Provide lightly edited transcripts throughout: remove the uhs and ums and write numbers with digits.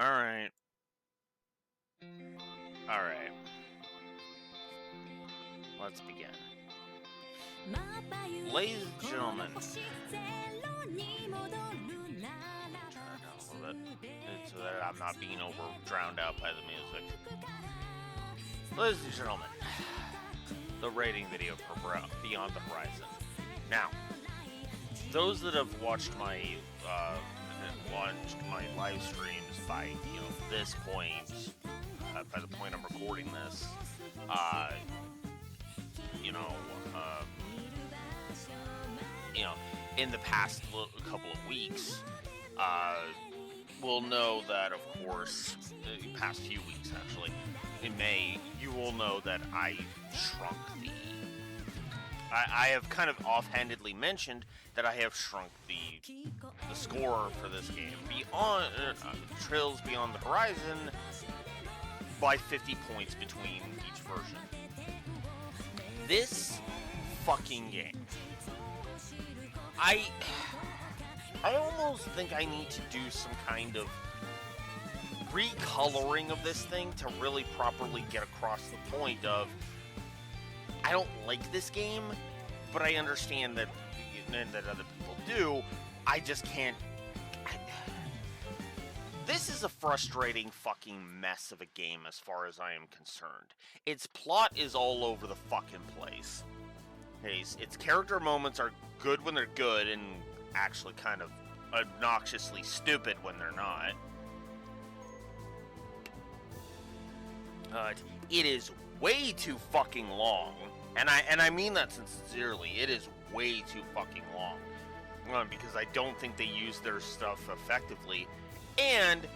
Alright. Alright. Let's begin. Ladies and gentlemen. Turn it down a little bit so that I'm not being drowned out by the music. Ladies and gentlemen, the rating video for Beyond the Horizon. Now, those that have watched my live streams by this point, by the point I'm recording this, in the past couple of weeks, will know that, of course, the past few weeks actually, in May, you will know that I shrunk I have kind of offhandedly mentioned that I have shrunk the score for this game beyond Trails Beyond the Horizon by 50 points between each version. This fucking game, I almost think I need to do some kind of recoloring of this thing to really properly get across the point of I don't like this game, but I understand that other people do. I just can't. This is a frustrating fucking mess of a game as far as I am concerned. Its plot is all over the fucking place. Its character moments are good when they're good and actually kind of obnoxiously stupid when they're not. It is way too fucking long, and I mean that sincerely. It is way too fucking long, because I don't think they use their stuff effectively, and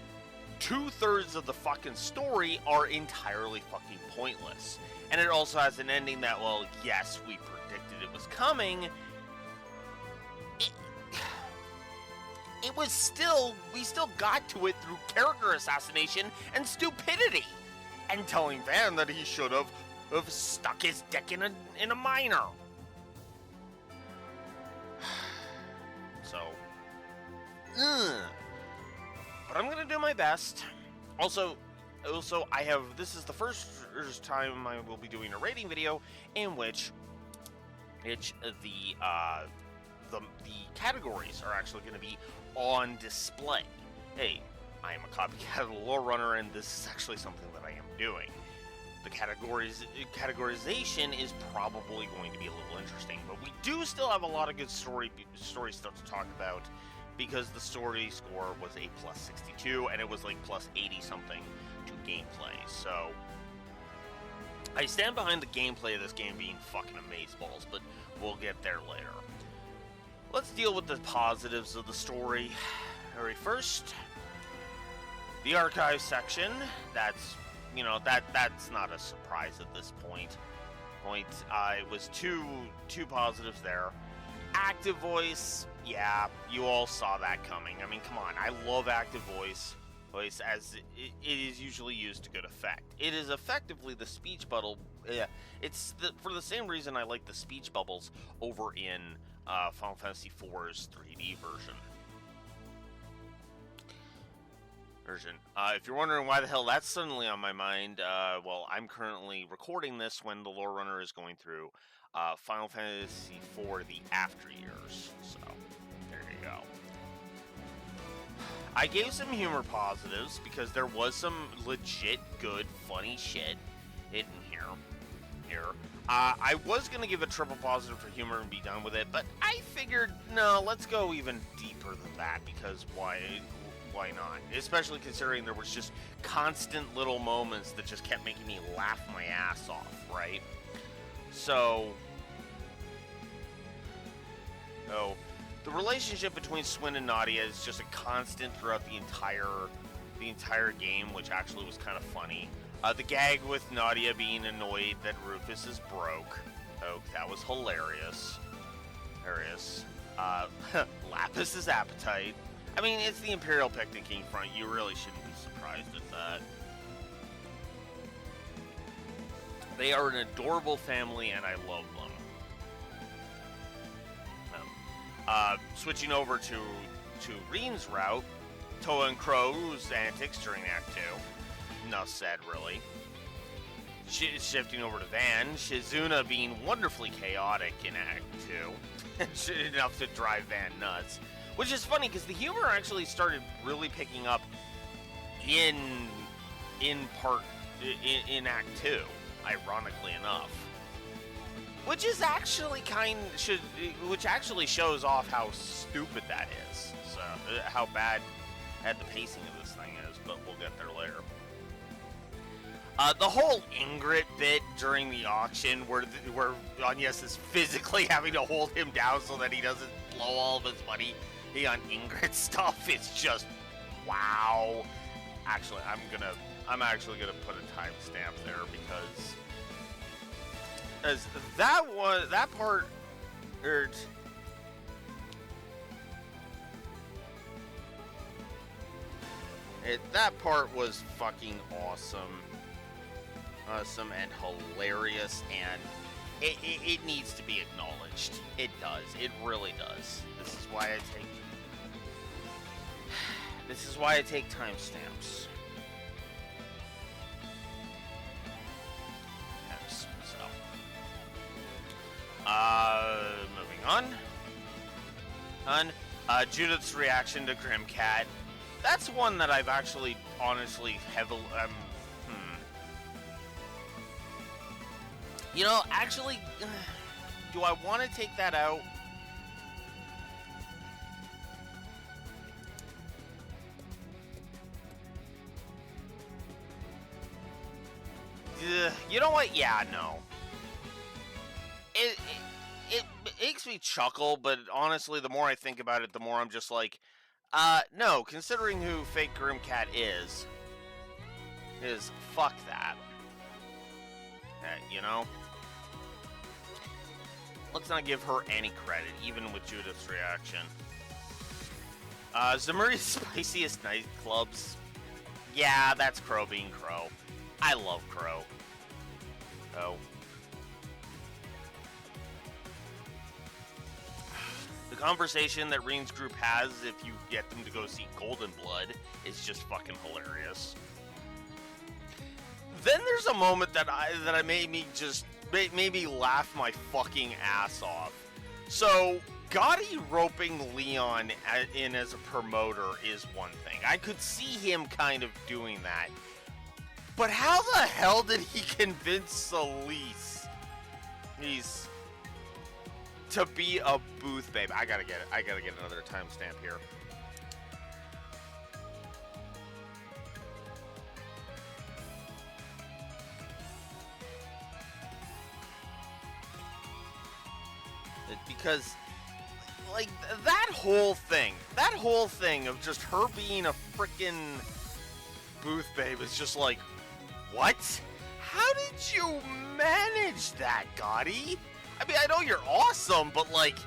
2/3 of the fucking story are entirely fucking pointless. And it also has an ending that, well, yes, we predicted it was coming. We still got to it through character assassination and stupidity. And telling Van that he should have stuck his dick in a miner. So, but I'm gonna do my best. Also, this is the first time I will be doing a rating video in which the categories are actually going to be on display. Hey, I am a copycat of the Lore Runner, and this is actually something that I am doing. The categorization is probably going to be a little interesting, but we do still have a lot of good story stuff to talk about, because the story score was a plus 62, and it was like plus 80 something to gameplay. So I stand behind the gameplay of this game being fucking amazeballs, but we'll get there later. Let's deal with the positives of the story. Very first, the archive section. That's not a surprise at this point. It was two positives there. Active voice, yeah, you all saw that coming. I mean, come on, I love active voice as it is usually used to good effect. It is effectively the speech bubble. It's for the same reason I like the speech bubbles over in Final Fantasy IV's 3D version. If you're wondering why the hell that's suddenly on my mind, well, I'm currently recording this when the Lore Runner is going through Final Fantasy IV: The After Years. So, there you go. I gave some humor positives because there was some legit good, funny shit hidden here. I was going to give a triple positive for humor and be done with it, but I figured, no, let's go even deeper than that, because why not? Especially considering there was just constant little moments that just kept making me laugh my ass off, right? So, the relationship between Swin and Nadia is just a constant throughout the entire game, which actually was kind of funny. The gag with Nadia being annoyed that Rufus is broke. Oh, that was hilarious. Lapis' appetite. I mean, it's the Imperial Picnicking Front. You really shouldn't be surprised at that. They are an adorable family, and I love them. Switching over to Rean's route, Toa and Crow's antics during Act 2. Enough said, really. Shifting over to Van, Shizuna being wonderfully chaotic in Act 2. Enough to drive Van nuts. Which is funny, because the humor actually started really picking up in Act 2, ironically enough. Which is actually which actually shows off how stupid that is. So, how bad the pacing of this thing is, but we'll get there later. The whole Ingrid bit during the auction, where Agnes is physically having to hold him down so that he doesn't blow all of his money on Ingrid stuff, is just wow. Actually, I'm actually gonna put a timestamp there, because as that part, that part was fucking awesome. Awesome and hilarious, and it needs to be acknowledged. It does. It really does. This is why I take timestamps. Yes, so, moving on. Judith's reaction to Grimcat. That's one that I've actually, honestly, heavily, you know, actually, do I want to take that out? You know what? Yeah, no. It makes me chuckle, but honestly, the more I think about it, the more I'm just like, no, considering who fake Grimcat is fuck that. You know? Let's not give her any credit, even with Judith's reaction. Zemuri's spiciest nightclubs. Yeah, that's Crow being Crow. I love Crow. Oh. The conversation that Reen's group has if you get them to go see Golden Blood is just fucking hilarious. Then there's a moment that made me laugh my fucking ass off. So, Gotti roping Leon in as a promoter is one thing. I could see him kind of doing that. But how the hell did he convince Celise to be a booth babe? I gotta get it. I gotta get another timestamp here. Because, like, that whole thing of just her being a frickin' booth babe is just like, what? How did you manage that, Gotti? I mean, I know you're awesome, but, like,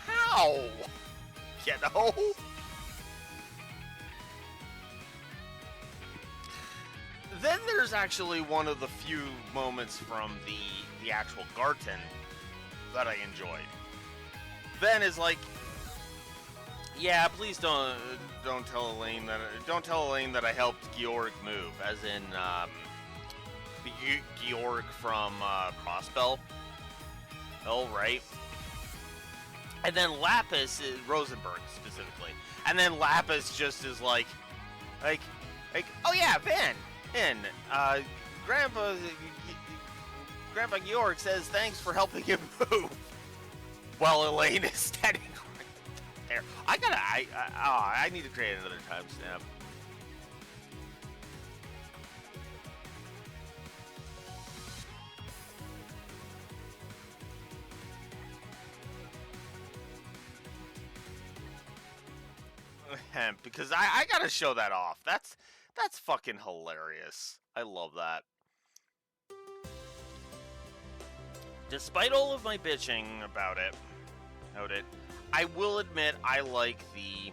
how? You know? Then there's actually one of the few moments from the actual Garten that I enjoyed. Ben is like, yeah, please don't tell Elaine that I helped Georg move, as in Georg from Crossbell. Oh, right. And then Lapis is Rosenberg specifically, and then Lapis just is like, oh yeah, Ben, Grandpa Georg says thanks for helping him move. While Elaine is standing right there. I need to create another timestamp. Because I gotta show that off. That's fucking hilarious. I love that. Despite all of my bitching about it, I will admit I like the.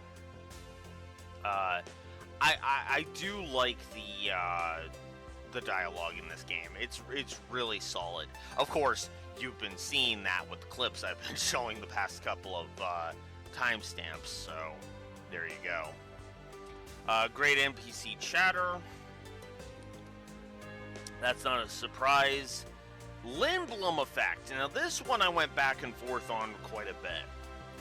I do like the dialogue in this game. It's really solid. Of course, you've been seeing that with the clips I've been showing the past couple of timestamps. So there you go. Great NPC chatter. That's not a surprise. Lindblom effect. Now this one I went back and forth on quite a bit.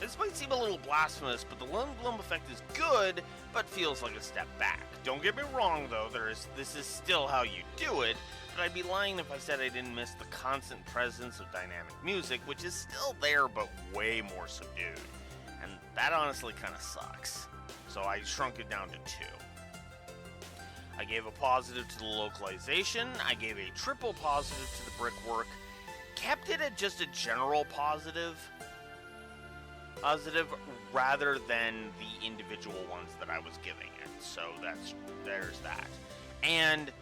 This might seem a little blasphemous, but the Lindblom effect is good, but feels like a step back. Don't get me wrong though, this is still how you do it, but I'd be lying if I said I didn't miss the constant presence of dynamic music, which is still there, but way more subdued. And that honestly kind of sucks. So I shrunk it down to 2. I gave a positive to the localization, I gave a triple positive to the brickwork, kept it at just a general positive rather than the individual ones that I was giving it. So there's that. And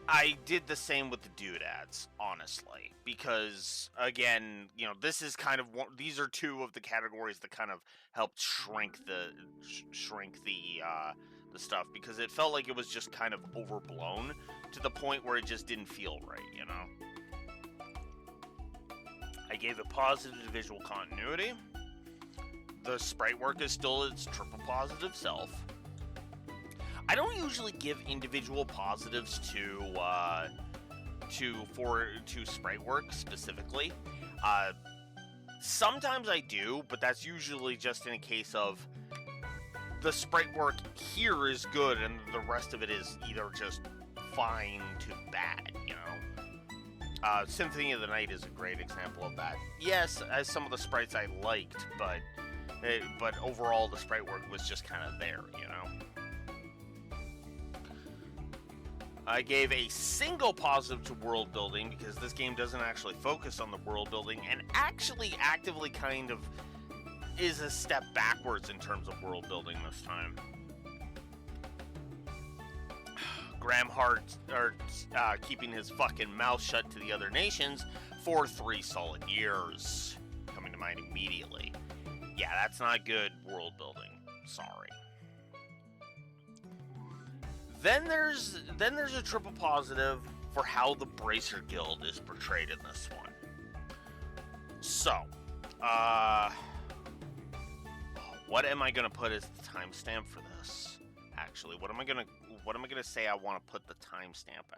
I did the same with the doodads, honestly, because again, you know, this is kind of these are 2 of the categories that kind of helped shrink the stuff, because it felt like it was just kind of overblown to the point where it just didn't feel right, you know. I gave it positive to visual continuity. The sprite work is still its triple positive self. I don't usually give individual positives to sprite work specifically. Sometimes I do, but that's usually just in a case of the sprite work here is good and the rest of it is either just fine to bad, you know. Symphony of the Night is a great example of that. Yes, as some of the sprites I liked, but overall the sprite work was just kind of there, you know. I gave a single positive to world building because this game doesn't actually focus on the world building and actually actively kind of is a step backwards in terms of world building this time. Graham Hart keeping his fucking mouth shut to the other nations for 3 solid years. Coming to mind immediately. Yeah, that's not good world building. Sorry. Then there's a triple positive for how the Bracer Guild is portrayed in this one. So, what am I gonna put as the timestamp for this? Actually, what am I gonna say I want to put the timestamp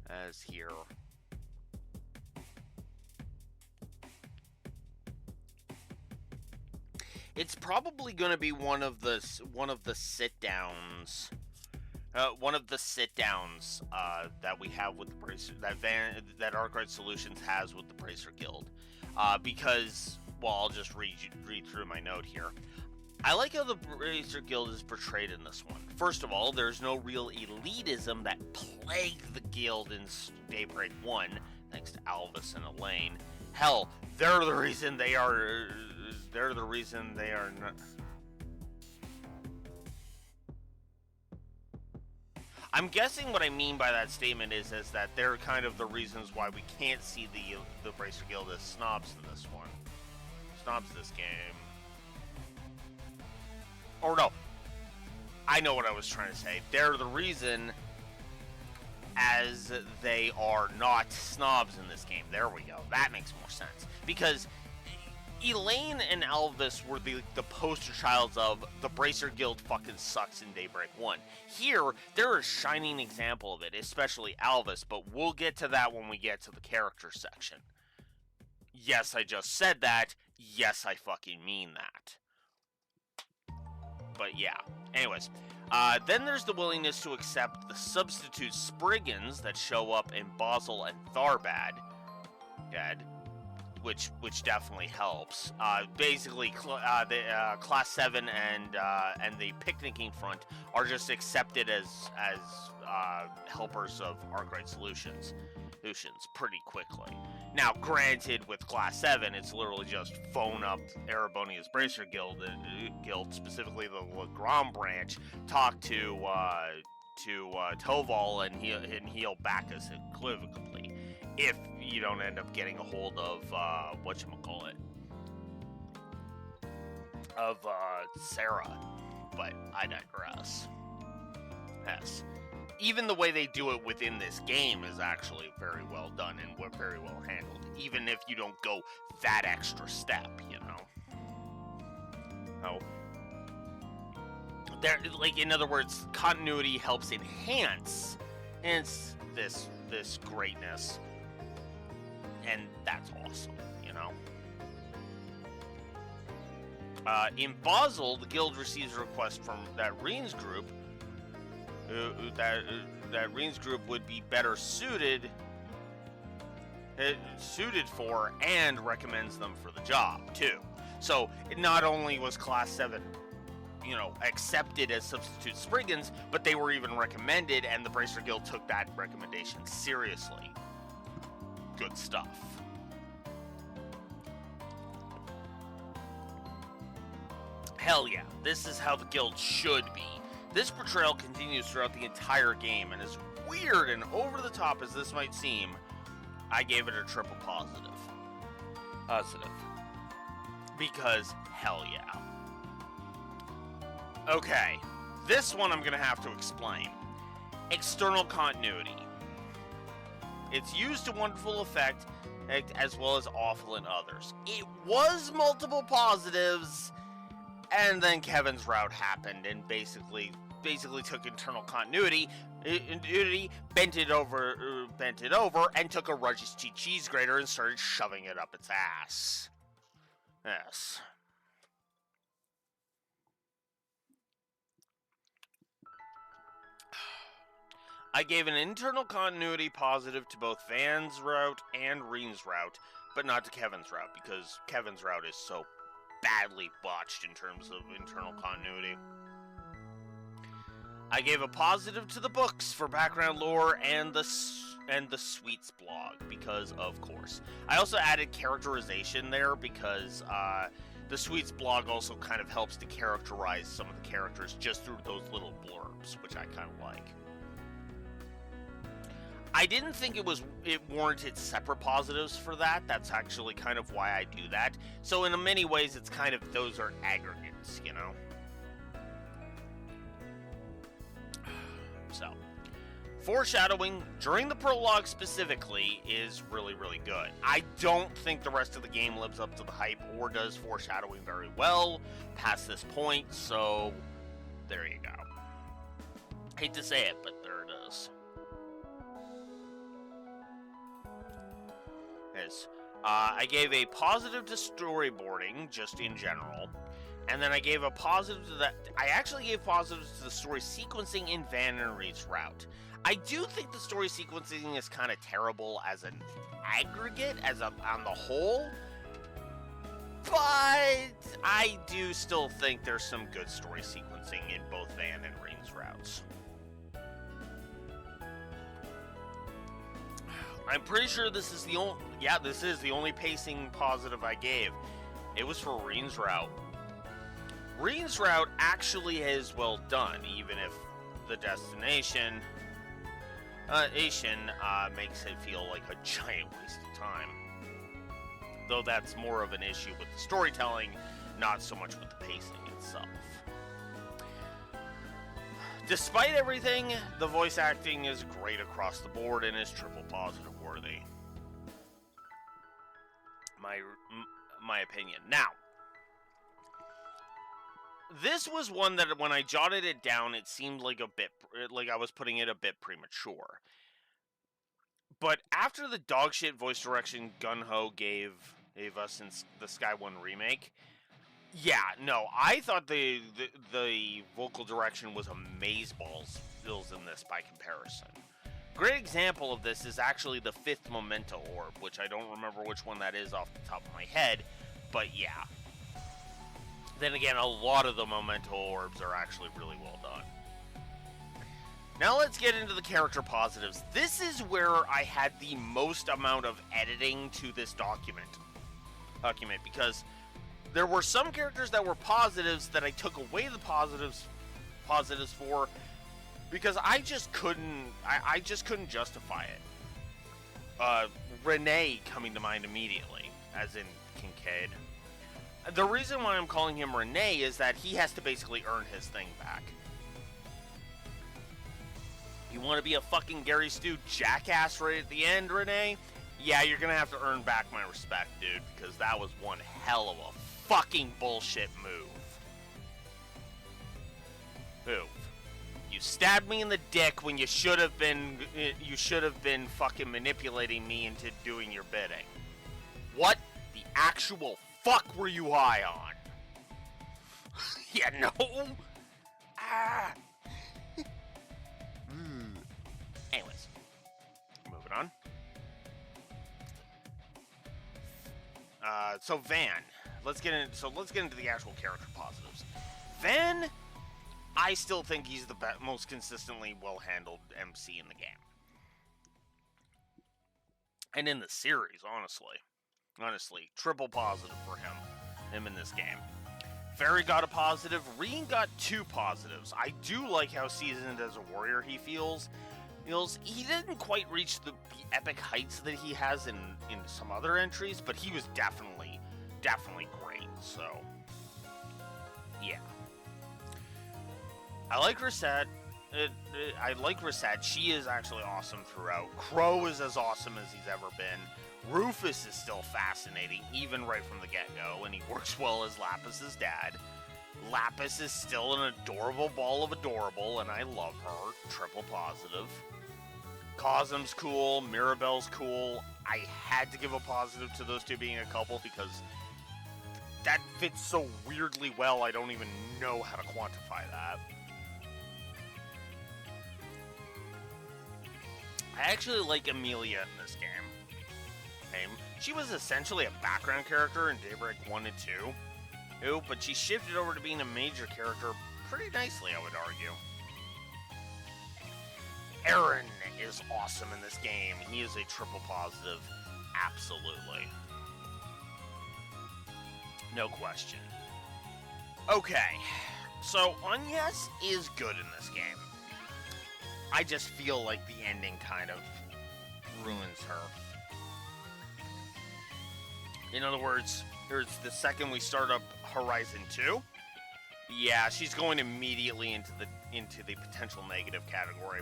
as here? It's probably going to be one of the sit downs. One of the sit downs that we have with the Bracer that Arkwright Solutions has with the Bracer Guild, because I'll just read through my note here. I like how the Bracer Guild is portrayed in this one. First of all, there's no real elitism that plagued the guild in Daybreak 1, thanks to Alvis and Elaine. Hell, they're the reason they are not. I'm guessing what I mean by that statement is that they're kind of the reasons why we can't see the Bracer Guild as snobs in this one. Snobs this game. Or no. I know what I was trying to say. They're the reason as they are not snobs in this game. There we go. That makes more sense. Because Elaine and Alvis were the poster childs of the Bracer Guild fucking sucks in Daybreak 1. Here, they're a shining example of it, especially Alvis, but we'll get to that when we get to the character section. Yes, I just said that. Yes, I fucking mean that. But yeah. Anyways, then there's the willingness to accept the substitute Spriggans that show up in Basel and Tharbad. Which definitely helps. Basically, the Class 7 and the Picnicking Front are just accepted as helpers of Arkwright Solutions pretty quickly. Now, granted, with Class 7, it's literally just phone up Erebonia's Bracer Guild, specifically the Legram branch, talk to Toval, and he'll back us unequivocally. If you don't end up getting a hold of, Sarah. But I digress. Yes. Even the way they do it within this game is actually very well done and very well handled. Even if you don't go that extra step, you know. There, like, in other words, continuity helps enhance this greatness, and that's awesome, you know. In Basel, the guild receives a request from that Reen's group. That Reen's group would be better suited for, and recommends them for the job too. So not only was Class 7, you know, accepted as substitute Spriggans, but they were even recommended, and the Bracer Guild took that recommendation seriously. Good stuff. Hell yeah, this is how the guild should be. This portrayal continues throughout the entire game, and as weird and over the top as this might seem, I gave it a triple positive. Because hell yeah. Okay, this one I'm gonna have to explain. External continuity. It's used to wonderful effect, as well as awful in others. It was multiple positives, and then Kevin's route happened and basically took internal continuity, bent it over, and took a Registry cheese grater and started shoving it up its ass. Yes. I gave an internal continuity positive to both Van's route and Reen's route, but not to Kevin's route, because Kevin's route is so badly botched in terms of internal continuity. I gave a positive to the books for background lore and the Sweets blog, because of course. I also added characterization there because the Sweets blog also kind of helps to characterize some of the characters just through those little blurbs, which I kind of like. I didn't think it warranted separate positives for that. That's actually kind of why I do that. So in many ways, it's kind of, those are aggregates, you know? So, foreshadowing during the prologue specifically is really, really good. I don't think the rest of the game lives up to the hype or does foreshadowing very well past this point, so there you go. Hate to say it, but there it is. I gave a positive to storyboarding, just in general, and then I gave a positive to that. I actually gave positives to the story sequencing in Van and Reed's route. I do think the story sequencing is kind of terrible as an aggregate, on the whole, but I do still think there's some good story sequencing in both Van and Reed's routes. I'm pretty sure this is the only pacing positive I gave. It was for Reen's route. Reen's route actually is well done, even if the destination makes it feel like a giant waste of time. Though that's more of an issue with the storytelling, not so much with the pacing itself. Despite everything, the voice acting is great across the board and is triple positive worthy. My opinion. Now, this was one that when I jotted it down, it seemed like I was putting it a bit premature. But after the dogshit voice direction Gung-Ho gave us in the Sky 1 remake, yeah, no, I thought the vocal direction was amazeballs in this by comparison. Great example of this is actually the 5th Memento Orb, which I don't remember which one that is off the top of my head, but yeah. Then again, a lot of the Memento Orbs are actually really well done. Now let's get into the character positives. This is where I had the most amount of editing to this document, because there were some characters that were positives that I took away the positives for, because I just couldn't justify it. Renee coming to mind immediately, as in Kincaid. The reason why I'm calling him Renee is that he has to basically earn his thing back. You want to be a fucking Gary Stu jackass right at the end, Renee? Yeah, you're gonna have to earn back my respect, dude, because that was one hell of a fucking bullshit move. Who? You stabbed me in the dick when you should have been fucking manipulating me into doing your bidding. What the actual fuck were you high on? Yeah, no. Ah. Anyways, moving on. So Van, let's get into the actual character positives. Van, I still think he's the most consistently well-handled MC in the game. And in the series, honestly, triple positive for him in this game. Fairy got a positive, Reen got 2 positives. I do like how seasoned as a warrior he feels. He didn't quite reach the epic heights that he has in some other entries, but he was definitely great, so yeah. I like Reset. She is actually awesome throughout. Crow is as awesome as he's ever been. Rufus is still fascinating, even right from the get-go, and he works well as Lapis' dad. Lapis is still an adorable ball of adorable, and I love her. Triple positive. Cosm's cool, Mirabelle's cool. I had to give a positive to those two being a couple because that fits so weirdly well, I don't even know how to quantify that. I actually like Amelia in this game. She was essentially a background character in Daybreak 1 and 2, but she shifted over to being a major character pretty nicely, I would argue. Aaron is awesome in this game. He is a triple positive. Absolutely. No question. Okay, so Agnes is good in this game. I just feel like the ending kind of ruins her. In other words, here's the second we start up Horizon 2. Yeah, she's going immediately into the potential negative category.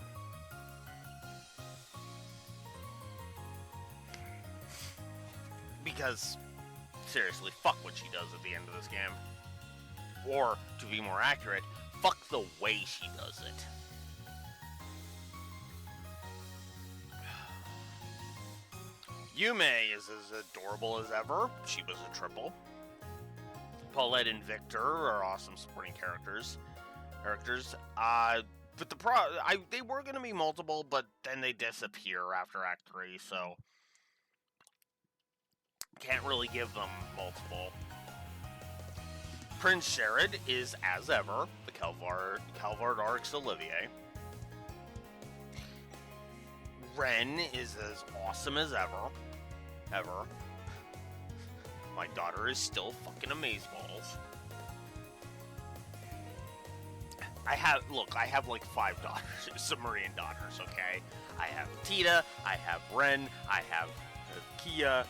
Because, seriously, fuck what she does at the end of this game. Or, to be more accurate, fuck the way she does it. Yume is as adorable as ever. She was a triple. Paulette and Victor are awesome supporting characters. But they were going to be multiple, but then they disappear after Act 3, so can't really give them multiple. Prince Sherrod is, as ever, the Calvard Arcs Olivier. Ren is as awesome as ever. My daughter is still fucking amazeballs. I have like 5 daughters, Sumerian daughters, okay? I have Tita, I have Ren, I have Kia,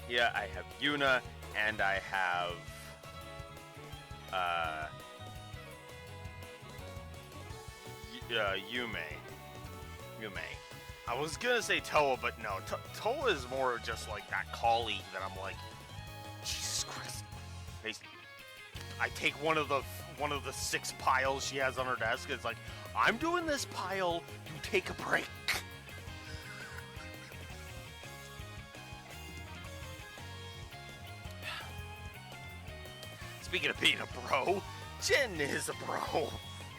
yeah, I have Yuna, and I have Yume. I was gonna say Toa, but no. Toa is more just like that colleague that I'm like, Jesus Christ. I take one of the 6 piles she has on her desk. It's like, I'm doing this pile. You take a break. Speaking of being a bro, Jin is a bro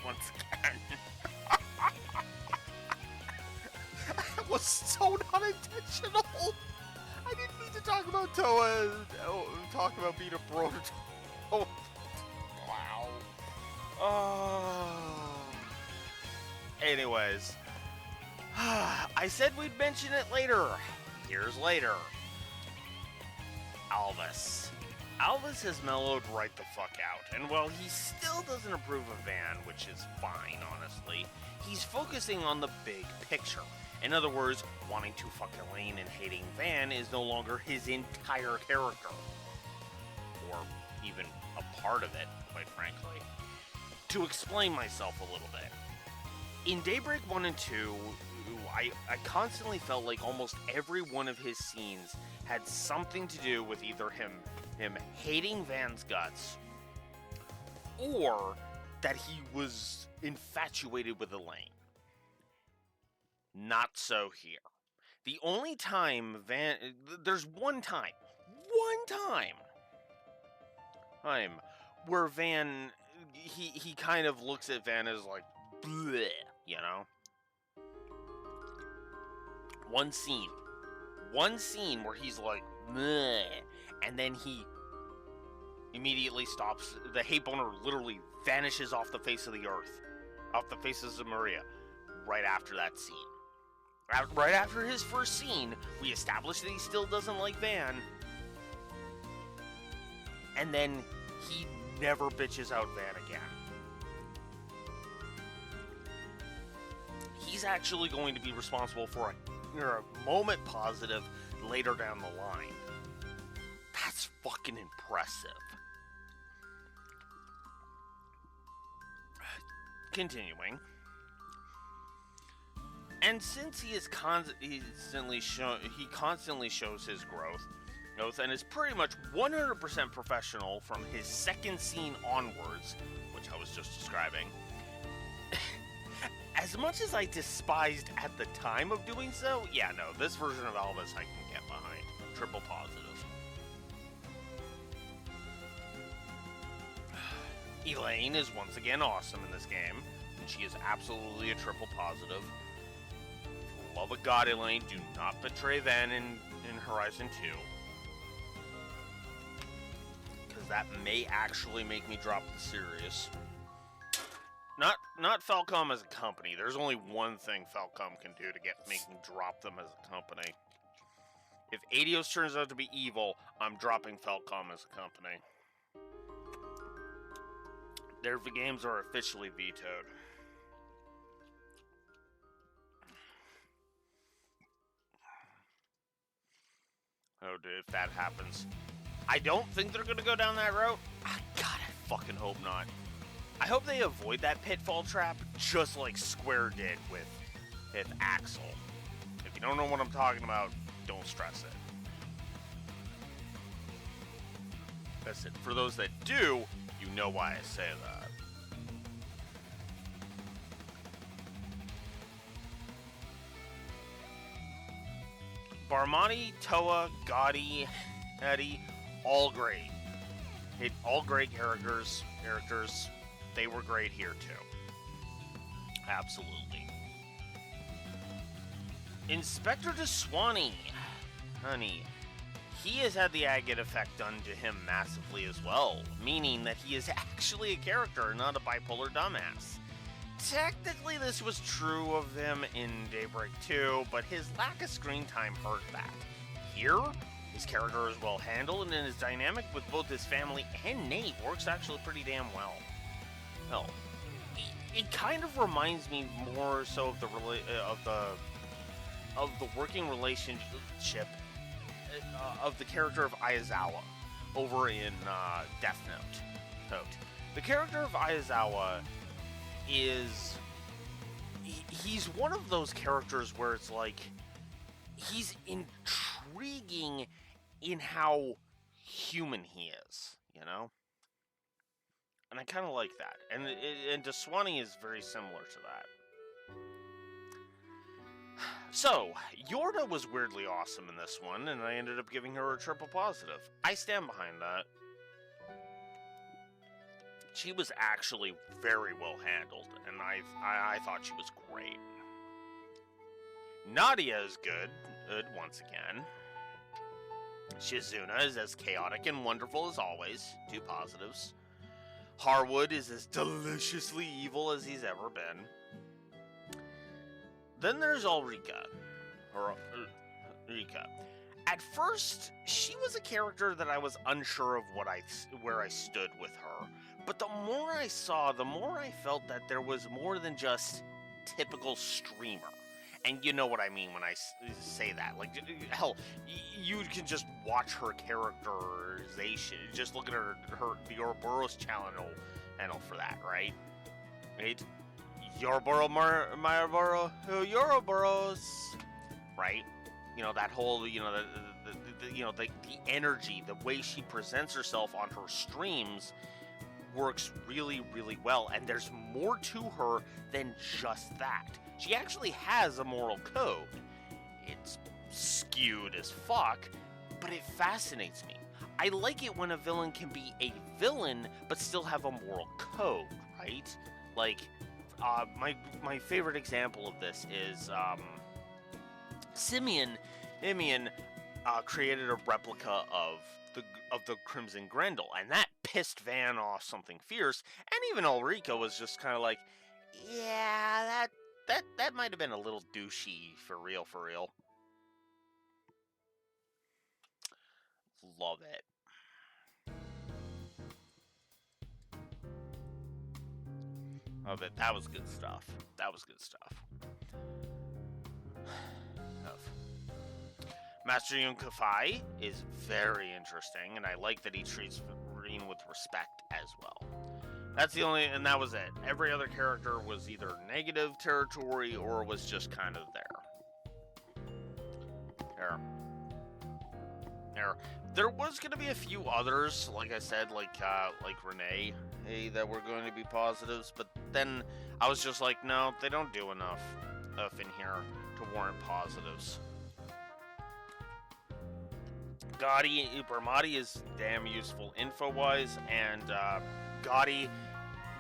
once again. That was so not intentional. I didn't mean to talk about Toa. Talk about being a bro. Oh, wow. Oh. Anyways, I said we'd mention it later. Here's later. Alvis. Alvis has mellowed right the fuck out, and while he still doesn't approve of Van, which is fine, honestly, he's focusing on the big picture. In other words, wanting to fuck Elaine and hating Van is no longer his entire character. Or even a part of it, quite frankly. To explain myself a little bit. In Daybreak 1 and 2, I constantly felt like almost every one of his scenes had something to do with either him hating Van's guts, or that he was infatuated with Elaine. Not so here. The only time there's one time where Van, he kind of looks at Van as like, bleh, you know? One scene where he's like, bleh, and then he immediately stops. The hate boner literally vanishes off the face of the earth, off the face of Zemuria, right after that scene. Right after his first scene, we establish that he still doesn't like Van, and then he never bitches out Van again. He's actually going to be responsible for a moment positive later down the line. That's fucking impressive. Continuing. And since he is constantly shows his growth and is pretty much 100% professional from his second scene onwards, which I was just describing. As much as I despised at the time of doing so, yeah, no, this version of Elvis I can get behind. Triple positive. Elaine is once again awesome in this game, and she is absolutely a triple positive. Love of God, Elaine, do not betray Van in Horizon 2. Because that may actually make me drop the series. Not Falcom as a company. There's only one thing Falcom can do to make me drop them as a company. If Eidos turns out to be evil, I'm dropping Falcom as a company. Their games are officially vetoed. Oh, dude, if that happens. I don't think they're going to go down that route. God, I fucking hope not. I hope they avoid that pitfall trap, just like Square did with Axel. If you don't know what I'm talking about, don't stress it. That's it. For those that do, you know why I say that. Barmani, Toa, Gotti, Eddie, all great. All great characters. They were great here too. Absolutely. Inspector Deswani, honey, he has had the agate effect done to him massively as well, meaning that he is actually a character, not a bipolar dumbass. Technically, this was true of him in Daybreak 2, but his lack of screen time hurt that. Here, his character is well handled, and his dynamic with both his family and Nate works actually pretty damn well. Hell, it kind of reminds me more so of the working relationship of the character of Aizawa over in Death Note. The character of Aizawa is he's one of those characters where it's like he's intriguing in how human he is, you know? And I kind of like that. And Deswani is very similar to that. So, Yorda was weirdly awesome in this one, and I ended up giving her a triple positive. I stand behind that. She was actually very well handled, and I thought she was great. Nadia is good once again. Shizuna is as chaotic and wonderful as always, 2 positives. Harwood is as deliciously evil as he's ever been. Then there's Ulrika. Rika. At first, she was a character that I was unsure of where I stood with her. But the more I saw, the more I felt that there was more than just typical streamer. And you know what I mean when I say that. Like, hell, you can just watch her characterization. Just look at the Ouroboros channel for that, right? Right? Ouroboros, right? You know, that whole, you know, the energy, the way she presents herself on her streams works really, really well, and there's more to her than just that. She actually has a moral code. It's skewed as fuck, but it fascinates me. I like it when a villain can be a villain, but still have a moral code, right? Like, my favorite example of this is Simeon created a replica of the Crimson Grendel, and that pissed Van off something fierce. And even Ulrika was just kind of like, yeah, that might have been a little douchey for real, for real. Love it. Love it. That was good stuff. That was good stuff. Master Yun-Kai is very interesting, and I like that he treats Rin with respect as well. That's the only, and that was it. Every other character was either negative territory or was just kind of there. There was going to be a few others, like I said, like Renee, that were going to be positives, but then I was just like, no, they don't do enough in here to warrant positives. Bermati is damn useful info-wise, and Gotti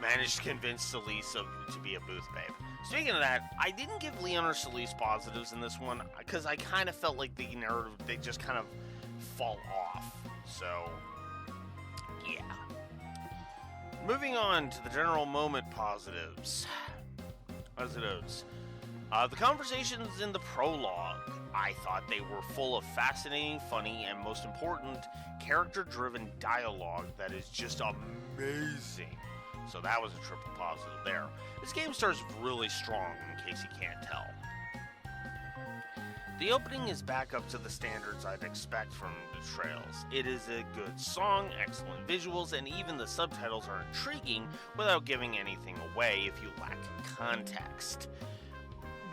managed to convince Solis to be a booth babe. Speaking of that, I didn't give Leon or Solis positives in this one, because I kind of felt like the narrative, they just kind of fall off. So, yeah. Moving on to the general moment positives. The conversations in the prologue, I thought they were full of fascinating, funny, and most important, character-driven dialogue that is just amazing. So that was a triple positive there. This game starts really strong, in case you can't tell. The opening is back up to the standards I'd expect from the Trails. It is a good song, excellent visuals, and even the subtitles are intriguing without giving anything away if you lack context.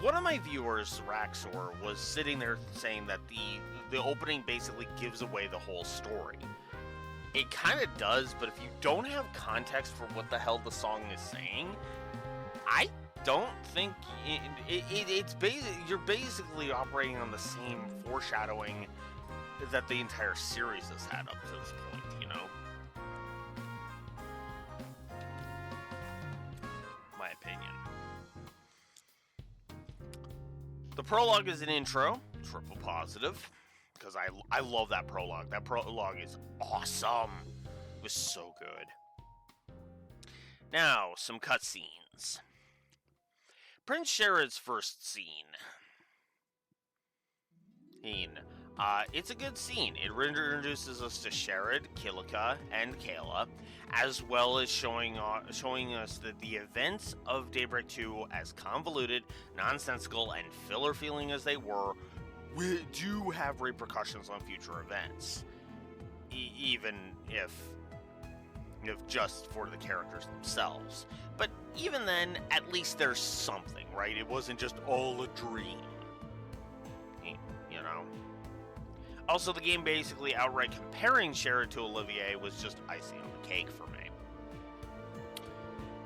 One of my viewers, Raxor, was sitting there saying that the opening basically gives away the whole story. It kind of does, but if you don't have context for what the hell the song is saying, I don't think it's you're basically operating on the same foreshadowing that the entire series has had up to this point, you know? My opinion. The prologue is an intro, triple positive, because I love that prologue. That prologue is awesome. It was so good. Now, some cutscenes. Prince Sherad's first scene. It's a good scene. It introduces us to Sherad, Kilika, and Kayla, as well as showing us that the events of Daybreak 2, as convoluted, nonsensical, and filler-feeling as they were, do have repercussions on future events. Even if just for the characters themselves. But even then, at least there's something, right? It wasn't just all a dream. You know? Also, the game basically outright comparing Sherad to Olivier was just icing on the cake for me.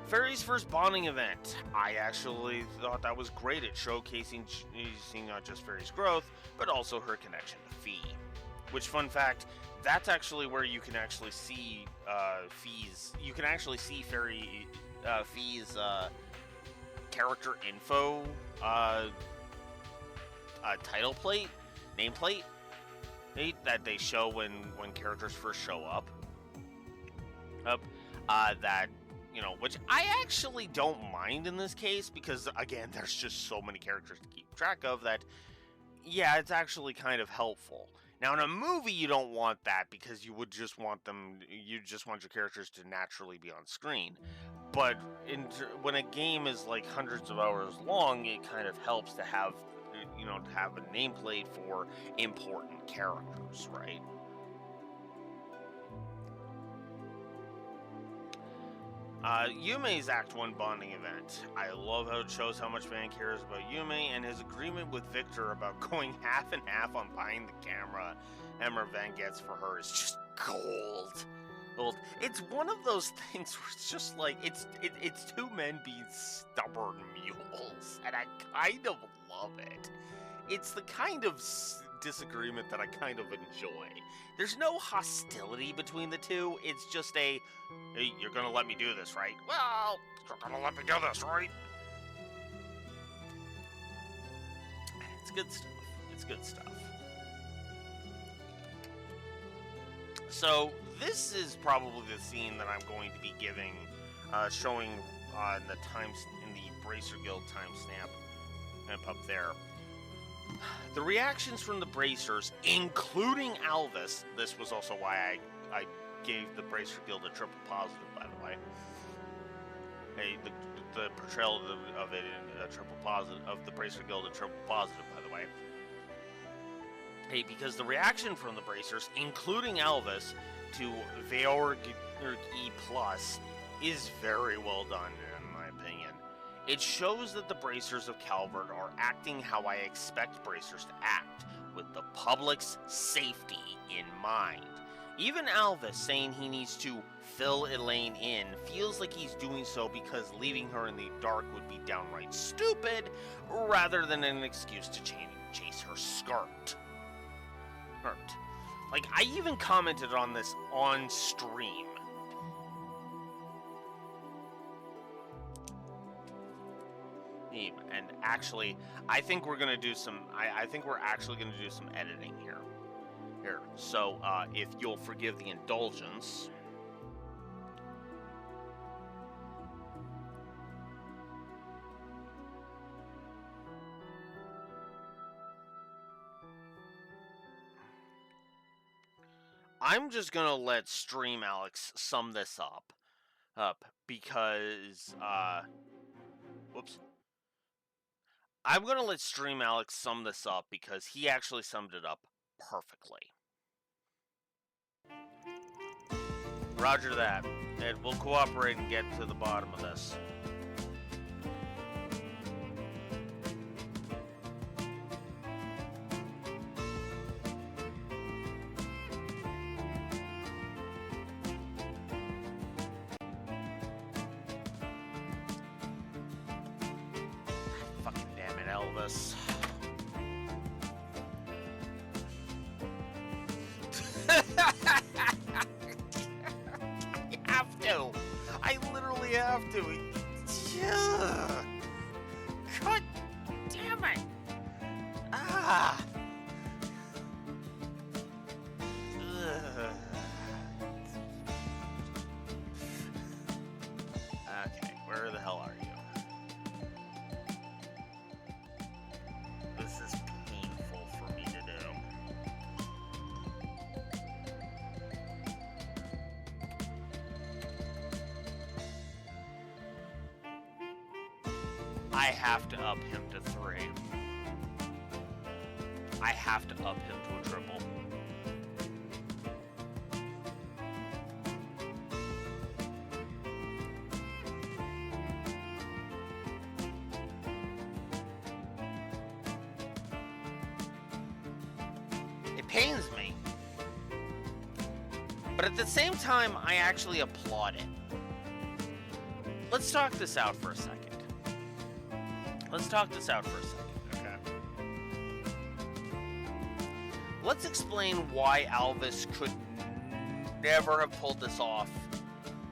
Fairy's first bonding event. I actually thought that was great at showcasing not just Fairy's growth, but also her connection to Fie. Which, fun fact, that's actually where you can actually see Fie's. You can actually see Fie's character info title plate, nameplate that they show when characters first show up. That, you know, which I actually don't mind in this case because, again, there's just so many characters to keep track of that, yeah, it's actually kind of helpful. Now, in a movie, you don't want that because you would just want you just want your characters to naturally be on screen. But when a game is like hundreds of hours long, it kind of helps to have, you know, to have a nameplate for important characters, right? Yume's Act 1 bonding event. I love how it shows how much Van cares about Yume, and his agreement with Victor about going half and half on buying the camera Van gets for her is just gold. Well, it's one of those things where it's just like it's two men being stubborn mules, and I kind of love it. It's the kind of disagreement that I kind of enjoy. There's no hostility between the two. It's just a, hey, you're gonna let me do this, right? Well, you're gonna let me do this, right? It's good stuff. It's good stuff. So this is probably the scene that I'm going to be giving, showing on the in the Bracer Guild timestamp up there. The reactions from the Bracers, including Alvis. This was also why I gave the Bracer Guild a triple positive, by the way. Hey, the portrayal of it in a triple positive, of the Bracer Guild a triple positive, by the way. Hey, because the reaction from the Bracers, including Alvis, to Veorg E+, is very well done, in my opinion. It shows that the Bracers of Calvert are acting how I expect Bracers to act, with the public's safety in mind. Even Alvis saying he needs to fill Elaine in feels like he's doing so because leaving her in the dark would be downright stupid, rather than an excuse to chase her skirt. Like, I even commented on this on stream. And actually, I think we're gonna do some. I think we're actually gonna do some editing here. So, if you'll forgive the indulgence. I'm just gonna let Stream Alex sum this up because whoops. I'm gonna let Stream Alex sum this up because he actually summed it up perfectly. Roger that. And we'll cooperate and get to the bottom of this. Fucking damn it, Elvis. I have to. I literally have to. God damn it. Ah. Okay, where the hell are you? This is painful for me to do. I have to up him to 3. I have to up him to a triple. It pains me. But at the same time, I actually applaud it. Let's talk this out for a second. Okay? Let's explain why Alvis could never have pulled this off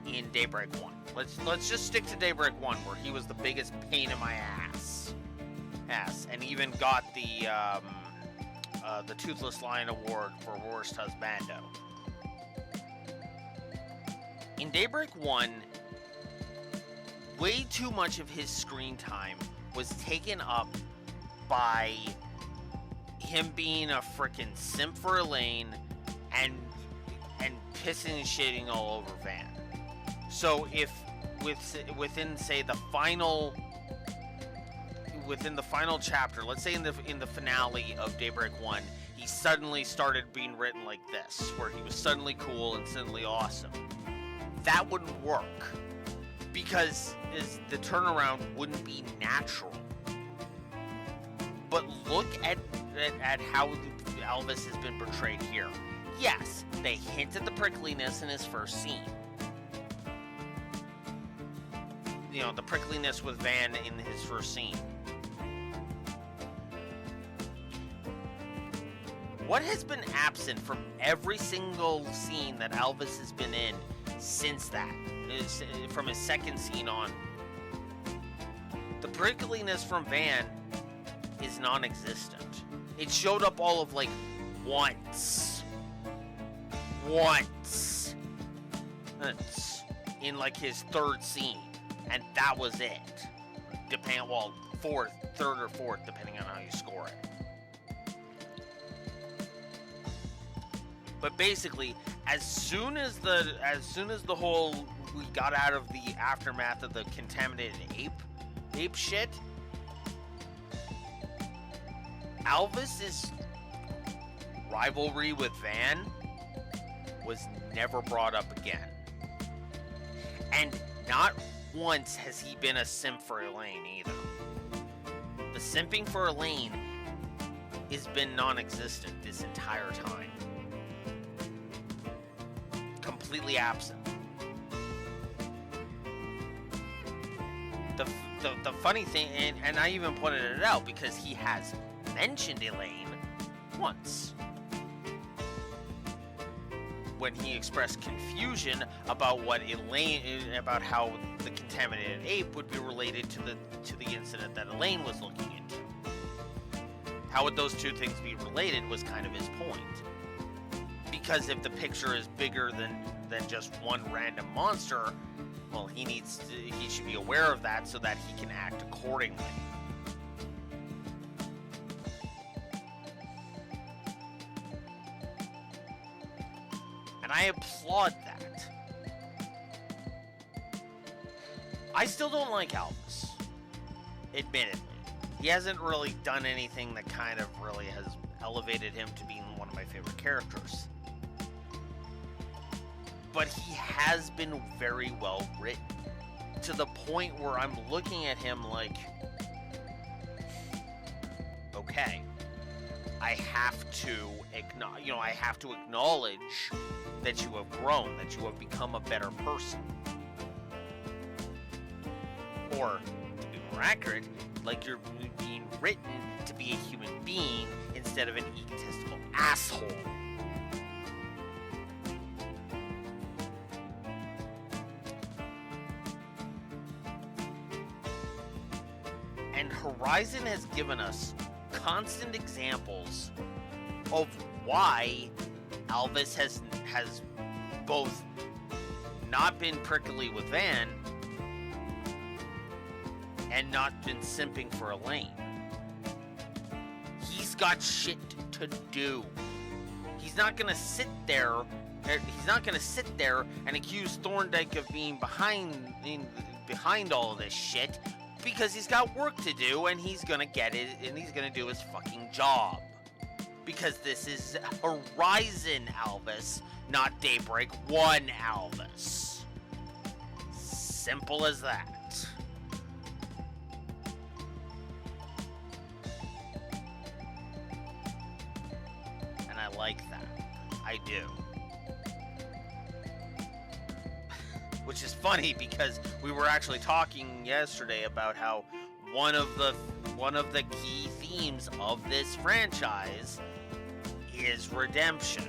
in Daybreak 1. Let's just stick to Daybreak 1, where he was the biggest pain in my ass, and even got the Toothless Lion Award for Worst Husbando. In Daybreak 1, way too much of his screen time was taken up by him being a frickin' simp for Elaine and pissing and shitting all over Van. So if within the final chapter, let's say in the finale of Daybreak 1, he suddenly started being written like this, where he was suddenly cool and suddenly awesome. That wouldn't work, because the turnaround wouldn't be natural. But look at how Alvis has been portrayed here. yes, they hint at the prickliness in his first scene. You know, the prickliness with Van in his first scene. What has been absent from every single scene that Alvis has been in since that, is from his second scene on? The prickliness from Van is non-existent. It showed up all of like once in like his third scene, and that was it. Third or fourth, depending on how you score it. But basically, as soon as the whole we got out of the aftermath of the contaminated ape shit, Alvis's rivalry with Van was never brought up again. And not once has he been a simp for Elaine either. The simping for Elaine has been non-existent this entire time. Completely absent. The funny thing, and I even pointed it out because he has mentioned Elaine once when he expressed confusion about about how the contaminated ape would be related to the incident that Elaine was looking into. How would those two things be related was kind of his point. Because if the picture is bigger than just one random monster, well, he should be aware of that so that he can act accordingly. And I applaud that. I still don't like Alvis, admittedly. He hasn't really done anything that kind of really has elevated him to being one of my favorite characters. But he has been very well written, to the point where I'm looking at him like, okay, I have to acknowledge that you have grown, that you have become a better person. Or, to be more accurate, like you're being written to be a human being instead of an egotistical asshole. And Horizon has given us constant examples of why Alvis has both not been prickly with Van and not been simping for Elaine. He's got shit to do. He's not gonna sit there and accuse Thorndyke of being behind all of this shit, because he's got work to do, and he's gonna get it, and he's gonna do his fucking job. Because this is Horizon Alvis, not Daybreak 1 Alvis. Simple as that. And I like that. I do. Which is funny because we were actually talking yesterday about how one of the key themes of this franchise is redemption.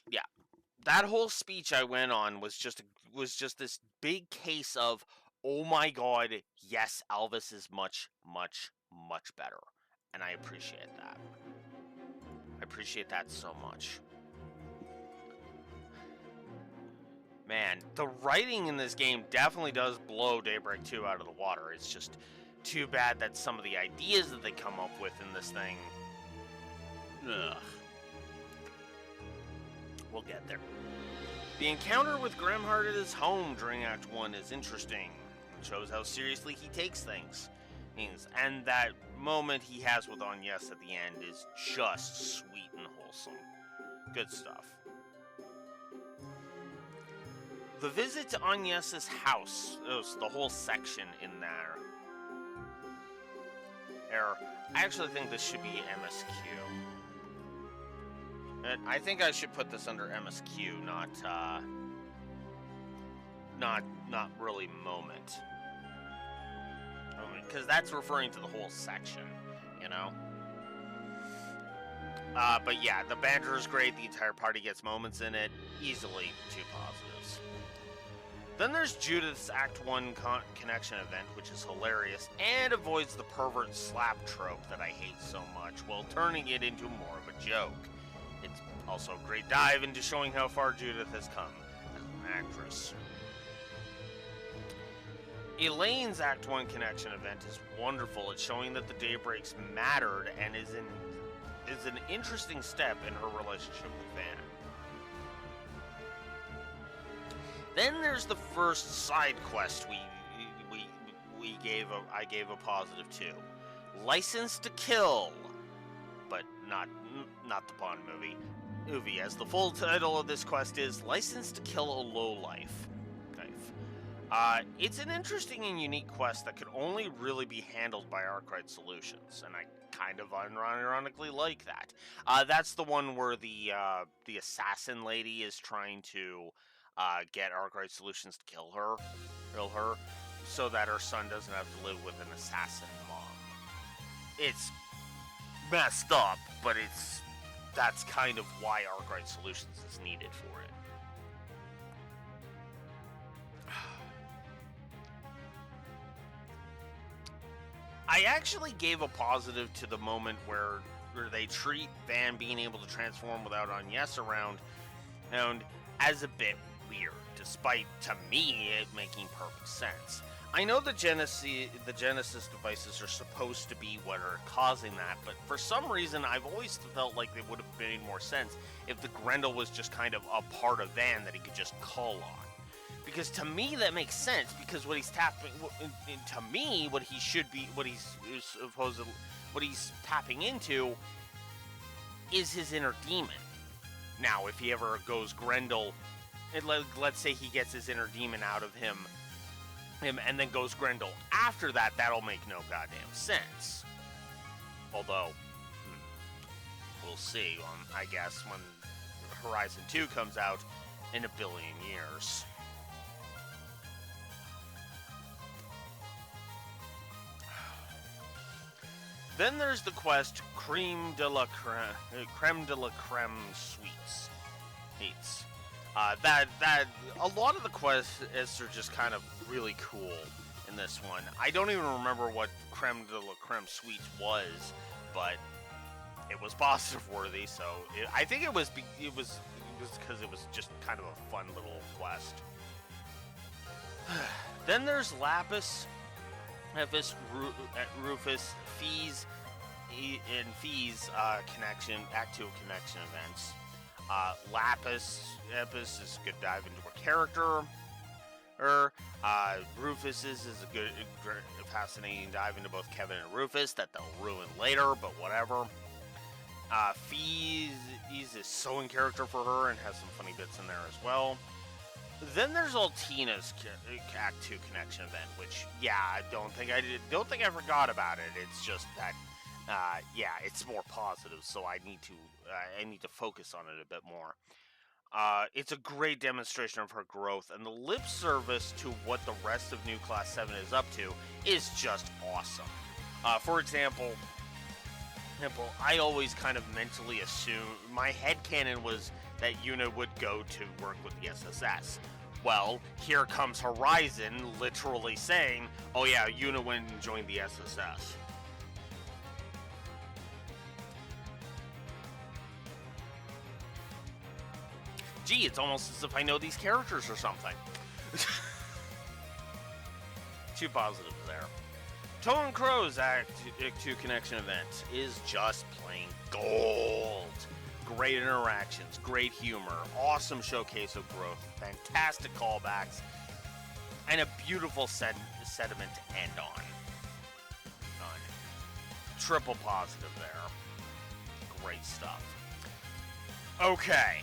Yeah. That whole speech I went on was just this big case of, oh my god, yes, Alvis is much, much, much better. And I appreciate that. I appreciate that so much. Man, the writing in this game definitely does blow Daybreak 2 out of the water. It's just too bad that some of the ideas that they come up with in this thing... Ugh. We'll get there. The encounter with Grimheart at his home during Act 1 is interesting. It shows how seriously he takes things. And that moment he has with Agnes at the end is just sweet and wholesome. Good stuff. The visit to Agnes's house, the whole section in there. I actually think this should be MSQ. I think I should put this under MSQ, not really moment. Because that's referring to the whole section, you know? But yeah, the banter is great. The entire party gets moments in it. Easily 2 positives. Then there's Judith's Act 1 connection event, which is hilarious, and avoids the pervert slap trope that I hate so much, while turning it into more of a joke. It's also a great dive into showing how far Judith has come as an actress. Elaine's Act 1 connection event is wonderful at showing that the Daybreaks mattered and is an interesting step in her relationship with Van. Then there's the first side quest I gave a positive to. License to Kill, but not the Bond movie, as the full title of this quest is License to Kill a Lowlife. It's an interesting and unique quest that could only really be handled by Arkwright Solutions, and I kind of ironically like that. That's the one where the assassin lady is trying to get Arkwright Solutions to kill her, so that her son doesn't have to live with an assassin mom. It's messed up, but that's kind of why Arkwright Solutions is needed for it. I actually gave a positive to the moment where they treat Van being able to transform without Agnes around and as a bit weird, despite, to me, it making perfect sense. I know the Genesis devices are supposed to be what are causing that, but for some reason I've always felt like it would have made more sense if the Grendel was just kind of a part of Van that he could just call on. Because to me that makes sense, because what he's tapping, to me, what he's tapping into is his inner demon. Now, if he ever goes Grendel, let's say he gets his inner demon out of him and then goes Grendel after that, that'll make no goddamn sense. Although, we'll see, I guess, when Horizon 2 comes out in a billion years. Then there's the quest Creme de la Creme Sweets. That a lot of the quests are just kind of really cool in this one. I don't even remember what Creme de la Creme Sweets was, but it was positive worthy. So I think it was because it was just kind of a fun little quest. Then there's Lapis, Epis, Rufus, Fees, and Fees connection, Act 2 connection events. Epis is a good dive into a character. Rufus is a good, fascinating dive into both Kevin and Rufus that they'll ruin later, but whatever. Fees is so in character for her and has some funny bits in there as well. Then there's Altina's Act 2 connection event, which, yeah, I don't think I forgot about it. It's just that, it's more positive, so I need to focus on it a bit more. It's a great demonstration of her growth, and the lip service to what the rest of New Class 7 is up to is just awesome. For example, I always kind of mentally assumed, my headcanon was that Yuna would go to work with the SSS. Well, here comes Horizon literally saying, oh yeah, Yuna went and joined the SSS. Gee, it's almost as if I know these characters or something. 2 positives there. Tone Crow's Act 2 connection event is just plain gold. great interactions, great humor, awesome showcase of growth, fantastic callbacks, and a beautiful sentiment to end on. Triple positive there. Great stuff. Okay.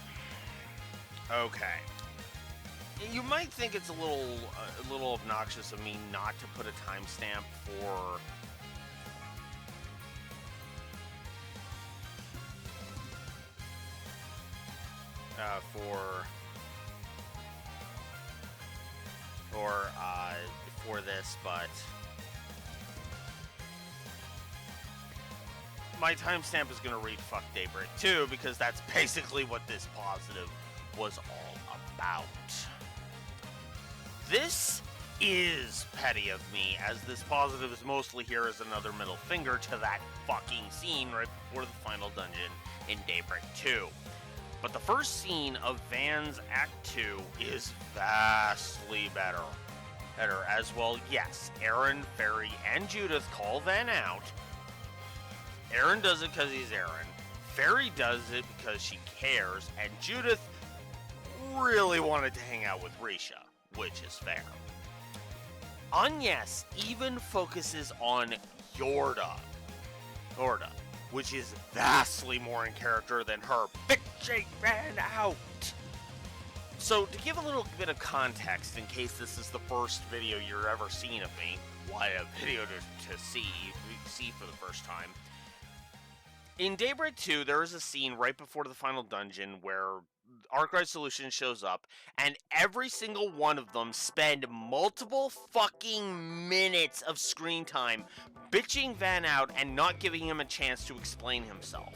You might think it's a little obnoxious of me not to put a timestamp for this, but my timestamp is going to read fuck Daybreak 2 because that's basically what this positive was all about. This is petty of me, as this positive is mostly here as another middle finger to that fucking scene right before the final dungeon in Daybreak 2. But the first scene of Van's Act 2 is vastly better. As well, yes, Aaron, Ferry, and Judith call Van out. Aaron does it because he's Aaron. Ferry does it because she cares. And Judith really wanted to hang out with Risha, which is fair. Agnes even focuses on Yorda, which is vastly more in character than her bitching Van out. So, to give a little bit of context, in case this is the first video you're ever seeing of me, what a video to see for the first time. In Daybreak 2, there is a scene right before the final dungeon where Arkwright Solutions shows up, and every single one of them spend multiple fucking minutes of screen time bitching Van out and not giving him a chance to explain himself.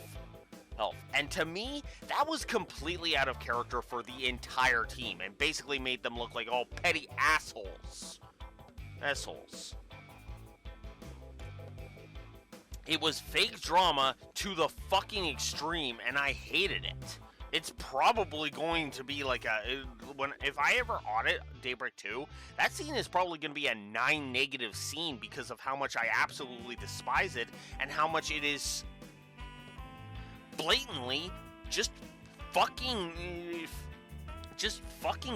And to me, that was completely out of character for the entire team and basically made them look like all petty assholes. It was fake drama to the fucking extreme, and I hated it. It's probably going to be like if I ever audit Daybreak 2, that scene is probably going to be a 9 negative scene because of how much I absolutely despise it and how much it is blatantly just fucking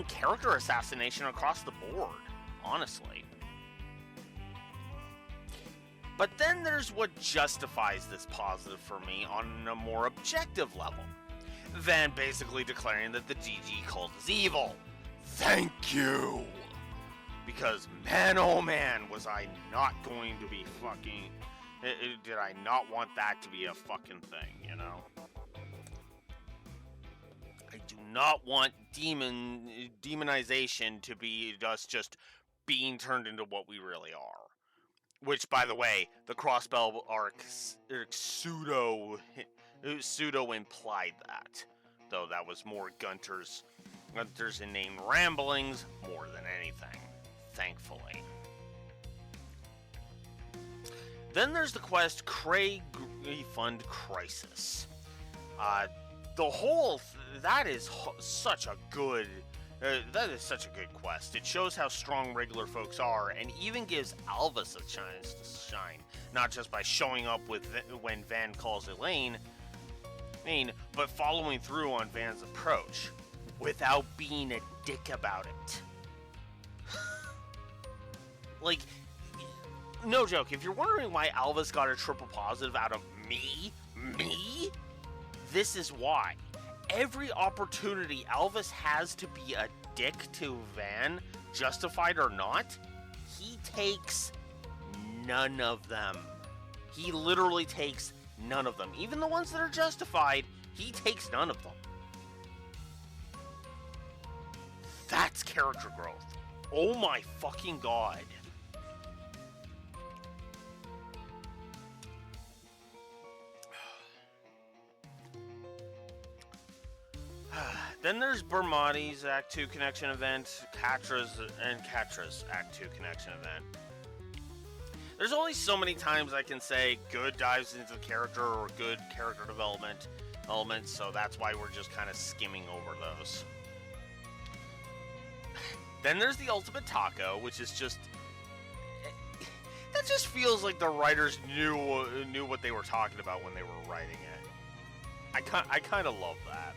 character assassination across the board, honestly. But then there's what justifies this positive for me on a more objective level. Van basically declaring that the DG cult is evil. Thank you! Because man oh man was I not going to be fucking... Did I not want that to be a fucking thing, you know? I do not want demonization to be us just being turned into what we really are. Which, by the way, the Crossbell arcs pseudo implied that. Though that was more Gunter's inane ramblings more than anything. Thankfully. Then there's the quest Cray Refund Crisis. That is such a good quest. It shows how strong regular folks are, and even gives Alvis a chance to shine, not just by showing up when Van calls Elaine, but following through on Van's approach without being a dick about it. Like, no joke, if you're wondering why Alvis got a triple positive out of me, this is why. Every opportunity Alvis has to be a dick to Van, justified or not, he takes none of them. He literally takes none of them. Even the ones that are justified, he takes none of them. That's character growth. Oh my fucking god. Then there's Bermati's Act 2 connection event, Katra's Act 2 connection event. There's only so many times I can say good dives into the character or good character development elements, so that's why we're just kind of skimming over those. Then there's the Ultimate Taco, which is just... That just feels like the writers knew what they were talking about when they were writing it. I kind of love that.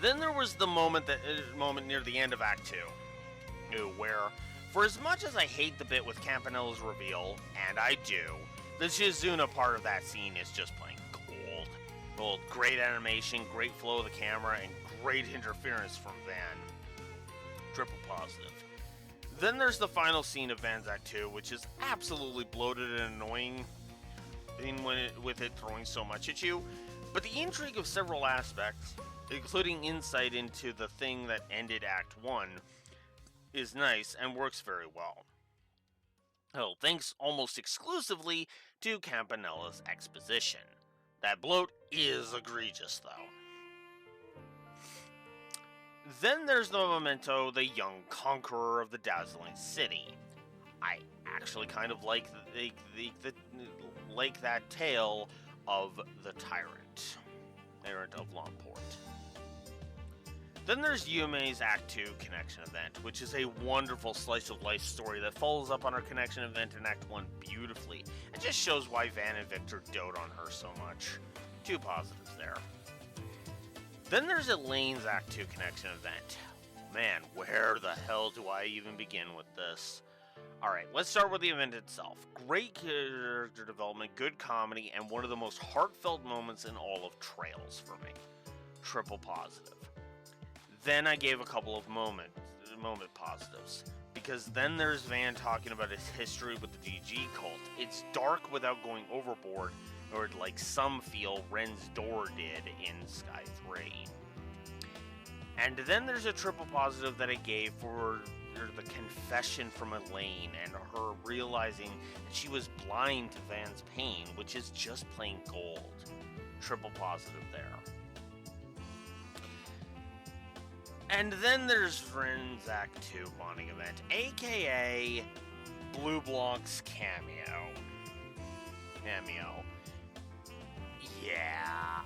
Then there was the moment near the end of Act 2, where, for as much as I hate the bit with Campanella's reveal, and I do, the Shizuna part of that scene is just plain gold. Gold, great animation, great flow of the camera, and great interference from Van. Triple positive. Then there's the final scene of Van's Act 2, which is absolutely bloated and annoying with it throwing so much at you, but the intrigue of several aspects, including insight into the thing that ended Act 1, is nice and works very well. Oh, thanks almost exclusively to Campanella's exposition. That bloat is egregious, though. Then there's the memento, the young conqueror of the dazzling city. I actually kind of like that tale of the tyrant of Lamport. Then there's Yume's Act 2 connection event, which is a wonderful slice of life story that follows up on her connection event in Act 1 beautifully. It just shows why Van and Victor dote on her so much. 2 positives there. Then there's Elaine's Act 2 connection event. Man, where the hell do I even begin with this? Alright, let's start with the event itself. Great character development, good comedy, and one of the most heartfelt moments in all of Trails for me. Triple positive. Then I gave a couple of moment positives. Because then there's Van talking about his history with the DG cult. It's dark without going overboard, or like some feel Ren's Door did in Sky 3. And then there's a triple positive that I gave for the confession from Elaine and her realizing that she was blind to Van's pain, which is just plain gold. Triple positive there. And then there's Ren's Act 2 bonding event, aka Blue Blanc's cameo. Yeah.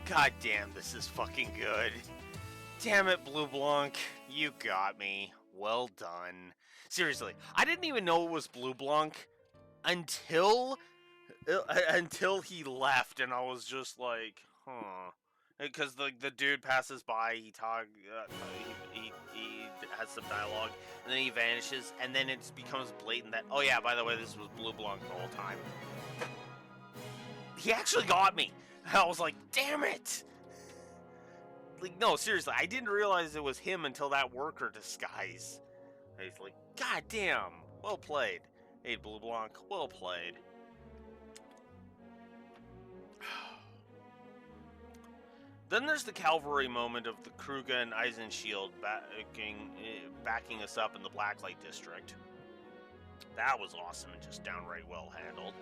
God damn, this is fucking good. Damn it, Blue Blanc. You got me. Well done. Seriously, I didn't even know it was Blue Blanc until he left, and I was just like, huh. Because the dude passes by, he has some dialogue, and then he vanishes, and then it becomes blatant that, oh yeah, by the way, this was Blue Blanc the whole time. He actually got me. I was like, damn it! Like, no, seriously, I didn't realize it was him until that worker disguise. I was like, god damn, well played. Hey, Blue Blanc, well played. Then there's the cavalry moment of the Kruger and Eisenshield backing us up in the Blacklight District. That was awesome and just downright well handled.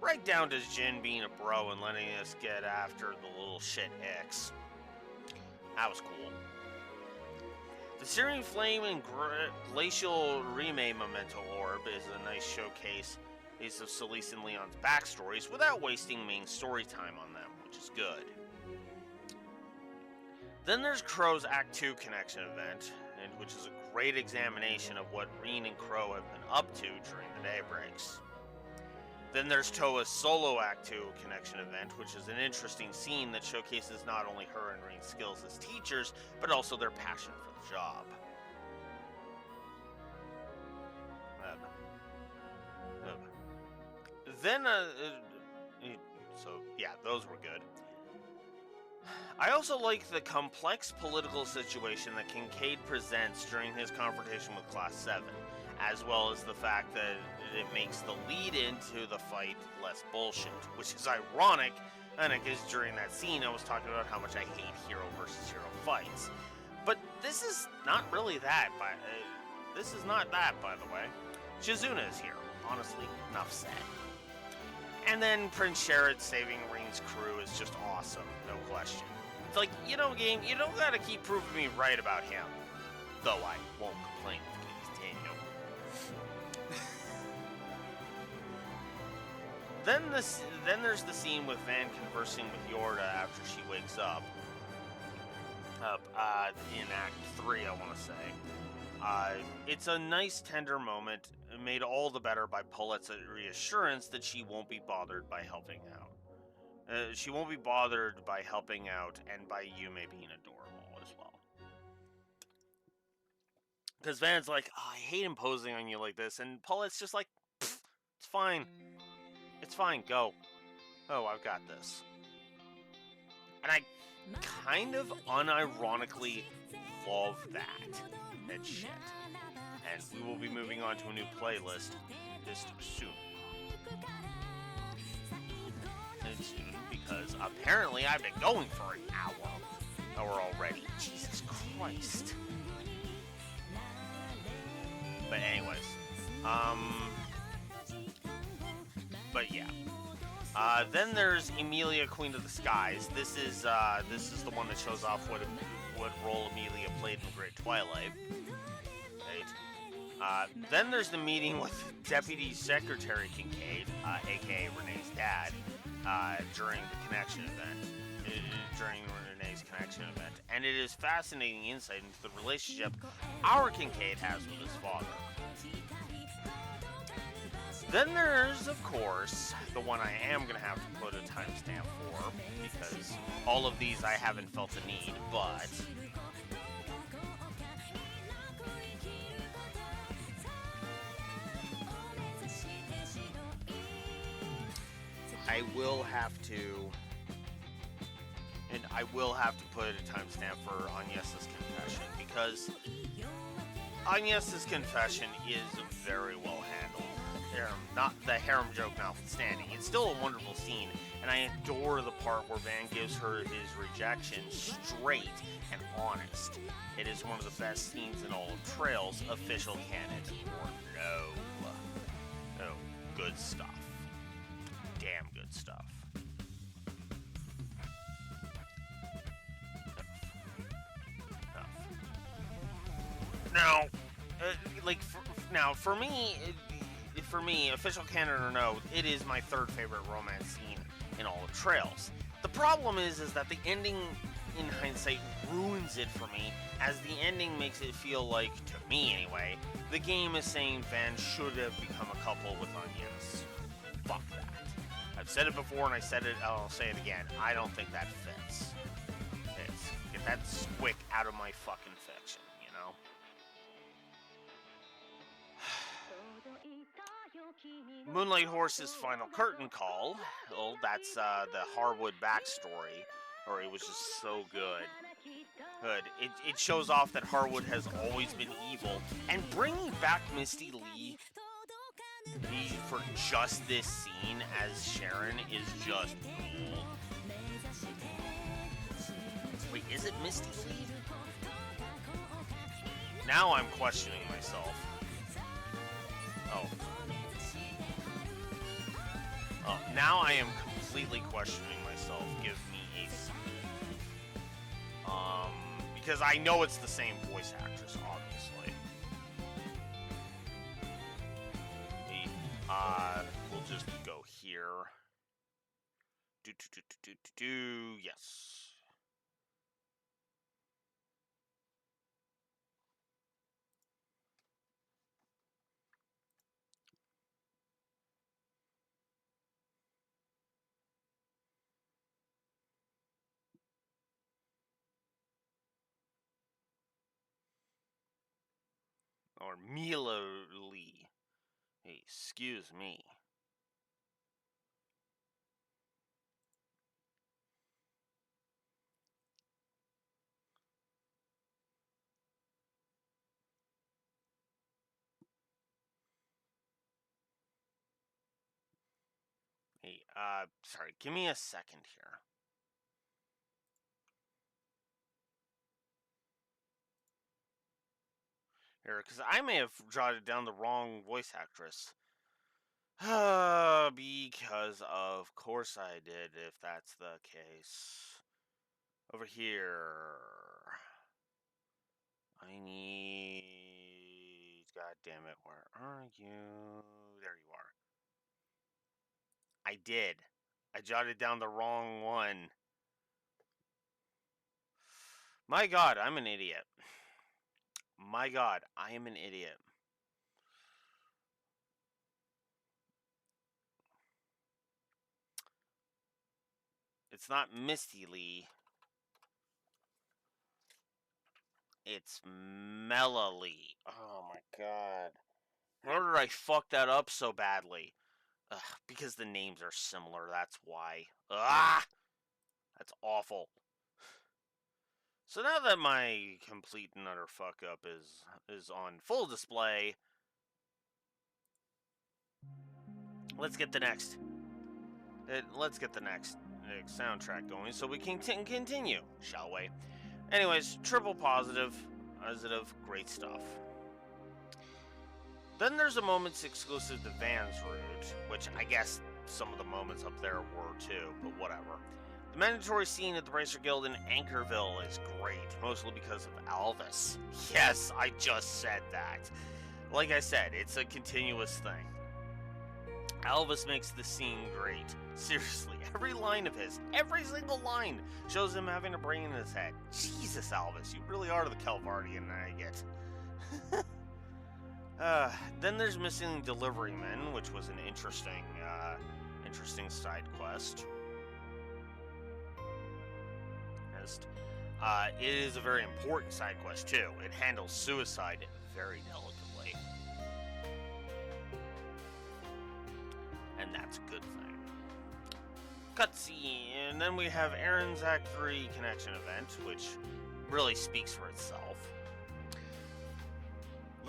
Right down to Jin being a bro and letting us get after the little shit X. That was cool. The Searing Flame and Glacial Rime Memento Orb is a nice showcase of Solis and Leon's backstories without wasting main story time on them, which is good. Then there's Crow's Act 2 connection event, which is a great examination of what Rin and Crow have been up to during the daybreaks. Then there's Toa's solo Act 2 connection event, which is an interesting scene that showcases not only her and Rin's skills as teachers, but also their passion for the job. So yeah, those were good. I also like the complex political situation that Kincaid presents during his confrontation with Class 7, as well as the fact that it makes the lead into the fight less bullshit, which is ironic, because during that scene I was talking about how much I hate hero versus hero fights. But this is not really that, this is not that, by the way. Shizuna is here, honestly, enough said. And then Prince Sherrod saving Rin's crew is just awesome, no question. It's like, game, you don't gotta keep proving me right about him. Though I won't complain if you continue. Then there's the scene with Van conversing with Yorda after she wakes up. In Act 3, I want to say. It's a nice, tender moment, made all the better by Paulette's reassurance that she won't be bothered by helping out. She won't be bothered by helping out and by Yume being adorable as well. Because Van's like, oh, I hate imposing on you like this, and Paulette's just like, it's fine. It's fine, go. Oh, I've got this. And I kind of unironically love that shit. And we will be moving on to a new playlist this soon. And soon, because apparently I've been going for an hour already. Jesus Christ. But anyways, but yeah. Then there's Emilia, Queen of the Skies. This is the one that shows off what role Emilia played in The Great Twilight. Right. Then there's the meeting with Deputy Secretary Kincaid, aka Renee's dad, during the connection event. During Renee's connection event, and it is fascinating insight into the relationship our Kincaid has with his father. Then there's, of course, the one I am going to have to put a timestamp for, because all of these I haven't felt the need, but I will have to put a timestamp for Agnes's confession, because Agnes's confession is very well handled. Not the harem joke notwithstanding. It's still a wonderful scene, and I adore the part where Van gives her his rejection straight and honest. It is one of the best scenes in all of Trails, official canon or no. Oh, good stuff. Damn good stuff. Now, for me, official canon or no, it is my third favorite romance scene in all of Trails. The problem is that the ending, in hindsight, ruins it for me, as the ending makes it feel like, to me anyway, the game is saying Van should have become a couple with Agnes. Fuck that. I've said it before and I'll say it again. I don't think that fits. Get that squick out of my fucking fiction, you know? Moonlight Horse's final curtain call. Oh, that's the Harwood backstory. Or it was just so good. It shows off that Harwood has always been evil. And bringing back Misty Lee for just this scene as Sharon is just cool. Wait, is it Misty Lee? Now I'm questioning myself. Oh, now I am completely questioning myself. Give me a second. Because I know it's the same voice actress, obviously. We'll just go here. Yes. Or Mila Lee. Hey, excuse me. Hey, sorry, give me a second here. Because I may have jotted down the wrong voice actress. Because of course I did, if that's the case. Over here. I need... God damn it, where are you? There you are. I did. I jotted down the wrong one. My God, I'm an idiot. My God, I am an idiot. It's not Misty Lee. It's Melalee. Oh my God. How did I fuck that up so badly? Because the names are similar, that's why. That's awful. So now that my complete and utter fuck up is on full display, let's get the next soundtrack going so we can continue, shall we? Anyways, triple positive, great stuff. Then there's a moments exclusive to Van's route, which I guess some of the moments up there were too, but whatever. The mandatory scene at the Racer Guild in Anchorville is great, mostly because of Alvis. Yes, I just said that. Like I said, it's a continuous thing. Alvis makes the scene great. Seriously, every line of his, every single line, shows him having a brain in his head. Jesus, Alvis, you really are the Calvardian I get. Then there's Missing Delivery Men, which was an interesting side quest. It is a very important side quest too. It handles suicide very delicately, and that's a good thing. Cutscene, and then we have Aaron's Act 3 connection event, which really speaks for itself.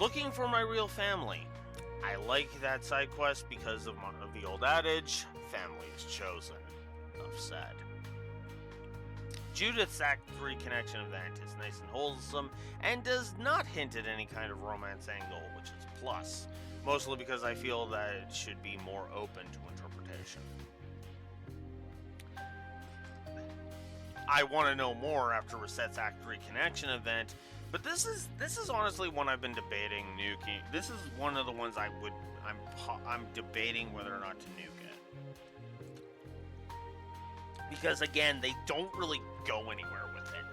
Looking for my real family. I like that side quest because of the old adage, family is chosen. Enough said. Judith's Act 3 connection event is nice and wholesome and does not hint at any kind of romance angle, which is a plus, mostly because I feel that it should be more open to interpretation. I want to know more after Reset's Act 3 connection event, but this is honestly one I've been debating nuking. This is one of the ones I'm debating whether or not to nuke it. Because again, they don't really go anywhere with it.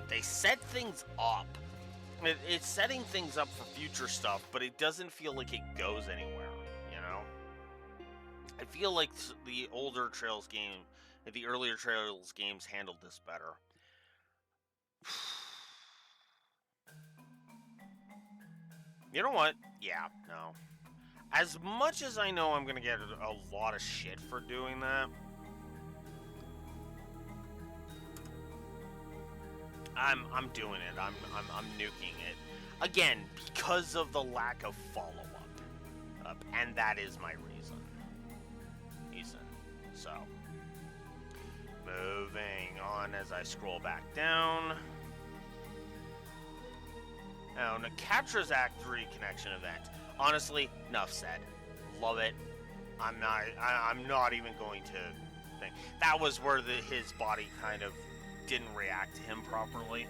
They set things up. It's setting things up for future stuff, but it doesn't feel like it goes anywhere, you know? I feel like the earlier Trails games handled this better. You know what? Yeah, no. As much as I know I'm gonna get a lot of shit for doing that, I'm doing it. I'm nuking it. Again, because of the lack of follow-up. And that is my reason. So, moving on as I scroll back down. Now, Nakatra's Act 3 connection event. Honestly, enough said. Love it. I'm not even going to think. That was where his body kind of didn't react to him properly.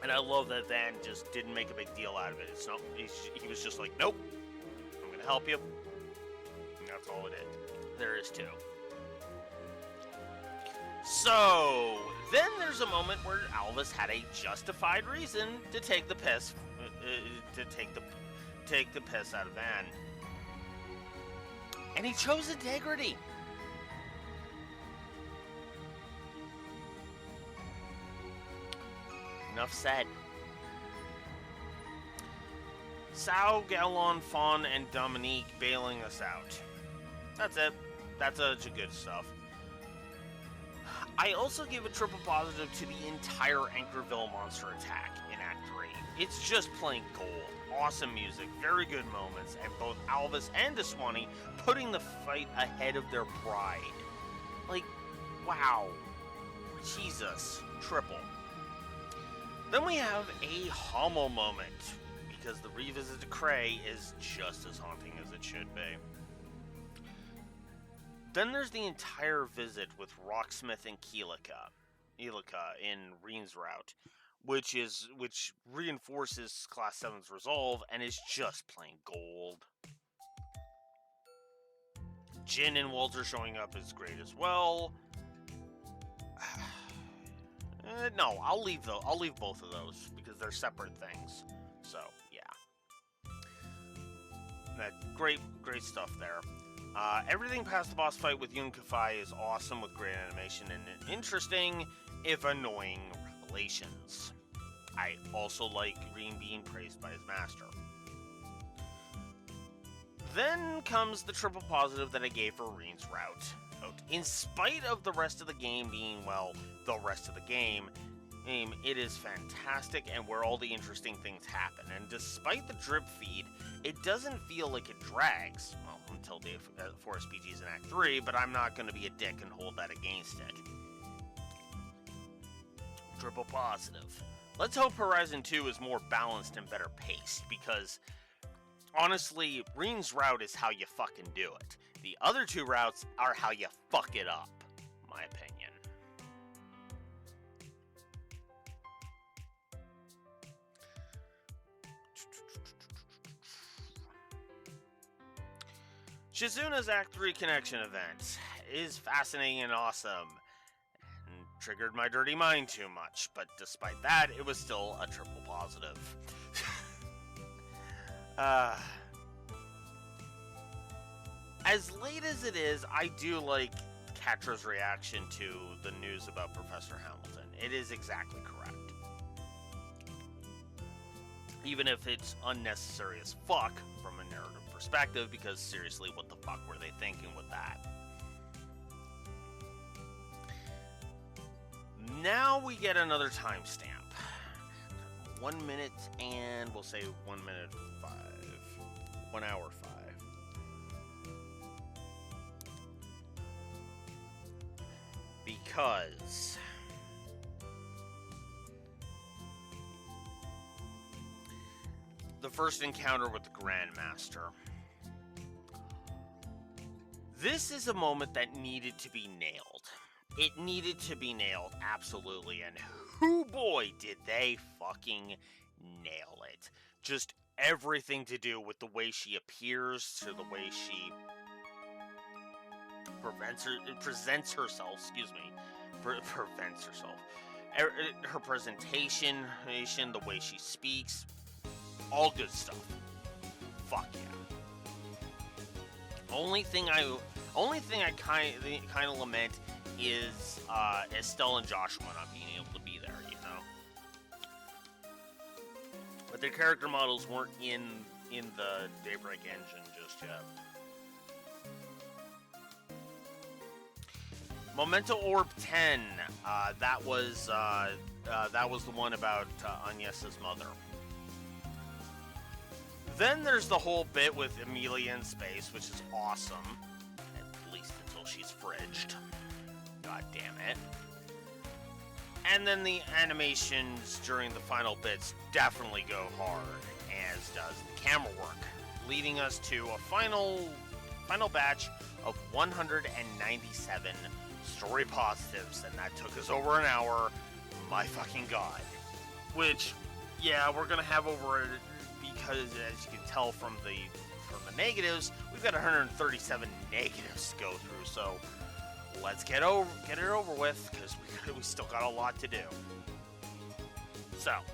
And I love that Van just didn't make a big deal out of it. He was just like, nope, I'm going to help you. And that's all it is. There is two. So, then there's a moment where Alvis had a justified reason to take the piss, take the piss out of Van. And he chose integrity. Enough said. Sao, Gallon, Fawn, and Dominique bailing us out. That's it. That's good stuff. I also give a triple positive to the entire Anchorville monster attack in Act 3. It's just plain gold. Awesome music, very good moments, and both Alvis and Deswani putting the fight ahead of their pride. Like, wow. Jesus. Triple. Then we have a Hummel moment, because the revisit to Cray is just as haunting as it should be. Then there's the entire visit with Rocksmith and Keelika in Reen's route, which reinforces Class 7's resolve and is just plain gold. Jin and Walter showing up is great as well. No, I'll leave both of those because they're separate things. So yeah, great stuff there. Everything past the boss fight with Yun Kafai is awesome with great animation and interesting, if annoying, revelations. I also like Green being praised by his master. Then comes the triple positive that I gave for Reen's route. In spite of the rest of the game being, well, the rest of the game, it is fantastic and where all the interesting things happen. And despite the drip feed, it doesn't feel like it drags. Well, until the Forest PGs in Act 3, but I'm not going to be a dick and hold that against it. Triple positive. Let's hope Horizon 2 is more balanced and better paced, because honestly, Reen's route is how you fucking do it. The other two routes are how you fuck it up, my opinion. Shizuna's Act 3 connection event is fascinating and awesome, and triggered my dirty mind too much, but despite that, it was still a triple positive. As late as it is, I do like Katra's reaction to the news about Professor Hamilton. It is exactly correct. Even if it's unnecessary as fuck from a narrative perspective, because seriously, what the fuck were they thinking with that? Now we get another timestamp. 1 minute and we'll say 1 minute 5. 1 hour 5. Because the first encounter with the Grandmaster. This is a moment that needed to be nailed. It needed to be nailed, absolutely, and hoo boy did they fucking nail it. Just everything to do with the way she appears, to the way she presents herself, her presentation, the way she speaks, all good stuff. Fuck yeah. Only thing I kind of lament is Estelle and Joshua not being able to be there, you know. But their character models weren't in the Daybreak engine just yet. Memento Orb 10. That was the one about Agnes's mother. Then there's the whole bit with Emilia in space, which is awesome. At least until she's fridged. God damn it. And then the animations during the final bits definitely go hard, as does the camera work, leading us to a final batch of 197 story positives, and that took us over an hour. My fucking god. Which, yeah, we're gonna have over, because as you can tell from the negatives, we've got 137 negatives to go through, so let's get it over with, because we still got a lot to do. So,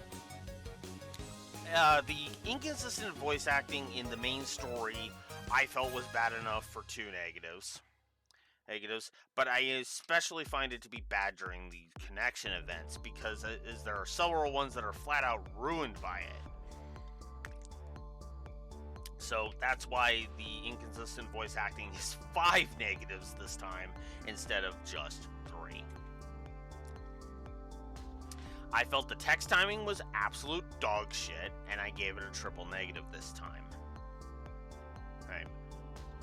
the inconsistent voice acting in the main story I felt was bad enough for 2 negatives, but I especially find it to be bad during the connection events, because there are several ones that are flat out ruined by it. So that's why the inconsistent voice acting is 5 negatives this time instead of just 3. I felt the text timing was absolute dog shit, and I gave it a triple negative this time. Right.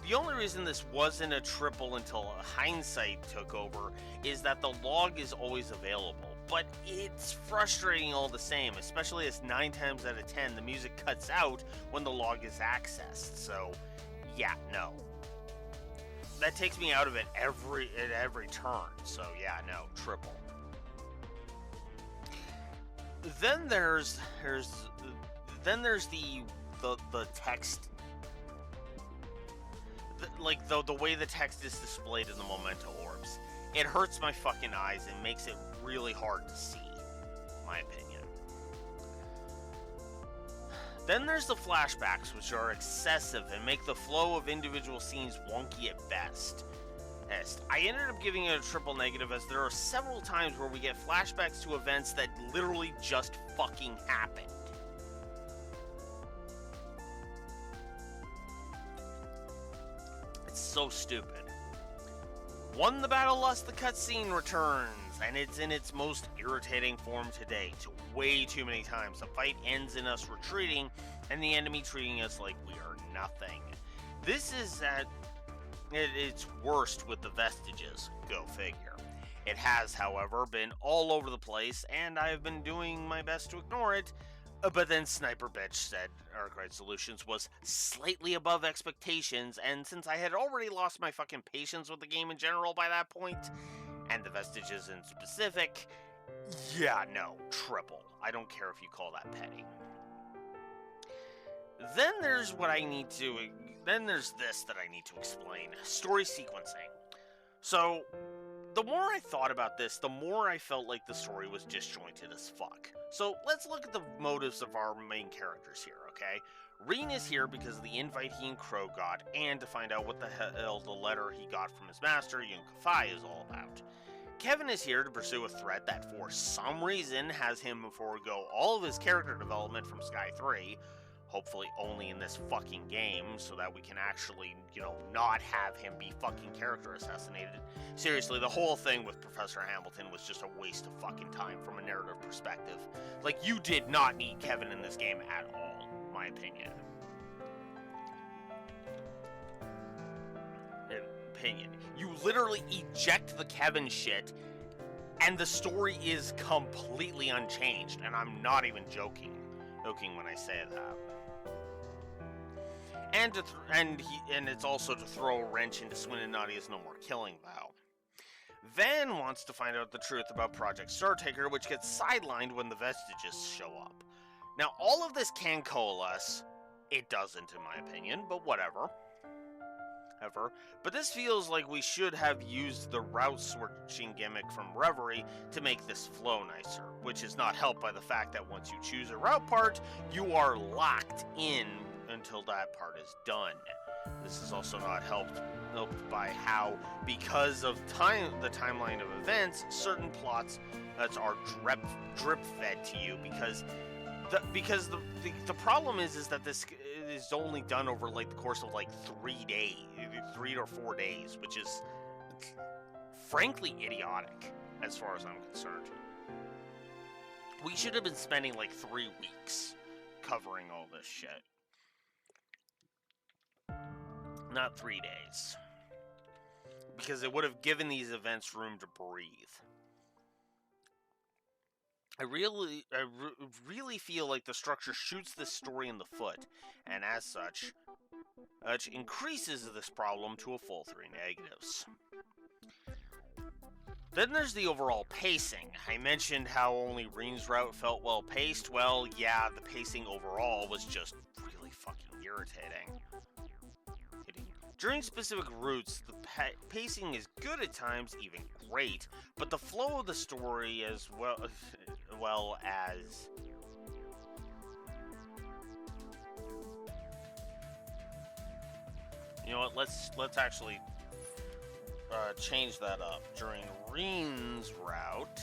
The only reason this wasn't a triple until hindsight took over is that the log is always available, but it's frustrating all the same, especially as 9 times out of 10 the music cuts out when the log is accessed. So, yeah, no. That takes me out of it at every turn. So, yeah, no, triple. Then there's the text. The way the text is displayed in the Memento Orbs. It hurts my fucking eyes and makes it really hard to see. my opinion. Then there's the flashbacks, which are excessive and make the flow of individual scenes wonky at best. I ended up giving it a triple negative, as there are several times where we get flashbacks to events that literally just fucking happened. It's so stupid. Won the Battle Lust, the cutscene returns, and it's in its most irritating form to date. Way too many times. The fight ends in us retreating, and the enemy treating us like we are nothing. This is at its worst with the Vestiges, go figure. It has, however, been all over the place, and I have been doing my best to ignore it, but then Sniper Bitch said Arkwright Solutions was slightly above expectations, and since I had already lost my fucking patience with the game in general by that point, and the Vestiges in specific, yeah, no, triple. I don't care if you call that petty. Then there's this that I need to explain. Story sequencing. So, the more I thought about this, the more I felt like the story was disjointed as fuck. So, let's look at the motives of our main characters here, okay? Rean is here because of the invite he and Crow got, and to find out what the hell the letter he got from his master, Yun Kafai, is all about. Kevin is here to pursue a threat that, for some reason, has him forego all of his character development from Sky 3, hopefully only in this fucking game, so that we can actually, not have him be fucking character assassinated. Seriously, the whole thing with Professor Hamilton was just a waste of fucking time from a narrative perspective. Like, you did not need Kevin in this game at all, in my opinion. You literally eject the Kevin shit, and the story is completely unchanged, and I'm not even joking when I say that. And it's also to throw a wrench into Swin and Nadia's No More Killing vow. Van wants to find out the truth about Project Startaker, which gets sidelined when the Vestiges show up. Now, all of this can coalesce. It doesn't, in my opinion, but whatever. But this feels like we should have used the route switching gimmick from Reverie to make this flow nicer, which is not helped by the fact that once you choose a route part, you are locked in until that part is done. This is also not helped by how, because of the timeline of events, certain plots are drip fed to you, because the problem is that this is only done over like the course of like 3 days, 3 or 4 days, which is frankly idiotic as far as I'm concerned. We should have been spending like 3 weeks covering all this shit, not 3 days, because it would have given these events room to breathe. I really feel like the structure shoots this story in the foot, and as such, increases this problem to a full 3 negatives. Then there's the overall pacing. I mentioned how only Rean's route felt well paced. Well, yeah, the pacing overall was just really fucking irritating. During specific routes, the pacing is good at times, even great, but the flow of the story as well as you know what, let's actually change that up. During Rean's route,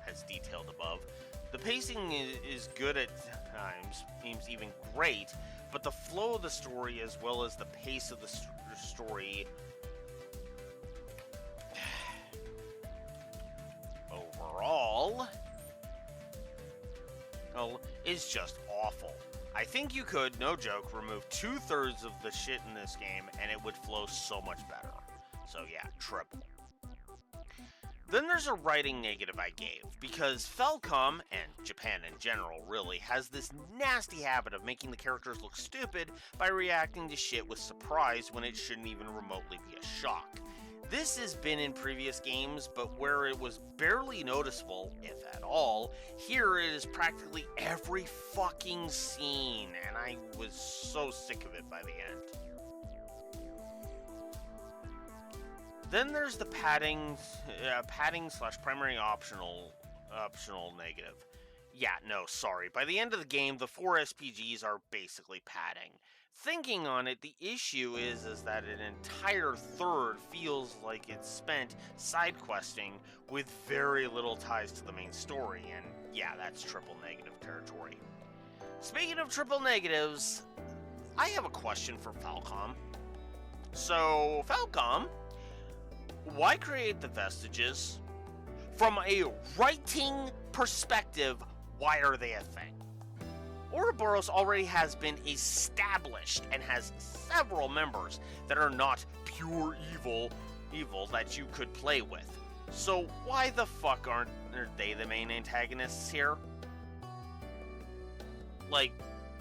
as detailed above, the pacing is good at times, seems even great, but the flow of the story as well as the pace of the story overall is just awful. I think you could, no joke, remove 2/3 of the shit in this game and it would flow so much better. So yeah, triple. Then there's a writing negative I gave, because Falcom, and Japan in general really, has this nasty habit of making the characters look stupid by reacting to shit with surprise when it shouldn't even remotely be a shock. This has been in previous games, but where it was barely noticeable, if at all, here it is practically every fucking scene, and I was so sick of it by the end. Then there's the padding slash primary optional negative. Yeah, no, sorry. By the end of the game, the 4 SPGs are basically padding. Thinking on it, the issue is that an entire third feels like it's spent side questing with very little ties to the main story, and yeah, that's triple negative territory. Speaking of triple negatives, I have a question for Falcom. So, Falcom, why create the vestiges? From a writing perspective, why are they a thing? Ouroboros already has been established and has several members that are not pure evil that you could play with. So why the fuck aren't they the main antagonists here? Like,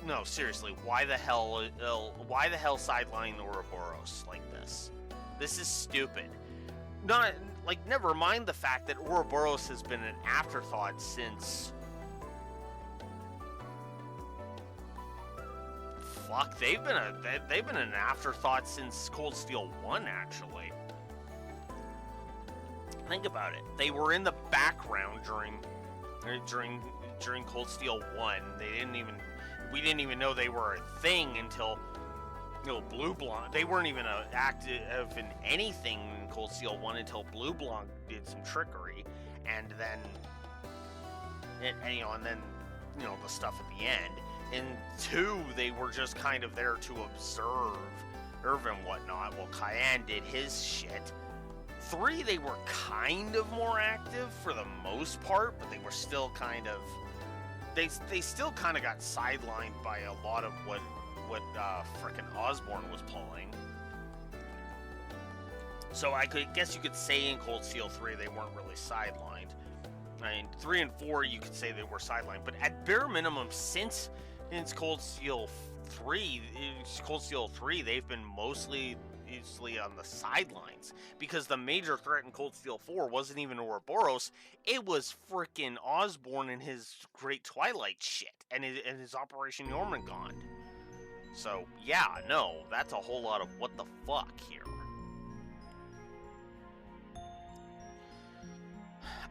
no, seriously, why the hell sideline Ouroboros like this? This is stupid. Not, like, never mind the fact that Ouroboros has been an afterthought since... Fuck, they've been an afterthought since Cold Steel 1, actually. Think about it. They were in the background during Cold Steel 1. We didn't even know they were a thing until Blue Blanc. They weren't even active in anything in Cold Steel 1 until Blue Blanc did some trickery, and then the stuff at the end. In 2, they were just kind of there to observe and whatnot while Cayenne did his shit. 3, they were kind of more active for the most part, but they were still kind of... They still kind of got sidelined by a lot of what frickin' Osborn was pulling. So guess you could say in Cold Steel 3 they weren't really sidelined. I mean, 3 and 4 you could say they were sidelined, but at bare minimum since Cold Steel 3, they've been mostly on the sidelines, because the major threat in Cold Steel 4 wasn't even Ouroboros, it was frickin' Osborn and his Great Twilight shit, and his Operation Jormungand. So, yeah, no, that's a whole lot of what the fuck here.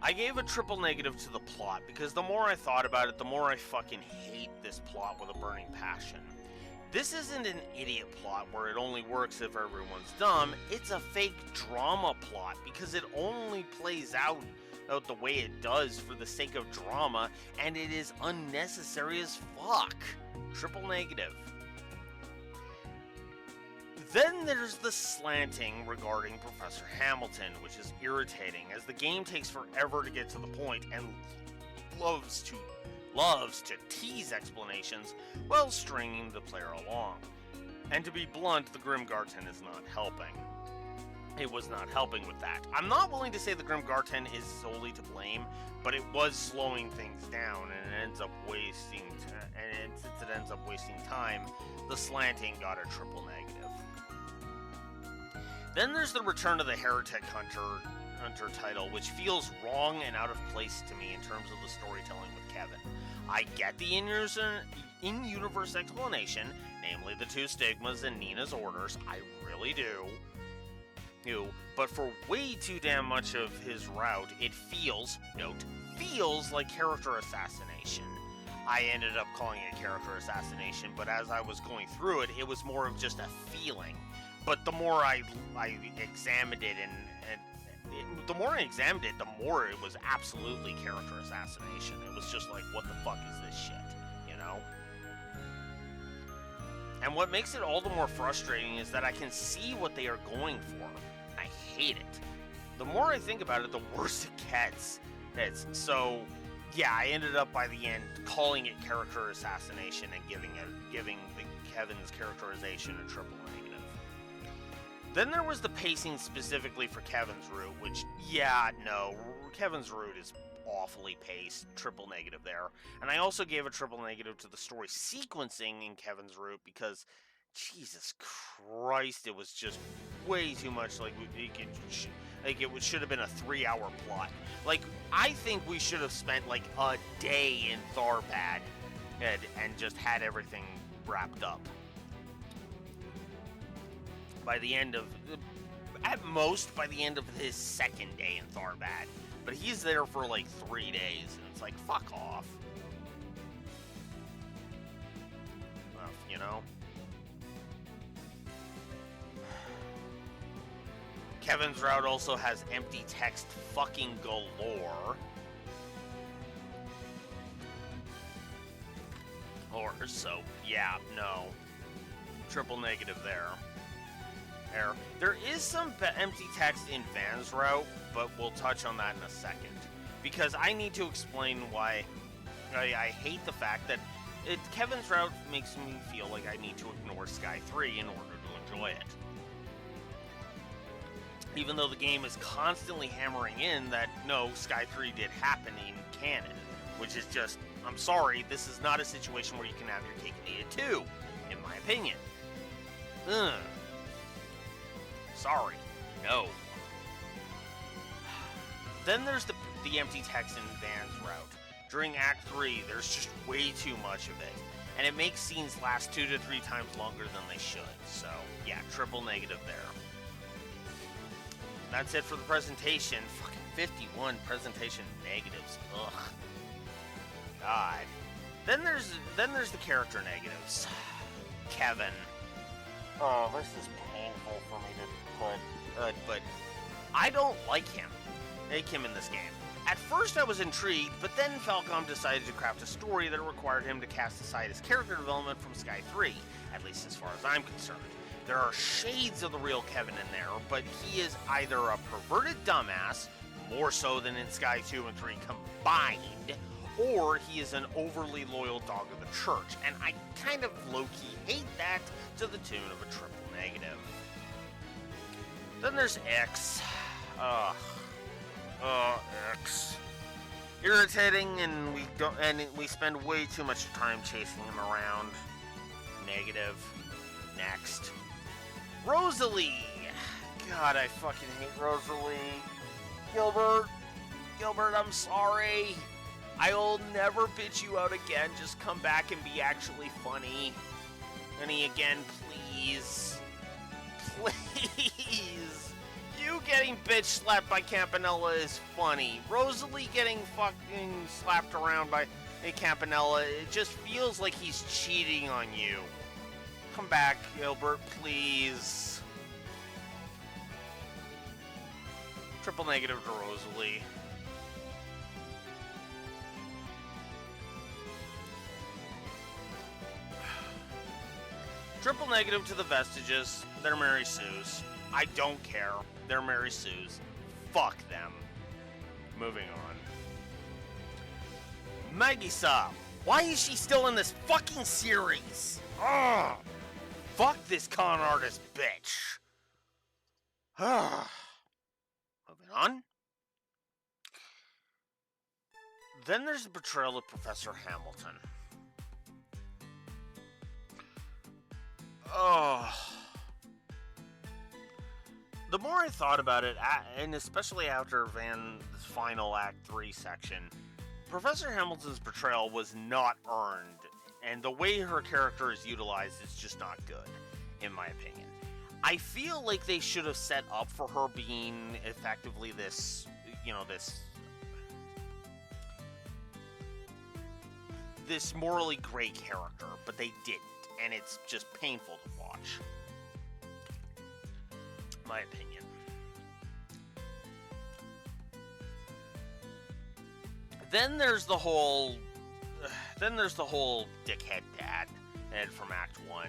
I gave a triple negative to the plot, because the more I thought about it, the more I fucking hate this plot with a burning passion. This isn't an idiot plot where it only works if everyone's dumb. It's a fake drama plot because it only plays out the way it does for the sake of drama, and it is unnecessary as fuck. Triple negative. Then there's the slanting regarding Professor Hamilton, which is irritating as the game takes forever to get to the point and loves to tease explanations while stringing the player along. And to be blunt, the Grimgarten is not helping. It was not helping with that. I'm not willing to say the Grimgarten is solely to blame, but it was slowing things down, and it ends up wasting time, the slanting got a triple negative. Then there's the Return of the Heretic Hunter title, which feels wrong and out of place to me in terms of the storytelling with Kevin. I get the in-universe explanation, namely the 2 stigmas and Nina's orders, I really do. But for way too damn much of his route, it feels like character assassination. I ended up calling it character assassination, but as I was going through it, it was more of just a feeling. But the more I examined it the more it was absolutely character assassination. It was just like, what the fuck is this shit, And what makes it all the more frustrating is that I can see what they are going for. I hate it. The more I think about it, the worse it gets. So, yeah, I ended up by the end calling it character assassination and giving Kevin's characterization a triple negative. Then there was the pacing specifically for Kevin's route, which, Kevin's route is awfully paced, triple negative there. And I also gave a triple negative to the story sequencing in Kevin's route because, Jesus Christ, it was just way too much it should have been a 3-hour plot. Like, I think we should have spent, like, a day in Tharbad and just had everything wrapped up. By the end of... at most by the end of his second day in Tharbad. But he's there for like 3 days, and it's like, fuck off. You know? Kevin's route also has empty text fucking galore. Or so, yeah, no. Triple negative there. There is some empty text in Van's route, but we'll touch on that in a second. Because I need to explain why I hate the fact that Kevin's route makes me feel like I need to ignore Sky 3 in order to enjoy it. Even though the game is constantly hammering in that, no, Sky 3 did happen in canon. Which is just, I'm sorry, this is not a situation where you can have your cake and eat it too, in my opinion. Ugh. Sorry. No. Then there's the empty text in Van's route. During Act 3, there's just way too much of it. And it makes scenes last 2 to 3 times longer than they should. So, yeah, triple negative there. That's it for the presentation. Fucking 51 presentation negatives. Ugh. God. Then there's the character negatives. Kevin. Oh, this is painful for me to put, but I don't like him in this game. At first I was intrigued, but then Falcom decided to craft a story that required him to cast aside his character development from Sky 3, at least as far as I'm concerned. There are shades of the real Kevin in there, but he is either a perverted dumbass, more so than in Sky 2 and 3 combined, or he is an overly loyal dog of the church, and I kind of low-key hate that to the tune of a triple negative. Then there's X. X. Irritating, and we spend way too much time chasing him around. Negative. Next. Rosalie. God, I fucking hate Rosalie. Gilbert, I'm sorry. I will never bitch you out again. Just come back and be actually funny. Honey, again, please. Please. You getting bitch slapped by Campanella is funny. Rosalie getting fucking slapped around by Campanella, it just feels like he's cheating on you. Come back, Gilbert, please. Triple negative to Rosalie. Triple negative to the Vestiges. They're Mary Sue's. I don't care. They're Mary Sue's. Fuck them. Moving on. Magisa. Why is she still in this fucking series? Ugh. Fuck this con artist bitch. Moving on. Then there's the portrayal of Professor Hamilton. The more I thought about it, and especially after Van's final Act 3 section, Professor Hamilton's portrayal was not earned, and the way her character is utilized is just not good, in my opinion. I feel like they should have set up for her being effectively this morally gray character, but they didn't, and it's just painful to watch. My opinion. Then there's the whole dickhead dad from Act 1.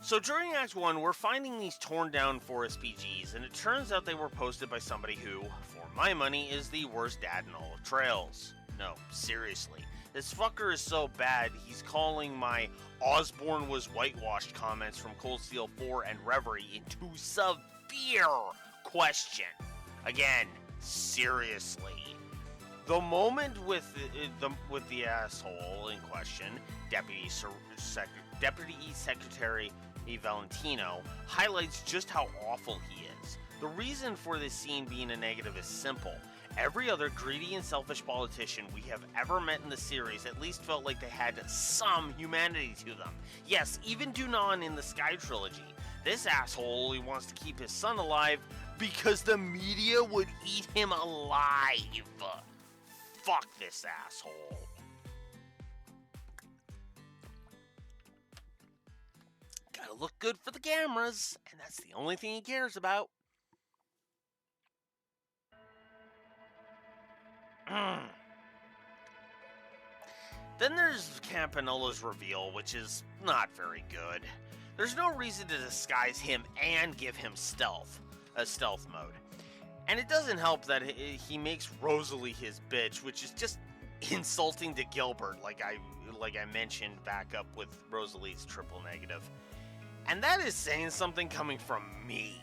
So during Act 1, we're finding these torn down forest PGs, and it turns out they were posted by somebody who, for my money, is the worst dad in all of Trails. No, seriously. This fucker is so bad, he's calling my Osborne was whitewashed comments from Cold Steel 4 and Reverie into severe question. Again, seriously. The moment with the asshole in question, Deputy Secretary Valentino, highlights just how awful he is. The reason for this scene being a negative is simple. Every other greedy and selfish politician we have ever met in the series at least felt like they had some humanity to them. Yes, even Dunan in the Sky Trilogy. This asshole only wants to keep his son alive because the media would eat him alive. Fuck this asshole. Gotta look good for the cameras, and that's the only thing he cares about. Then there's Campanella's reveal, which is not very good. There's no reason to disguise him and give him stealth mode. And it doesn't help that he makes Rosalie his bitch, which is just insulting to Gilbert, like I mentioned back up with Rosalie's triple negative. And that is saying something coming from me.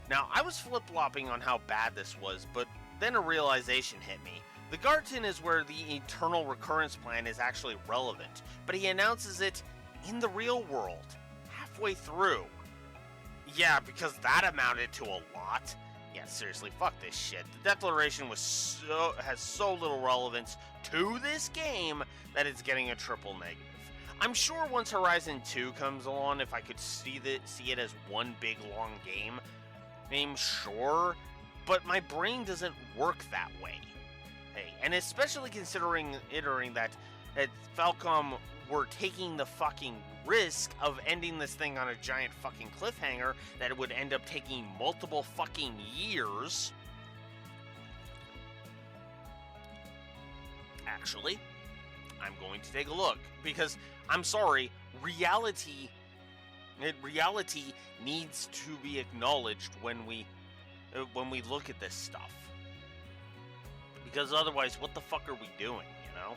Now, I was flip-flopping on how bad this was, but then a realization hit me. The Garten is where the eternal recurrence plan is actually relevant, but he announces it in the real world, halfway through. Yeah, because that amounted to a lot. Yeah, seriously, fuck this shit. The declaration has so little relevance to this game that it's getting a triple negative. I'm sure once Horizon 2 comes along, if I could see it as one big long game, I'm sure, but my brain doesn't work that way. Hey, and especially considering that Falcom were taking the fucking risk of ending this thing on a giant fucking cliffhanger that it would end up taking multiple fucking years. Actually, I'm going to take a look because I'm sorry, reality needs to be acknowledged when we look at this stuff. Because otherwise, what the fuck are we doing, you know?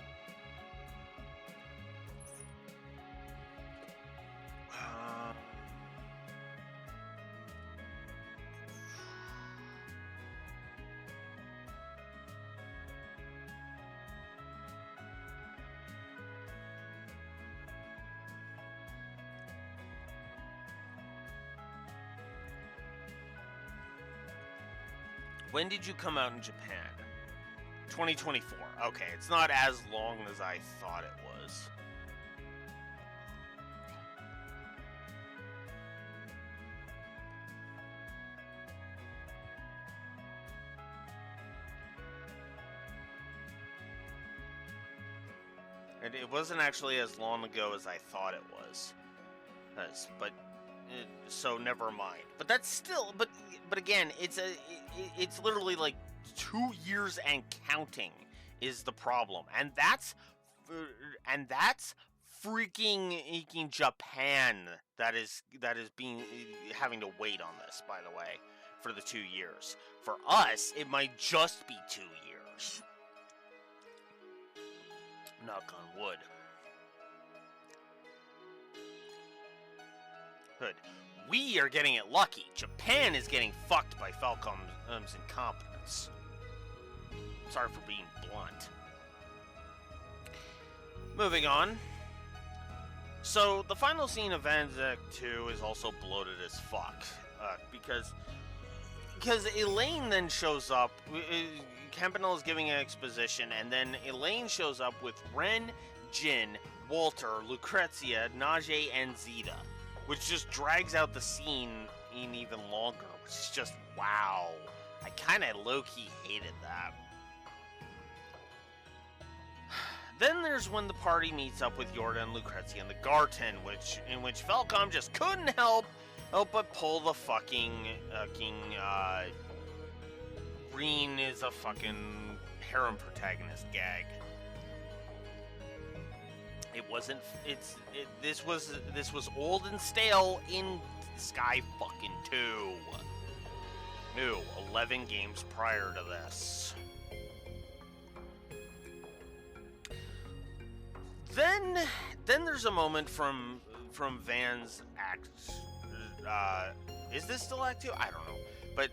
When did you come out in Japan? 2024. Okay, it's not as long as I thought it was. And it wasn't actually as long ago as I thought it was. So never mind. But that's still, but again, it's literally like 2 years and counting is the problem, and that's freaking Japan that is having to wait on this. By the way, for the 2 years. For us, it might just be 2 years. Knock on wood. Good. We are getting it lucky. Japan is getting fucked by Falcom's incompetence. Sorry for being blunt. Moving on. So, the final scene of Anzac 2 is also bloated as fuck. Because Elaine then shows up. Campanella is giving an exposition, and then Elaine shows up with Ren, Jin, Walter, Lucrezia, Najee, and Zeta. Which just drags out the scene in even longer, which is just, wow. I kind of low-key hated that. Then there's when the party meets up with Yorda and Lucrezia in the Garten, in which Falcom just couldn't help but pull the fucking Green is a fucking harem protagonist gag. This was old and stale in Sky fucking 2. New 11 games prior to this. Then there's a moment from Van's act. Is this still Act 2? I don't know. But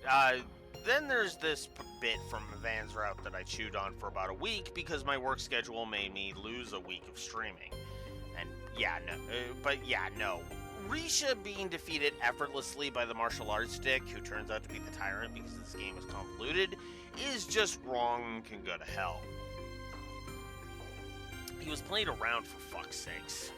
then there's this bit from Van's route that I chewed on for about a week because my work schedule made me lose a week of streaming. And no. Risha being defeated effortlessly by the martial arts dick, who turns out to be the tyrant because this game is convoluted, is just wrong and can go to hell. He was played around for fuck's sakes.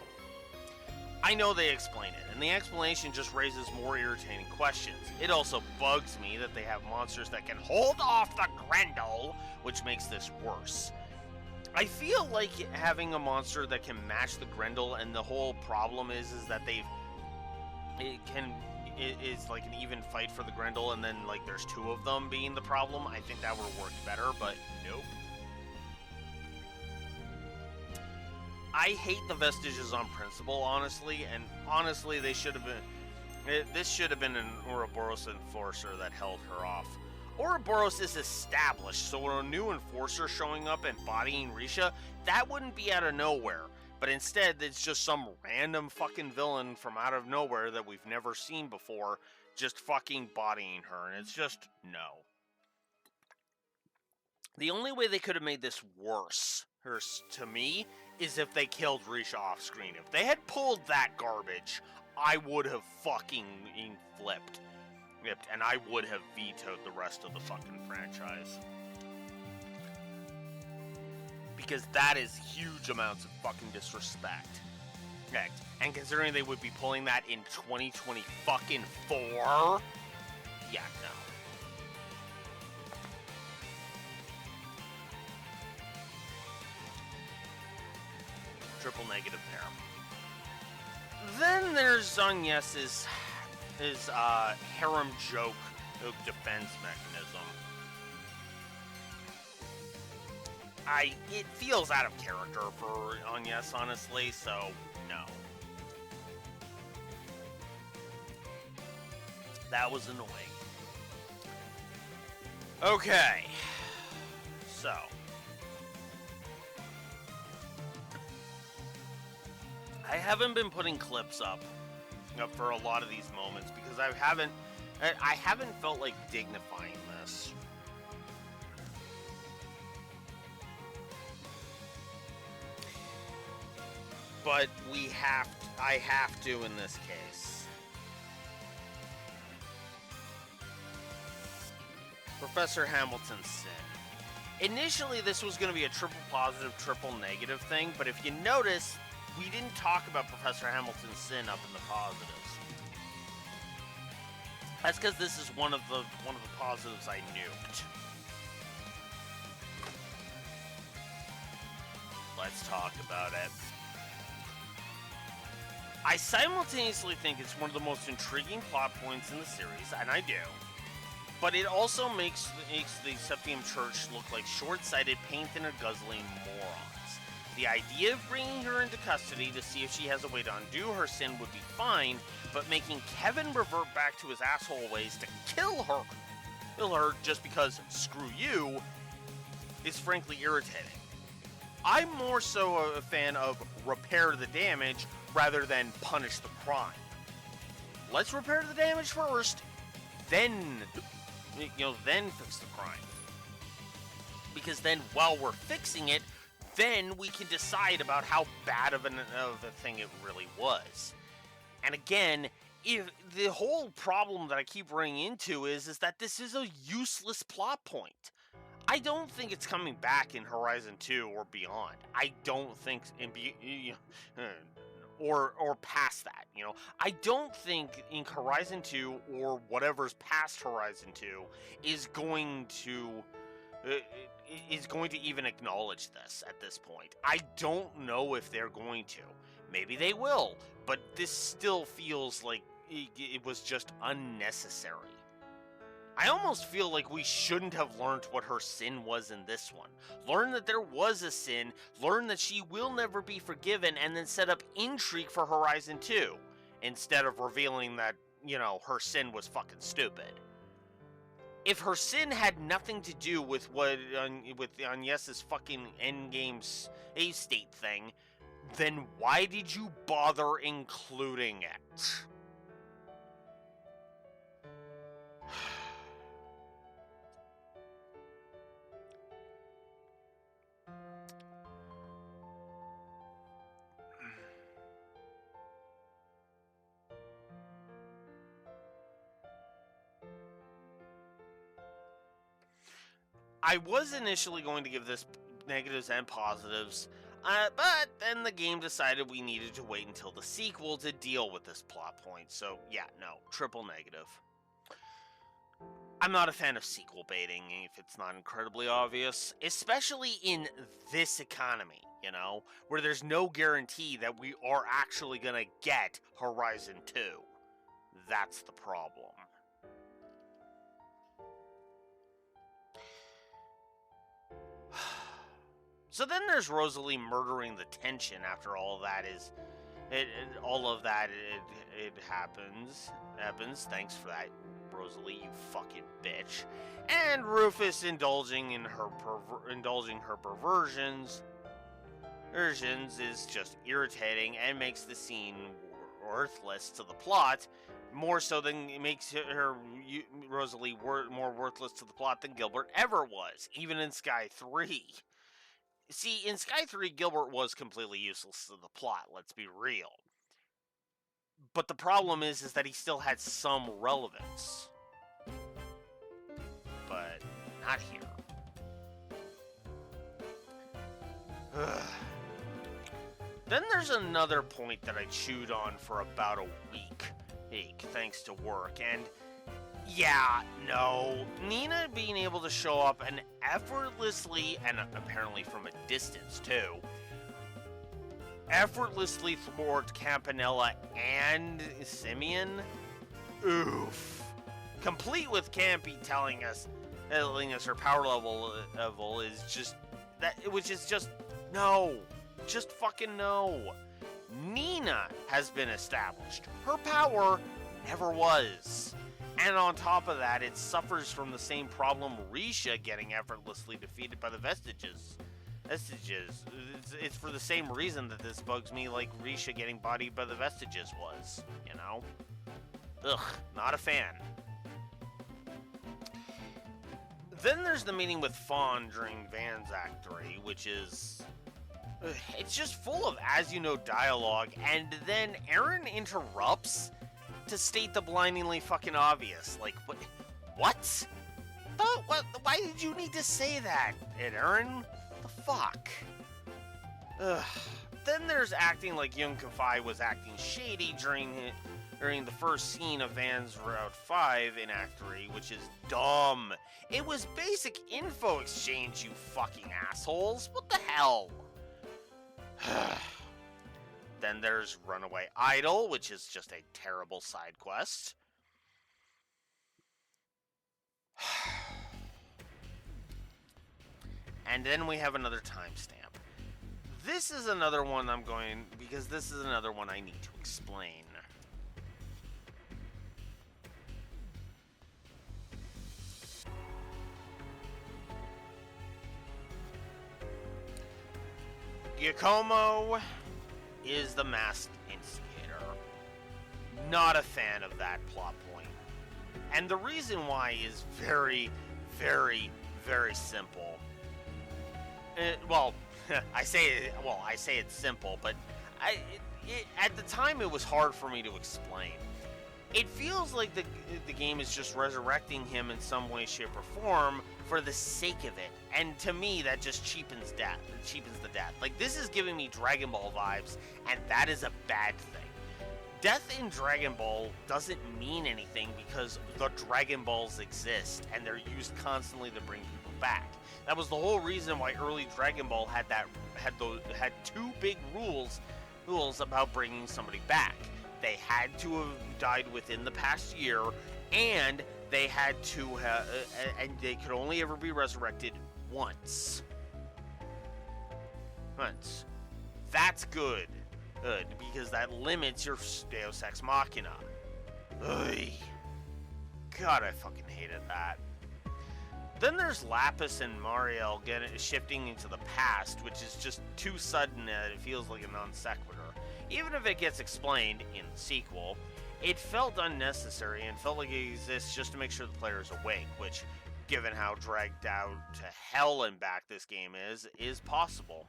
I know they explain it, and the explanation just raises more irritating questions. It also bugs me that they have monsters that can hold off the Grendel, which makes this worse. I feel like having a monster that can match the Grendel, and the whole problem is that it's like an even fight for the Grendel, and then like there's two of them being the problem. I think that would have worked better, but nope. I hate the Vestiges on principle, honestly, and honestly, they should have been. This should have been an Ouroboros enforcer that held her off. Ouroboros is established, so a new enforcer showing up and bodying Risha, that wouldn't be out of nowhere. But instead, it's just some random fucking villain from out of nowhere that we've never seen before, just fucking bodying her, and it's just, no. The only way they could have made this worse, to me, is if they killed Risha off screen. If they had pulled that garbage, I would have fucking flipped. And I would have vetoed the rest of the fucking franchise. Because that is huge amounts of fucking disrespect. And considering they would be pulling that in 2024, yeah, no. Triple negative there. Then there's Zanyes's harem joke defense mechanism. It feels out of character for Agnes, honestly, so no. That was annoying. Okay. So. I haven't been putting clips up for a lot of these moments because I haven't felt like dignifying this. But I have to in this case. Professor Hamilton's sin. Initially, this was going to be a triple positive, triple negative thing, but if you notice, we didn't talk about Professor Hamilton's sin up in the positives. That's because this is one of the positives I nuked. Let's talk about it. I simultaneously think it's one of the most intriguing plot points in the series, and I do. But it also makes the Septium Church look like short-sighted, paint-thinner-guzzling morons. The idea of bringing her into custody to see if she has a way to undo her sin would be fine, but making Kevin revert back to his asshole ways to kill her just because, screw you, is frankly irritating. I'm more so a fan of repair the damage rather than punish the crime. Let's repair the damage first, then fix the crime. Because then while we're fixing it, then we can decide about how bad of a thing it really was. And again, if the whole problem that I keep running into is that this is a useless plot point. I don't think it's coming back in Horizon 2 or beyond. I don't think or past that, I don't think in Horizon 2 or whatever's past Horizon 2 is going to even acknowledge this at this point. I don't know if they're going to. Maybe they will, but this still feels like it was just unnecessary. I almost feel like we shouldn't have learned what her sin was in this one. Learn that there was a sin, learn that she will never be forgiven, and then set up intrigue for Horizon 2, instead of revealing that, her sin was fucking stupid. If her sin had nothing to do with with Agnes's fucking endgame save state thing, then why did you bother including it? I was initially going to give this negatives and positives. But then the game decided we needed to wait until the sequel to deal with this plot point. So yeah, no, triple negative. I'm not a fan of sequel baiting if it's not incredibly obvious, especially in this economy, you know, where there's no guarantee that we are actually gonna get Horizon 2. That's the problem. So then there's Rosalie murdering the tension after all of that is... It happens. Thanks for that, Rosalie, you fucking bitch. And Rufus indulging her perversions is just irritating and makes the scene worthless to the plot, more so than it makes Rosalie more worthless to the plot than Gilbert ever was, even in Sky 3. See, in Sky 3, Gilbert was completely useless to the plot, let's be real. But the problem is that he still had some relevance. But not here. Then there's another point that I chewed on for about a week, thanks to work, and yeah, no, Nina being able to show up and effortlessly, and apparently from a distance too, effortlessly thwart Campanella and Simeon, oof. Complete with Campy telling us her power level is just that, which is just no, just fucking no. Nina has been established. Her power never was. And on top of that, it suffers from the same problem Risha getting effortlessly defeated by the Vestiges. It's for the same reason that this bugs me like Risha getting bodied by the Vestiges was, you know? Ugh, not a fan. Then there's the meeting with Fawn during Van's Act 3, which is... it's just full of as-you-know dialogue, and then Aaron interrupts to state the blindingly fucking obvious. Like, what? Why did you need to say that, Aaron? The fuck? Ugh. Then there's acting like Young Kafai was acting shady during the first scene of Van's Route 5 in Act 3, which is dumb. It was basic info exchange, you fucking assholes. What the hell? Then there's Runaway Idol, which is just a terrible side quest. And then we have another timestamp. This is another one because this is another one I need to explain. Giacomo is the masked instigator. Not a fan of that plot point. And the reason why is very, very, very simple. I say it's simple, but at the time it was hard for me to explain. It feels like the game is just resurrecting him in some way, shape, or form for the sake of it, and to me that just cheapens the death. Like, this is giving me Dragon Ball vibes, and that is a bad thing. Death in Dragon Ball doesn't mean anything because the Dragon Balls exist, and they're used constantly to bring people back. That was the whole reason why early Dragon Ball had two big rules about bringing somebody back. They had to have died within the past year, and they had to and they could only ever be resurrected once. That's good, because that limits your Deus Ex Machina. Ugh. God, I fucking hated that. Then there's Lapis and Mariel shifting into the past, which is just too sudden that it feels like a non sequitur. Even if it gets explained in the sequel, it felt unnecessary and felt like it exists just to make sure the player is awake, which, given how dragged out to hell and back this game is possible.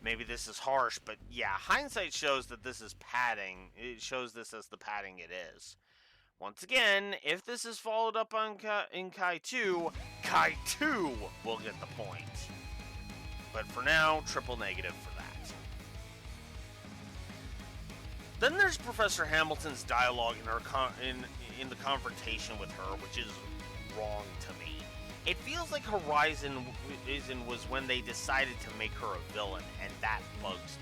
Maybe this is harsh, but yeah, hindsight shows that this is padding. It shows this as the padding it is. Once again, if this is followed up in Kai 2, Kai 2 will get the point. But for now, triple negative for that. Then there's Professor Hamilton's dialogue in the confrontation with her, which is wrong to me. It feels like Horizon was when they decided to make her a villain, and that bugs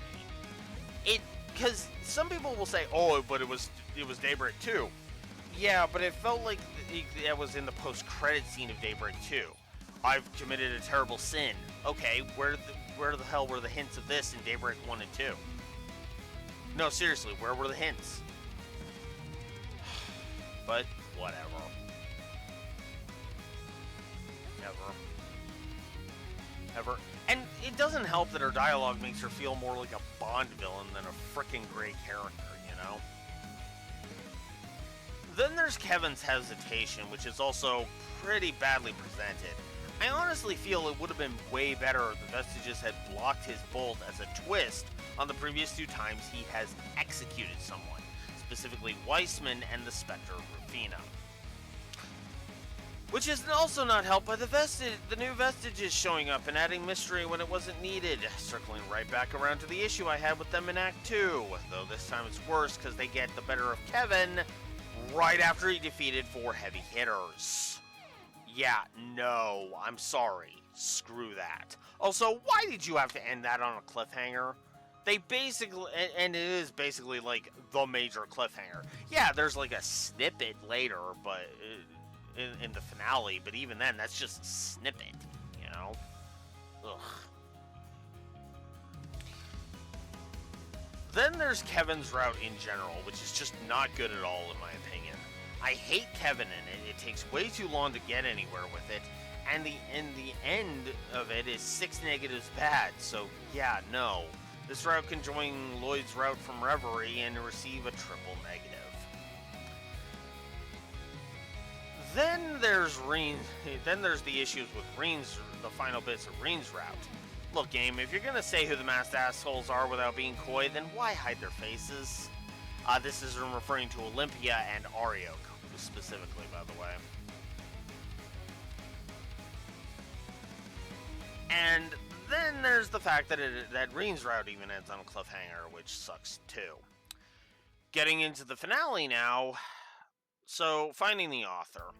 me. Because some people will say, "Oh, but it was Daybreak 2." Yeah, but it felt like it was in the post-credit scene of Daybreak 2. I've committed a terrible sin. Okay, where the hell were the hints of this in Daybreak 1 and 2? No, seriously, where were the hints? But, whatever. Ever. And it doesn't help that her dialogue makes her feel more like a Bond villain than a frickin' great character, you know? Then there's Kevin's hesitation, which is also pretty badly presented. I honestly feel it would have been way better if the Vestiges had blocked his bolt as a twist on the previous 2 times he has executed someone, specifically Weissman and the Spectre of Rufina. Which is also not helped by the new Vestiges showing up and adding mystery when it wasn't needed, circling right back around to the issue I had with them in Act 2, though this time it's worse because they get the better of Kevin right after he defeated 4 heavy hitters. Yeah, no, I'm sorry. Screw that. Also, why did you have to end that on a cliffhanger? They basically, and it is basically like the major cliffhanger. Yeah, there's like a snippet later, but in the finale, but even then, that's just a snippet, you know? Ugh. Then there's Kevin's route in general, which is just not good at all in my opinion. I hate Kevin in it. It takes way too long to get anywhere with it, and the end of it is 6 negatives bad. So yeah, no. This route can join Lloyd's route from Reverie and receive a triple negative. Then there's the issues with the final bits of Reen's route. Look, game, if you're gonna say who the masked assholes are without being coy, then why hide their faces? This is referring to Olympia and Ario, specifically, by the way. And then there's the fact that Reen's route even ends on a cliffhanger, which sucks too. Getting into the finale now. So, finding the author.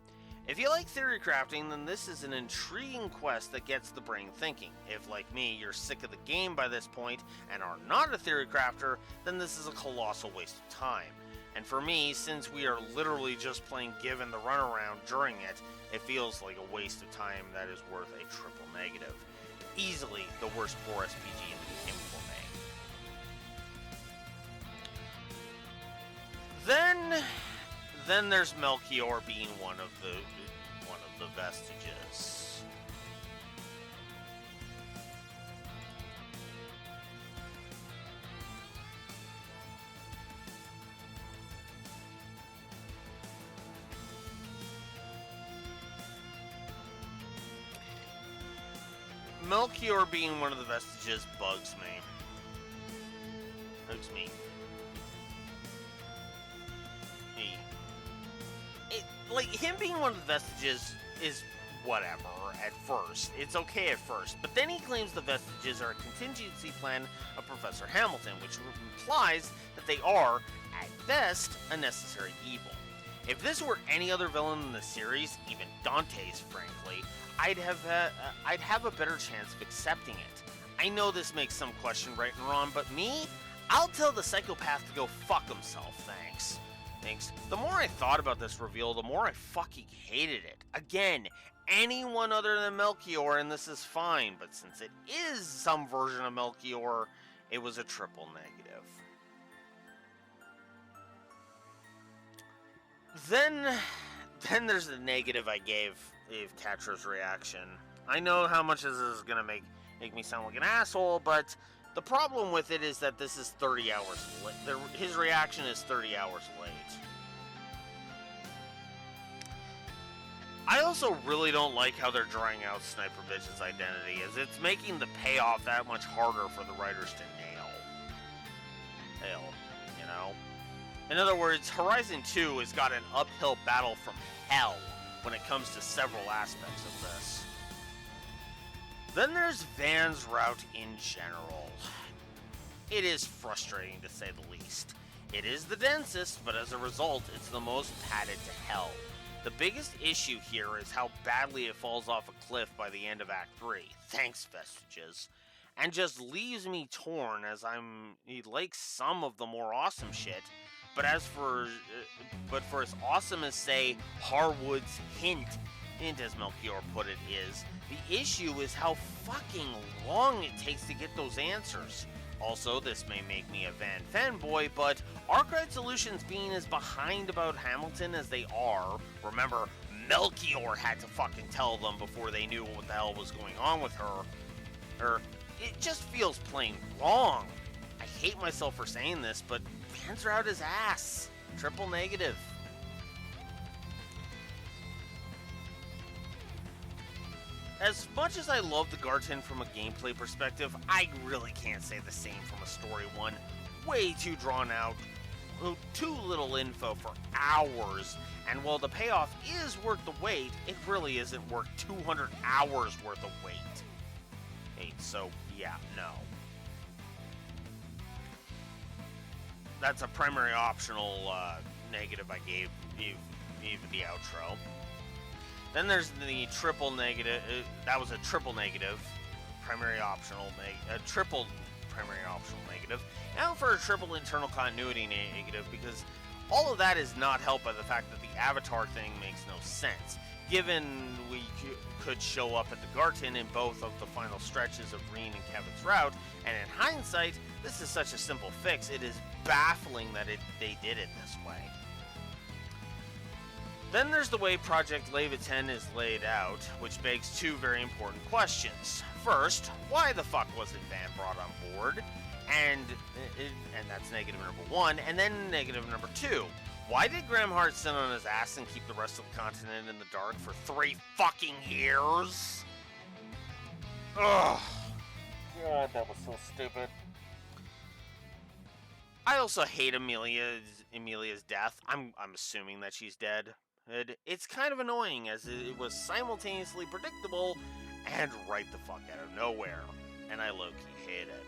If you like theory crafting, then this is an intriguing quest that gets the brain thinking. If, like me, you're sick of the game by this point and are not a theory crafter, then this is a colossal waste of time. And for me, since we are literally just playing Given the runaround during it, it feels like a waste of time that is worth a triple negative. Easily the worst 4SPG in the game for me. Then there's Melchior being one of the Vestiges. Melchior being one of the Vestiges bugs me. Like, him being one of the Vestiges is whatever at first. It's okay at first. But then he claims the Vestiges are a contingency plan of Professor Hamilton, which implies that they are, at best, a necessary evil. If this were any other villain in the series, even Dante's, frankly, I'd have a better chance of accepting it. I know this makes some question right and wrong, but me? I'll tell the psychopath to go fuck himself, thanks. The more I thought about this reveal, the more I fucking hated it. Again, anyone other than Melchior and this is fine, but since it is some version of Melchior, it was a triple negative. Then there's the negative I gave Catra's reaction. I know how much this is gonna make me sound like an asshole, but the problem with it is that this is 30 hours late. His reaction is 30 hours late. I also really don't like how they're drawing out Sniper Bitch's identity, as it's making the payoff that much harder for the writers to nail, you know? In other words, Horizon 2 has got an uphill battle from hell when it comes to several aspects of this. Then there's Van's route in general. It is frustrating to say the least. It is the densest, but as a result, it's the most padded to hell. The biggest issue here is how badly it falls off a cliff by the end of Act 3. Thanks, Vestiges. And just leaves me torn as I'm like some of the more awesome shit. But for as awesome as, say, Harwood's hint as Melchior put it is, the issue is how fucking long it takes to get those answers. Also, this may make me a Van fanboy, but Arkwright Solutions being as behind about Hamilton as they are, remember, Melchior had to fucking tell them before they knew what the hell was going on with her, it just feels plain wrong. I hate myself for saying this, but fans are out his ass. Triple negative. As much as I love the Garten from a gameplay perspective, I really can't say the same from a story one. Way too drawn out, too little info for hours, and while the payoff is worth the wait, it really isn't worth 200 hours worth of wait. Hey, so yeah, no. That's a primary optional negative I gave the outro. Then there's the triple negative. That was a triple negative, triple primary optional negative. Now for a triple internal continuity negative, because all of that is not helped by the fact that the Avatar thing makes no sense. Given we could show up at the Garten in both of the final stretches of Reen and Kevin's route, and in hindsight, this is such a simple fix, it is baffling that they did it this way. Then there's the way Project Leviathan is laid out, which begs two very important questions. First, why the fuck wasn't Van brought on board? And that's negative number one. And then negative number two. Why did Graham Hart sit on his ass and keep the rest of the continent in the dark for 3 fucking years? Ugh. God, that was so stupid. I also hate Amelia's death. I'm assuming that she's dead. It's kind of annoying as it was simultaneously predictable and right the fuck out of nowhere. And I low-key hate it.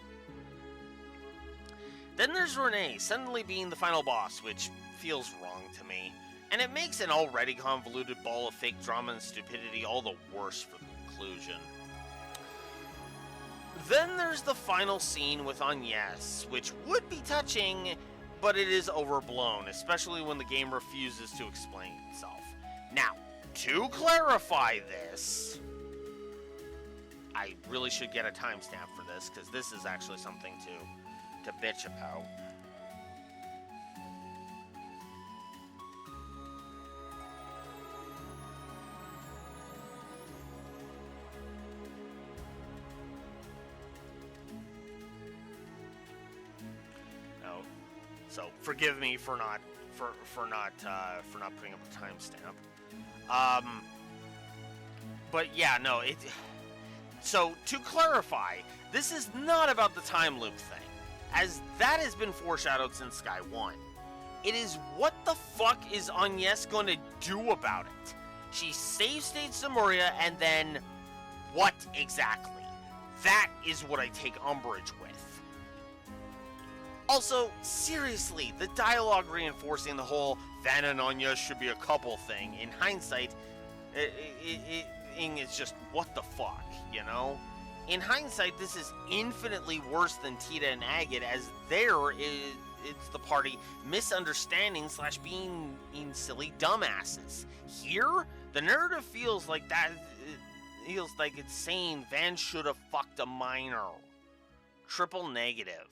Then there's Renee suddenly being the final boss, which feels wrong to me. And it makes an already convoluted ball of fake drama and stupidity all the worse for the conclusion. Then there's the final scene with Agnes, which would be touching, but it is overblown, especially when the game refuses to explain itself. Now, to clarify this, I really should get a timestamp for this, because this is actually something to bitch about. So forgive me for not putting up a timestamp. But yeah, no. So to clarify, this is not about the time loop thing, as that has been foreshadowed since Sky 1. It is what the fuck is Agnes going to do about it? She save states Lemuria, and then what exactly? That is what I take umbrage with. Also, seriously, the dialogue reinforcing the whole Van and Anya should be a couple thing, in hindsight, it's just, what the fuck, you know? In hindsight, this is infinitely worse than Tita and Agate, as it's the party misunderstanding / being silly dumbasses. Here, the narrative feels like it's saying Van should have fucked a minor. Triple negative.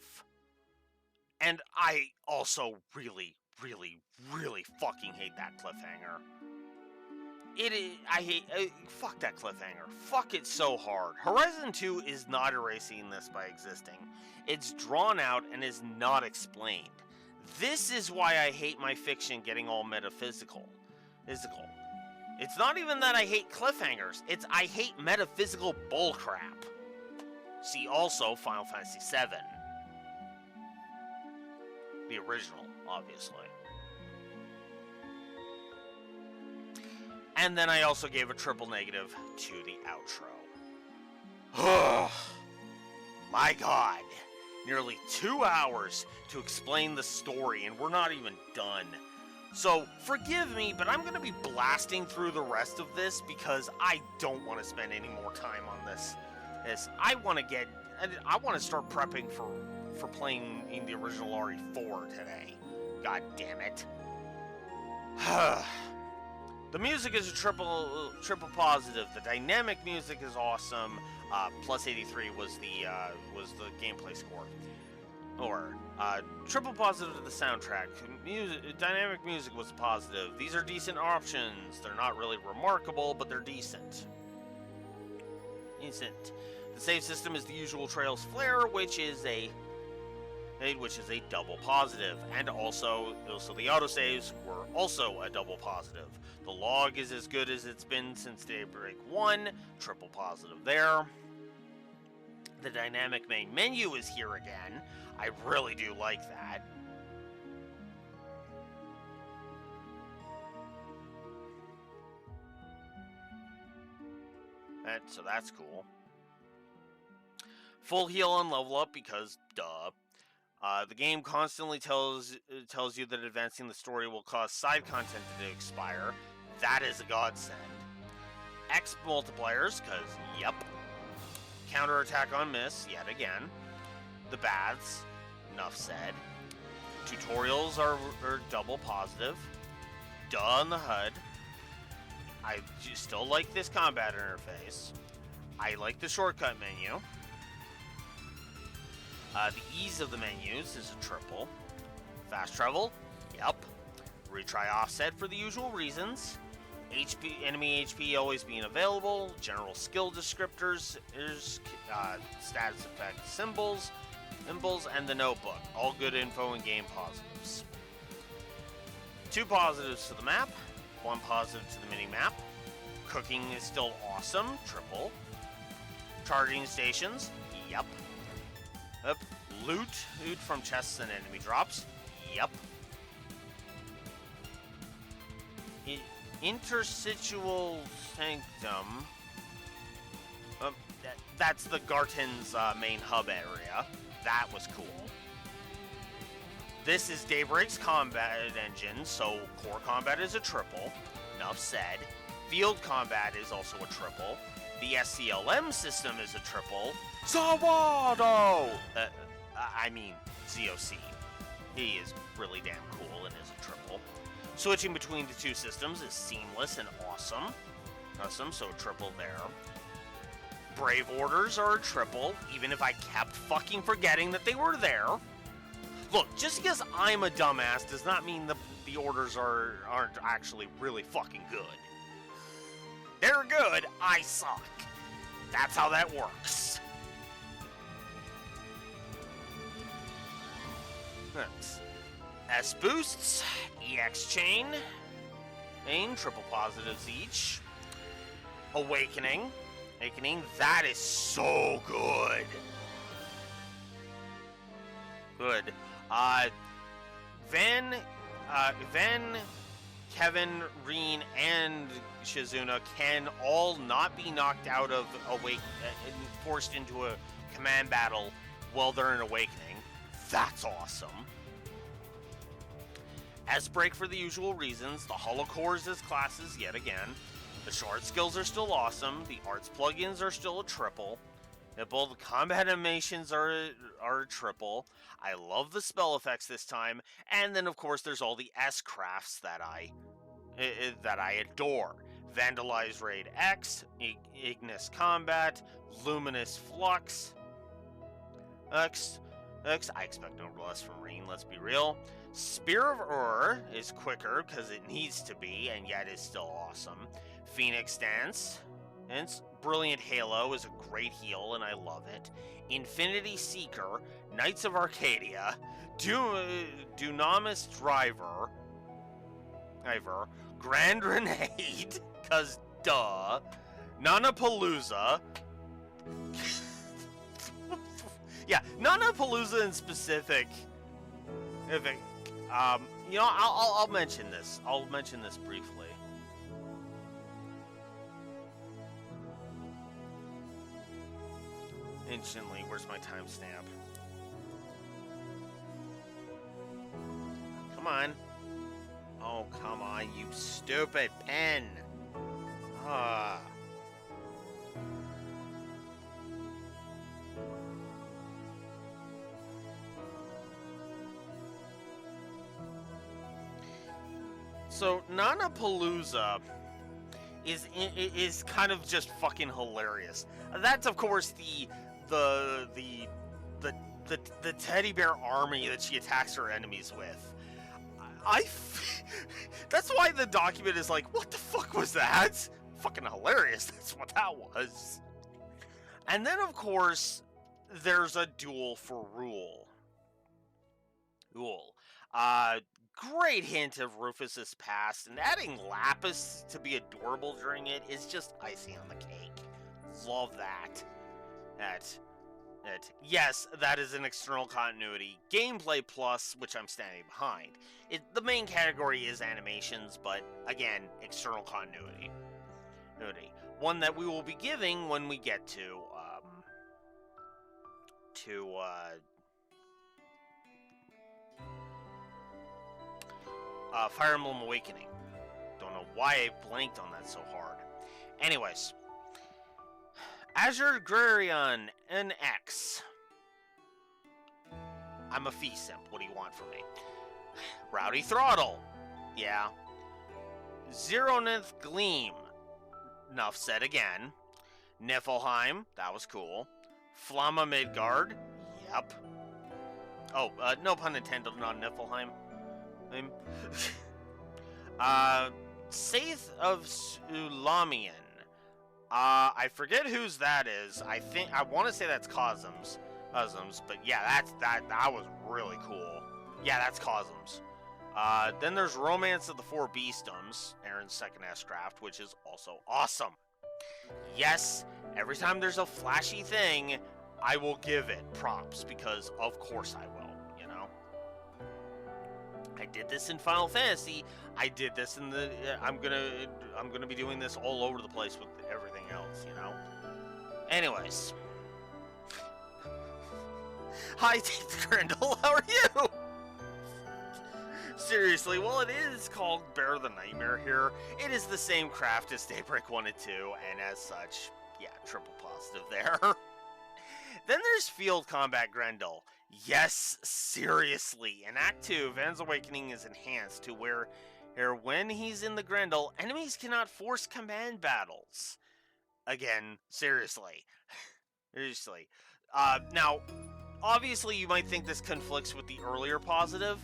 And I also really, really, really fucking hate that cliffhanger. Fuck that cliffhanger. Fuck it so hard. Horizon 2 is not erasing this by existing. It's drawn out and is not explained. This is why I hate my fiction getting all metaphysical. It's not even that I hate cliffhangers. It's I hate metaphysical bullcrap. See also Final Fantasy VII. The original, obviously. And then I also gave a triple negative to the outro. My God. nearly 2 hours to explain the story, and we're not even done. So, forgive me, but I'm going to be blasting through the rest of this because I don't want to spend any more time on this. I want to start prepping for playing in the original RE4 today. God damn it. The music is a triple positive. The dynamic music is awesome. Plus 83 was the gameplay score. Or triple positive to the soundtrack. Dynamic music was a positive. These are decent options. They're not really remarkable, but they're decent. Decent. The save system is the usual Trails Flare, which is a double positive, and also the autosaves were also a double positive. The log is as good as it's been since Daybreak 1, triple positive there. The dynamic main menu is here again. I really do like that. So that's cool. Full heal and level up because duh. The game constantly tells you that advancing the story will cause side content to expire. That is a godsend. X multipliers, because yep. Counterattack on miss, yet again. The baths, enough said. Tutorials are double positive. Duh on the HUD. I still like this combat interface. I like the shortcut menu. The ease of the menus is a triple. Fast travel, yep. Retry offset for the usual reasons. Enemy HP always being available. General skill descriptors, status effect symbols, and the notebook. All good info and game positives. 2 positives to the map, 1 positive to the mini-map. Cooking is still awesome, triple. Charging stations, yep. Loot from chests and enemy drops, yep. Interstitial Sanctum, that's the Garton's main hub area. That was cool. This is Daybreak's combat engine, so core combat is a triple. Enough said. Field combat is also a triple. The SCLM system is a triple. Zawado! ZOC. He is really damn cool and is a triple. Switching between the two systems is seamless and awesome. So triple there. Brave orders are a triple, even if I kept fucking forgetting that they were there. Look, just because I'm a dumbass does not mean the orders aren't actually really fucking good. They're good, I suck. That's how that works. S boosts, EX chain, triple positives each. Awakening, that is so good. Good. Van, Kevin, Reen, and Shizuna can all not be knocked out of and forced into a command battle while they're in Awakening. That's awesome. S-Break for the usual reasons. The Holocores as classes yet again. The short skills are still awesome. The arts plugins are still a triple. Both combat animations are a triple. I love the spell effects this time. And then, of course, there's all the S-crafts that I adore. Vandalize Raid X, Ignis Combat, Luminous Flux, X, I expect no less from Reen, let's be real. Spear of Ur is quicker because it needs to be, and yet is still awesome. Phoenix Dance and Brilliant Halo is a great heal, and I love it. Infinity Seeker, Knights of Arcadia, Dunamis Driver, Grand Grenade, cause duh, Nanapalooza. Yeah, Nanapalooza in specific. I'll mention this. I'll mention this briefly. Instantly, where's my timestamp? on. Oh, come on, you stupid pen. Ah. So, Nanapalooza is kind of just fucking hilarious. That's of course the the teddy bear army that she attacks her enemies with. That's why the document is like, what the fuck was that? Fucking hilarious. That's what that was. And then of course there's a duel for Rule. Great hint of Rufus's past, and adding Lapis to be adorable during it is just icing on the cake. Love that. Yes, that is an external continuity. Gameplay plus, which I'm standing behind. The main category is animations, but again, external continuity. One that we will be giving when we get to Fire Emblem Awakening. Don't know why I blanked on that so hard. Anyways, Azure Grarion NX. I'm a fee simp. What do you want from me? Rowdy Throttle. Yeah. Zeroth Gleam. Enough said again. Niflheim. That was cool. Flamma Midgard. Yep. Oh, no pun intended on Niflheim. Saith of Sulamian. I forget whose that is. I want to say that's Cosm's, but yeah, that was really cool. Yeah, that's Cosm's. Then there's Romance of the Four Beastums, Aaron's second S-Craft, which is also awesome. Yes, every time there's a flashy thing, I will give it props because of course I will. I did this in Final Fantasy. I did this in the. I'm gonna be doing this all over the place with everything else, Anyways, hi, Teeth Grindle. How are you? Seriously, well, it is called Bear the Nightmare here. It is the same craft as Daybreak 1 and 2, and as such, yeah, triple positive there. Then there's Field Combat Grendel. Yes, seriously. In Act 2, Van's Awakening is enhanced to where when he's in the Grendel, enemies cannot force command battles. Again, seriously. Seriously. Now, obviously you might think this conflicts with the earlier positive.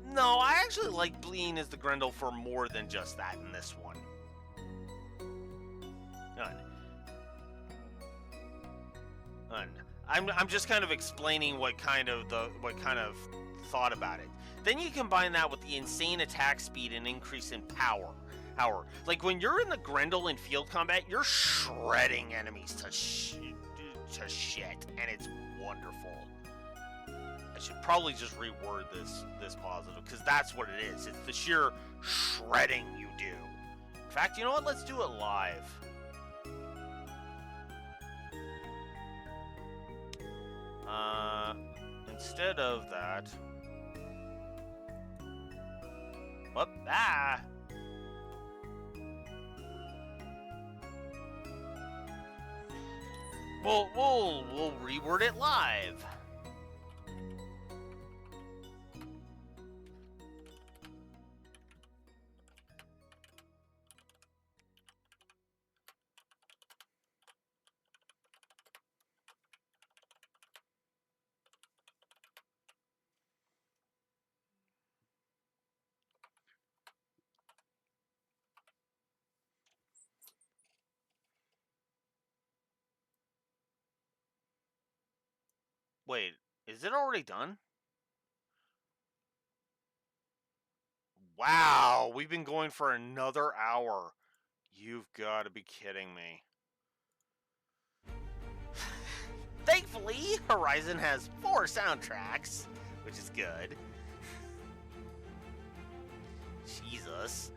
No, I actually like Bleen as the Grendel for more than just that in this one. I'm just kind of explaining what kind of thought about it. Then you combine that with the insane attack speed and increase in power. Like when you're in the Grendel in field combat, you're shredding enemies to shit, and it's wonderful. I should probably just reword this positive because that's what it is. It's the sheer shredding you do. In fact, you know what? Let's do it live. Instead of that, whoop, we'll reword it live. Wait, is it already done? Wow, we've been going for another hour. You've got to be kidding me. Thankfully, Horizon has 4 soundtracks, which is good. Jesus.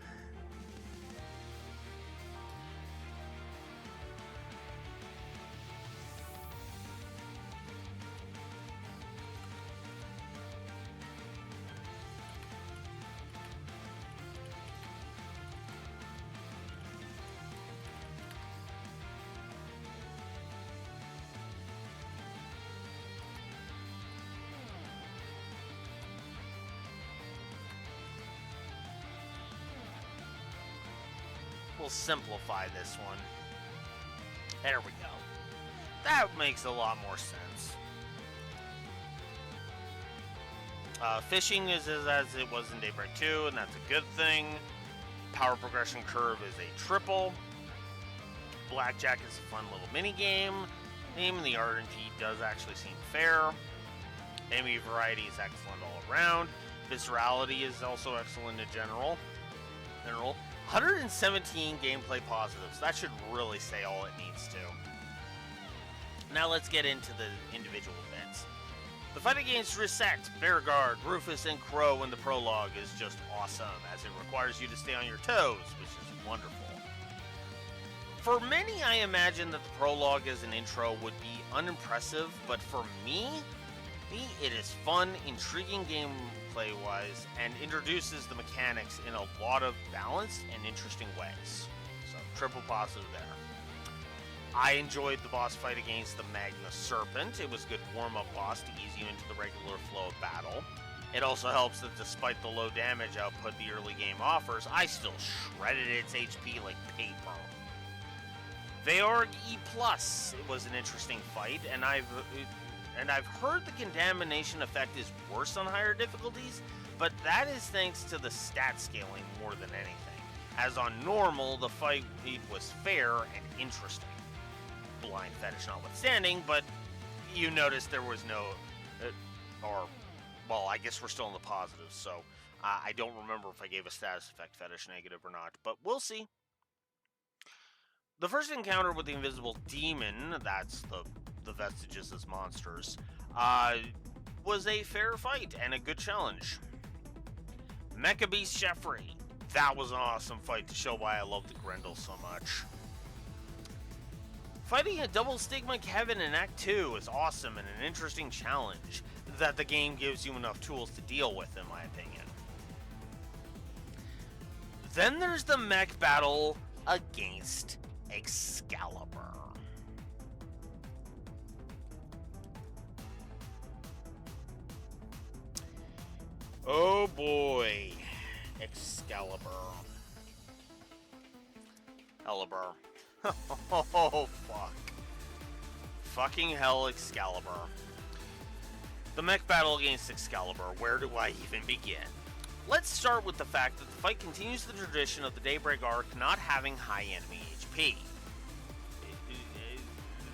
We'll simplify this one. There we go. That makes a lot more sense. Fishing is as it was in Daybreak 2, and that's a good thing. Power progression curve is a triple. Blackjack is a fun little mini game. And the RNG does actually seem fair. Enemy variety is excellent all around. Viscerality is also excellent in general. 117 gameplay positives. That should really say all it needs to. Now let's get into the individual bits. The fight against Reset, Bearguard, Rufus, and Crow in the prologue is just awesome, as it requires you to stay on your toes, which is wonderful. For many, I imagine that the prologue as an intro would be unimpressive, but for me, it is fun, intriguing gameplay-wise, and introduces the mechanics in a lot of balanced and interesting ways. So, triple positive there. I enjoyed the boss fight against the Magna Serpent. It was a good warm-up boss to ease you into the regular flow of battle. It also helps that despite the low damage output the early game offers, I still shredded its HP like paper. Veorg E+, it was an interesting fight, and I've heard the contamination effect is worse on higher difficulties, but that is thanks to the stat scaling more than anything. As on normal, the fight was fair and interesting. Blind Fetish notwithstanding, but you noticed there was no, well, I guess we're still in the positives, so I don't remember if I gave a status effect fetish negative or not, but we'll see. The first encounter with the Invisible Demon, that's the vestiges as monsters, was a fair fight and a good challenge. Mecha Beast Jeffrey, that was an awesome fight to show why I love the Grendel so much. Fighting a double Stigma Kevin in Act 2 is awesome and an interesting challenge that the game gives you enough tools to deal with, in my opinion. Then there's the mech battle against Excalibur. Oh boy, Excalibur. Oh, fuck. Fucking hell, Excalibur. The mech battle against Excalibur, where do I even begin? Let's start with the fact that the fight continues the tradition of the Daybreak arc not having high enemy HP.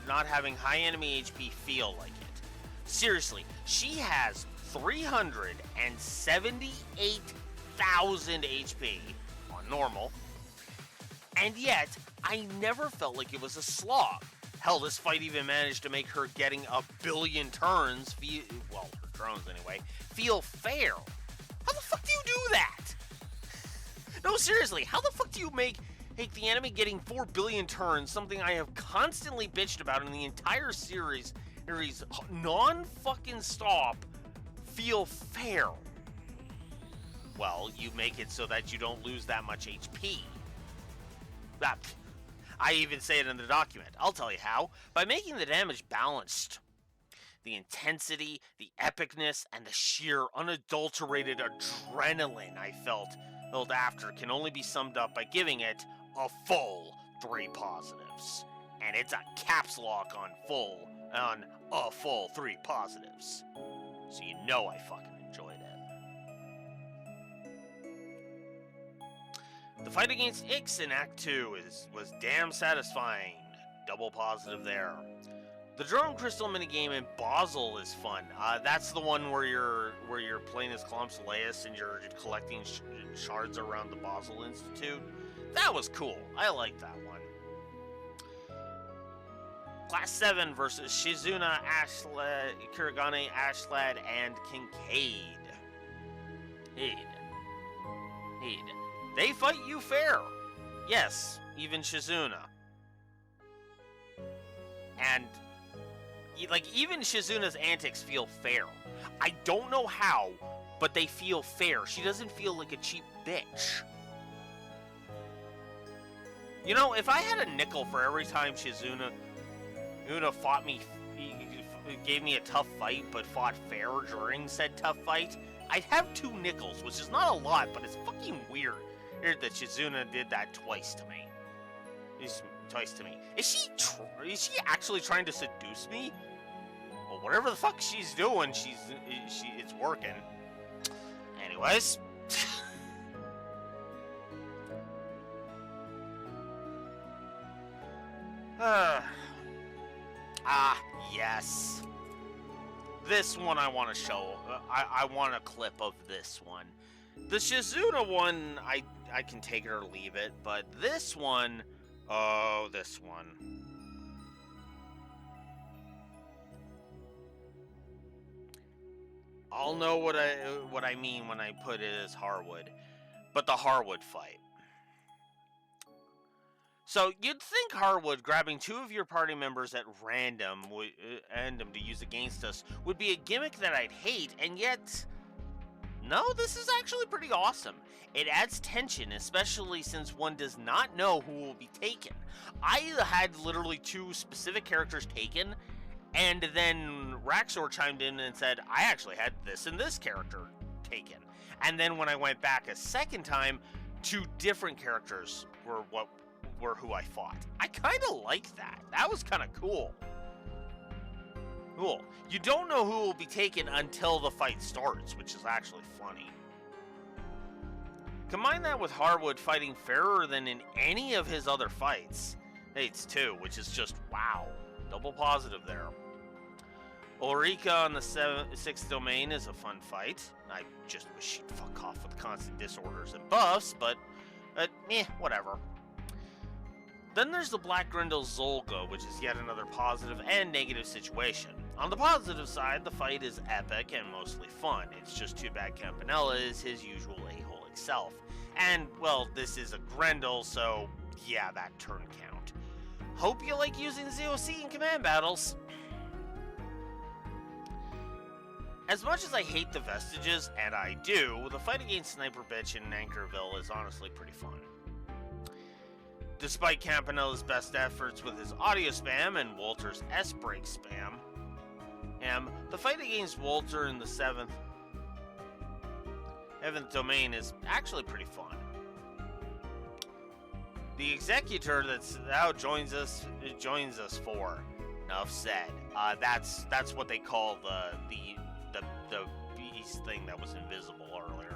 Not having high enemy HP feel like it. Seriously, she has 378,000 HP on normal, and yet I never felt like it was a slog. Hell, this fight even managed to make her getting a billion turns, well, her drones anyway, feel fair. How the fuck do you do that? No, seriously, how the fuck do you make the enemy getting 4 billion turns, something I have constantly bitched about in the entire series non-fucking stop, feel fair? Well, you make it so that you don't lose that much HP. I even say it in the document. I'll tell you how. By making the damage balanced. The intensity, the epicness, and the sheer unadulterated adrenaline I felt after can only be summed up by giving it a full 3 positives. And it's a caps lock on a full 3 positives. So you know I fucking enjoyed it. The fight against Ix in Act 2 was damn satisfying. Double positive there. The Drone Crystal minigame in Basel is fun. That's the one where you're playing as Clomsaleus and you're collecting shards around the Basel Institute. That was cool. I like that one. Class 7 versus Shizuna, Kuragane, Ashlad, and Kincaid. They fight you fair. Yes, even Shizuna. And even Shizuna's antics feel fair. I don't know how, but they feel fair. She doesn't feel like a cheap bitch. You know, if I had a nickel for every time Shizuna fought me, gave me a tough fight, but fought fair during said tough fight, I'd have 2 nickels, which is not a lot, but it's fucking weird that Shizuna did that twice to me. twice to me. Is she actually trying to seduce me? Well, whatever the fuck she's doing, it's working. Anyways. Yes. This one I want to show. I want a clip of this one. The Shizuna one, I can take it or leave it, but this one, oh, this one. I'll know what I mean when I put it as Harwood, but the Harwood fight. So you'd think Harwood grabbing two of your party members at random to use against us would be a gimmick that I'd hate, and yet, no, this is actually pretty awesome. It adds tension, especially since one does not know who will be taken. I had literally two specific characters taken, and then Raxor chimed in and said, I actually had this and this character taken. And then when I went back a second time, two different characters were who I fought. I kind of like that. That was kind of cool. Cool. You don't know who will be taken until the fight starts, which is actually funny. Combine that with Harwood fighting fairer than in any of his other fights. It's too, which is just wow. Double positive there. Ulrika on the 6th domain is a fun fight. I just wish she'd fuck off with constant disorders and buffs, but whatever. Then there's the Black Grendel Zolga, which is yet another positive and negative situation. On the positive side, the fight is epic and mostly fun. It's just too bad Campanella is his usual a-hole self. And, well, this is a Grendel, so yeah, that turn count. Hope you like using ZOC in command battles. As much as I hate the Vestiges, and I do, the fight against Sniper Bitch in Anchorville is honestly pretty fun. Despite Campanella's best efforts with his audio spam and Walter's S-break spam, the fight against Walter in the 7th domain is actually pretty fun. The Executor that's now joins us for, enough said. That's what they call the beast thing that was invisible earlier.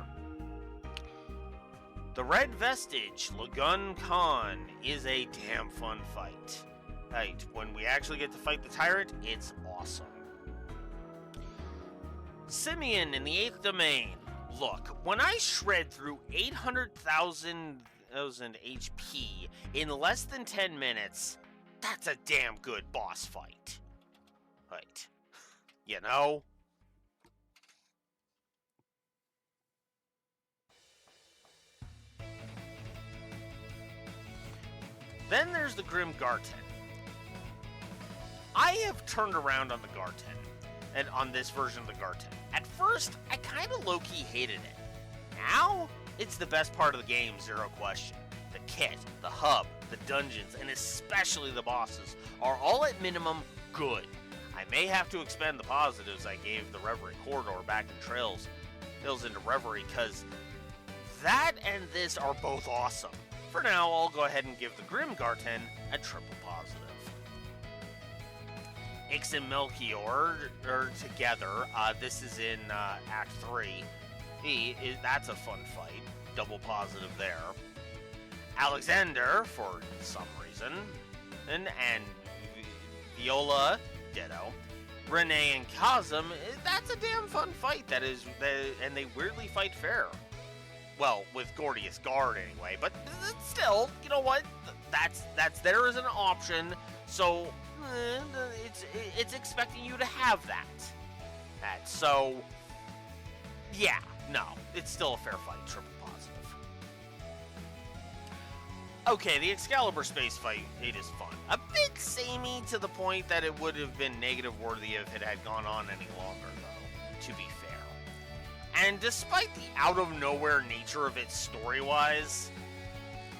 The Red Vestige, Lagun Khan, is a damn fun fight. Right, when we actually get to fight the Tyrant, it's awesome. Simeon in the 8th domain. Look, when I shred through 800,000 HP in less than 10 minutes, that's a damn good boss fight. Right. You know? Then there's the Grim Garten. I have turned around on the Garten, and on this version of the Garten. At first, I kind of low-key hated it. Now, it's the best part of the game, zero question. The kit, the hub, the dungeons, and especially the bosses are all at minimum good. I may have to expend the positives I gave the Reverie Corridor back in Trails into Reverie, because that and this are both awesome. For now, I'll go ahead and give the Grim Garten a triple positive. Ix and Melchior are together. This is in Act 3. That's a fun fight. Double positive there. Alexander, for some reason. And Viola, ditto. Renee and Kazum, that's a damn fun fight. And they weirdly fight fair. Well, with Gordius Guard anyway, but still, you know what? That's there as an option, so it's expecting you to have that. So, yeah, no, it's still a fair fight, triple positive. Okay, the Excalibur space fight, it is fun. A bit samey to the point that it would have been negative worthy if it had gone on any longer, though, to be fair. And despite the out-of-nowhere nature of it story-wise,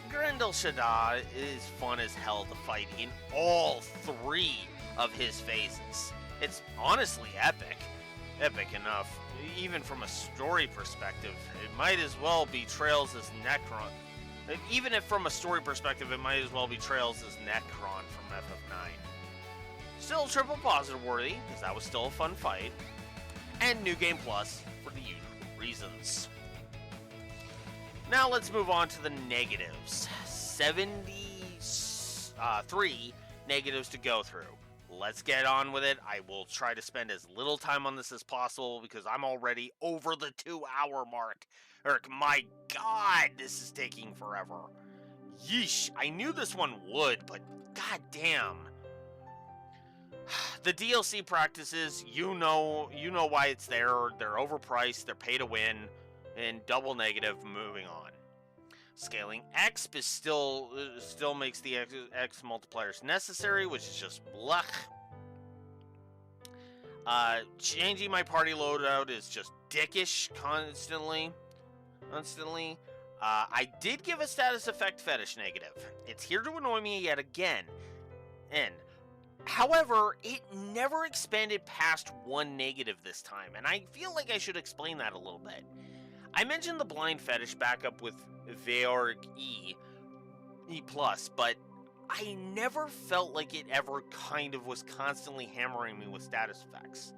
Grendel Shaddaa is fun as hell to fight in all three of his phases. It's honestly epic. Epic enough, even from a story perspective. It might as well be Trails' Even if from a story perspective, it might as well be Trails as Necron from FF9. Still triple positive worthy, because that was still a fun fight. And New Game Plus for the usual reasons. Now let's move on to the negatives. 73 negatives to go through. Let's get on with it. I will try to spend as little time on this as possible because I'm already over the 2-hour mark. Eric, my God, this is taking forever. Yeesh, I knew this one would, but goddamn. The DLC practices, you know why it's there. They're overpriced, they're pay to win, and double negative. Moving on. Scaling Exp is still makes the X multipliers necessary, which is just blech. Changing my party loadout is just dickish constantly. I did give a status effect fetish negative. It's here to annoy me yet again. However, it never expanded past one negative this time, and I feel like I should explain that a little bit. I mentioned the blind fetish backup with Veorg E+, but I never felt like it ever kind of was constantly hammering me with status effects.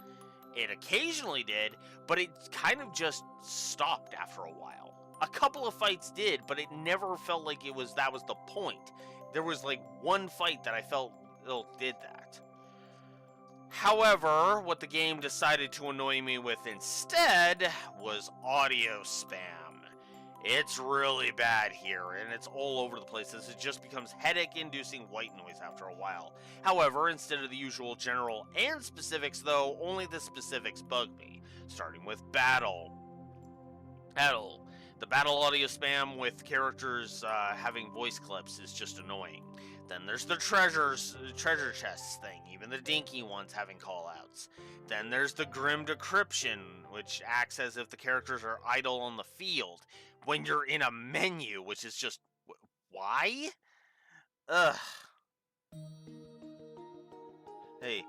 It occasionally did, but it kind of just stopped after a while. A couple of fights did, but it never felt like that was the point. There was like one fight that I felt did that. However, what the game decided to annoy me with instead was audio spam. It's really bad here, and it's all over the place as it just becomes headache-inducing white noise after a while. However, instead of the usual general and specifics though, only the specifics bug me, starting with battle. The battle audio spam with characters having voice clips is just annoying. Then there's the treasure chests thing, even the dinky ones having callouts. Then there's the grim decryption, which acts as if the characters are idle on the field when you're in a menu, which is just... why? Ugh. Hey.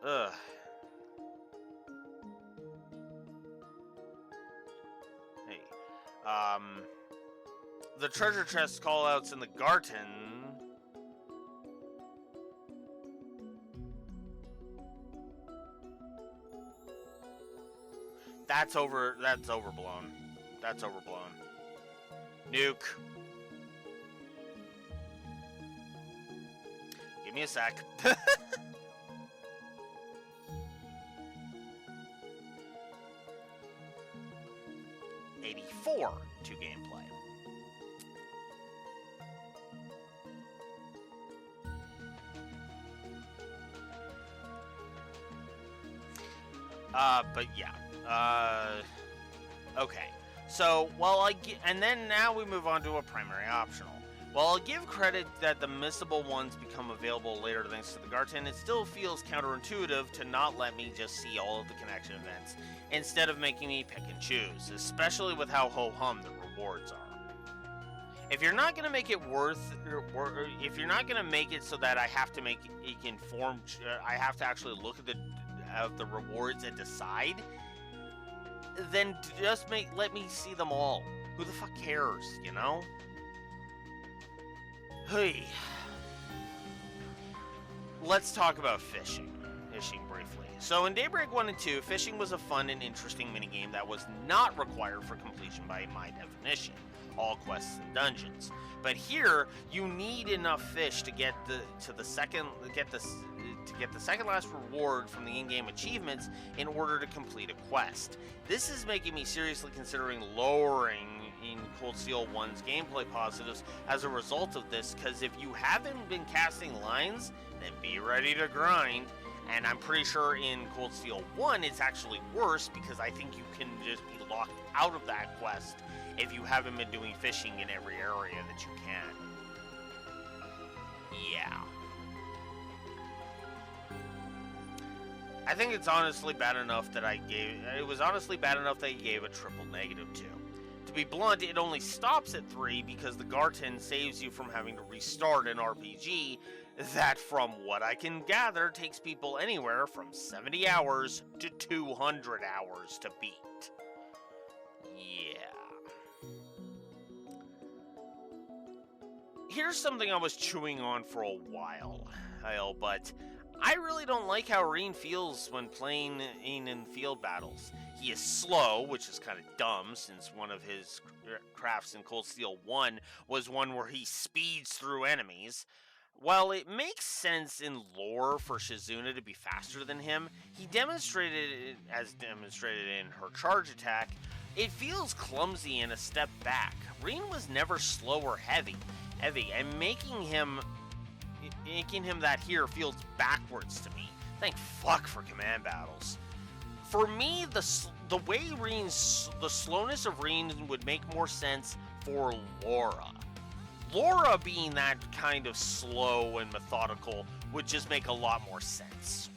Ugh. Hey. The treasure chest callouts in the Garten... That's overblown. That's overblown. Nuke. Give me a sec. 84 to gameplay. But yeah. Okay. So, and then now we move on to a primary optional. While I'll give credit that the missable ones become available later thanks to the Garten, it still feels counterintuitive to not let me just see all of the connection events, instead of making me pick and choose, especially with how ho-hum the rewards are. If you're not going to make it if you're not going to make it so that I have to make informed, I have to actually look at the rewards and decide, then just let me see them all. Who the fuck cares, you know? Hey. Let's talk about fishing briefly. So in Daybreak 1 and 2, fishing was a fun and interesting minigame that was not required for completion by my definition, all quests and dungeons. But here, you need enough fish to get the second last reward from the in-game achievements in order to complete a quest. This is making me seriously considering lowering in Cold Steel 1's gameplay positives as a result of this, because if you haven't been casting lines, then be ready to grind. And I'm pretty sure in Cold Steel 1 it's actually worse, because I think you can just be locked out of that quest if you haven't been doing fishing in every area that you can. Yeah. I think it's honestly bad enough that it was honestly bad enough that you gave a triple negative to. To be blunt, it only stops at 3 because the Garten saves you from having to restart an RPG that, from what I can gather, takes people anywhere from 70 hours to 200 hours to beat. Yeah. here's something I was chewing on for a while, but I really don't like how Reen feels when playing in field battles. He is slow, which is kind of dumb since one of his crafts in Cold Steel 1 was one where he speeds through enemies. While it makes sense in lore for Shizuna to be faster than him, as demonstrated in her charge attack, it feels clumsy and a step back. Reen was never slow or heavy, and making him that here feels backwards to me. Thank fuck for command battles. For me, the slowness of Reen would make more sense for Laura. Laura being that kind of slow and methodical would just make a lot more sense.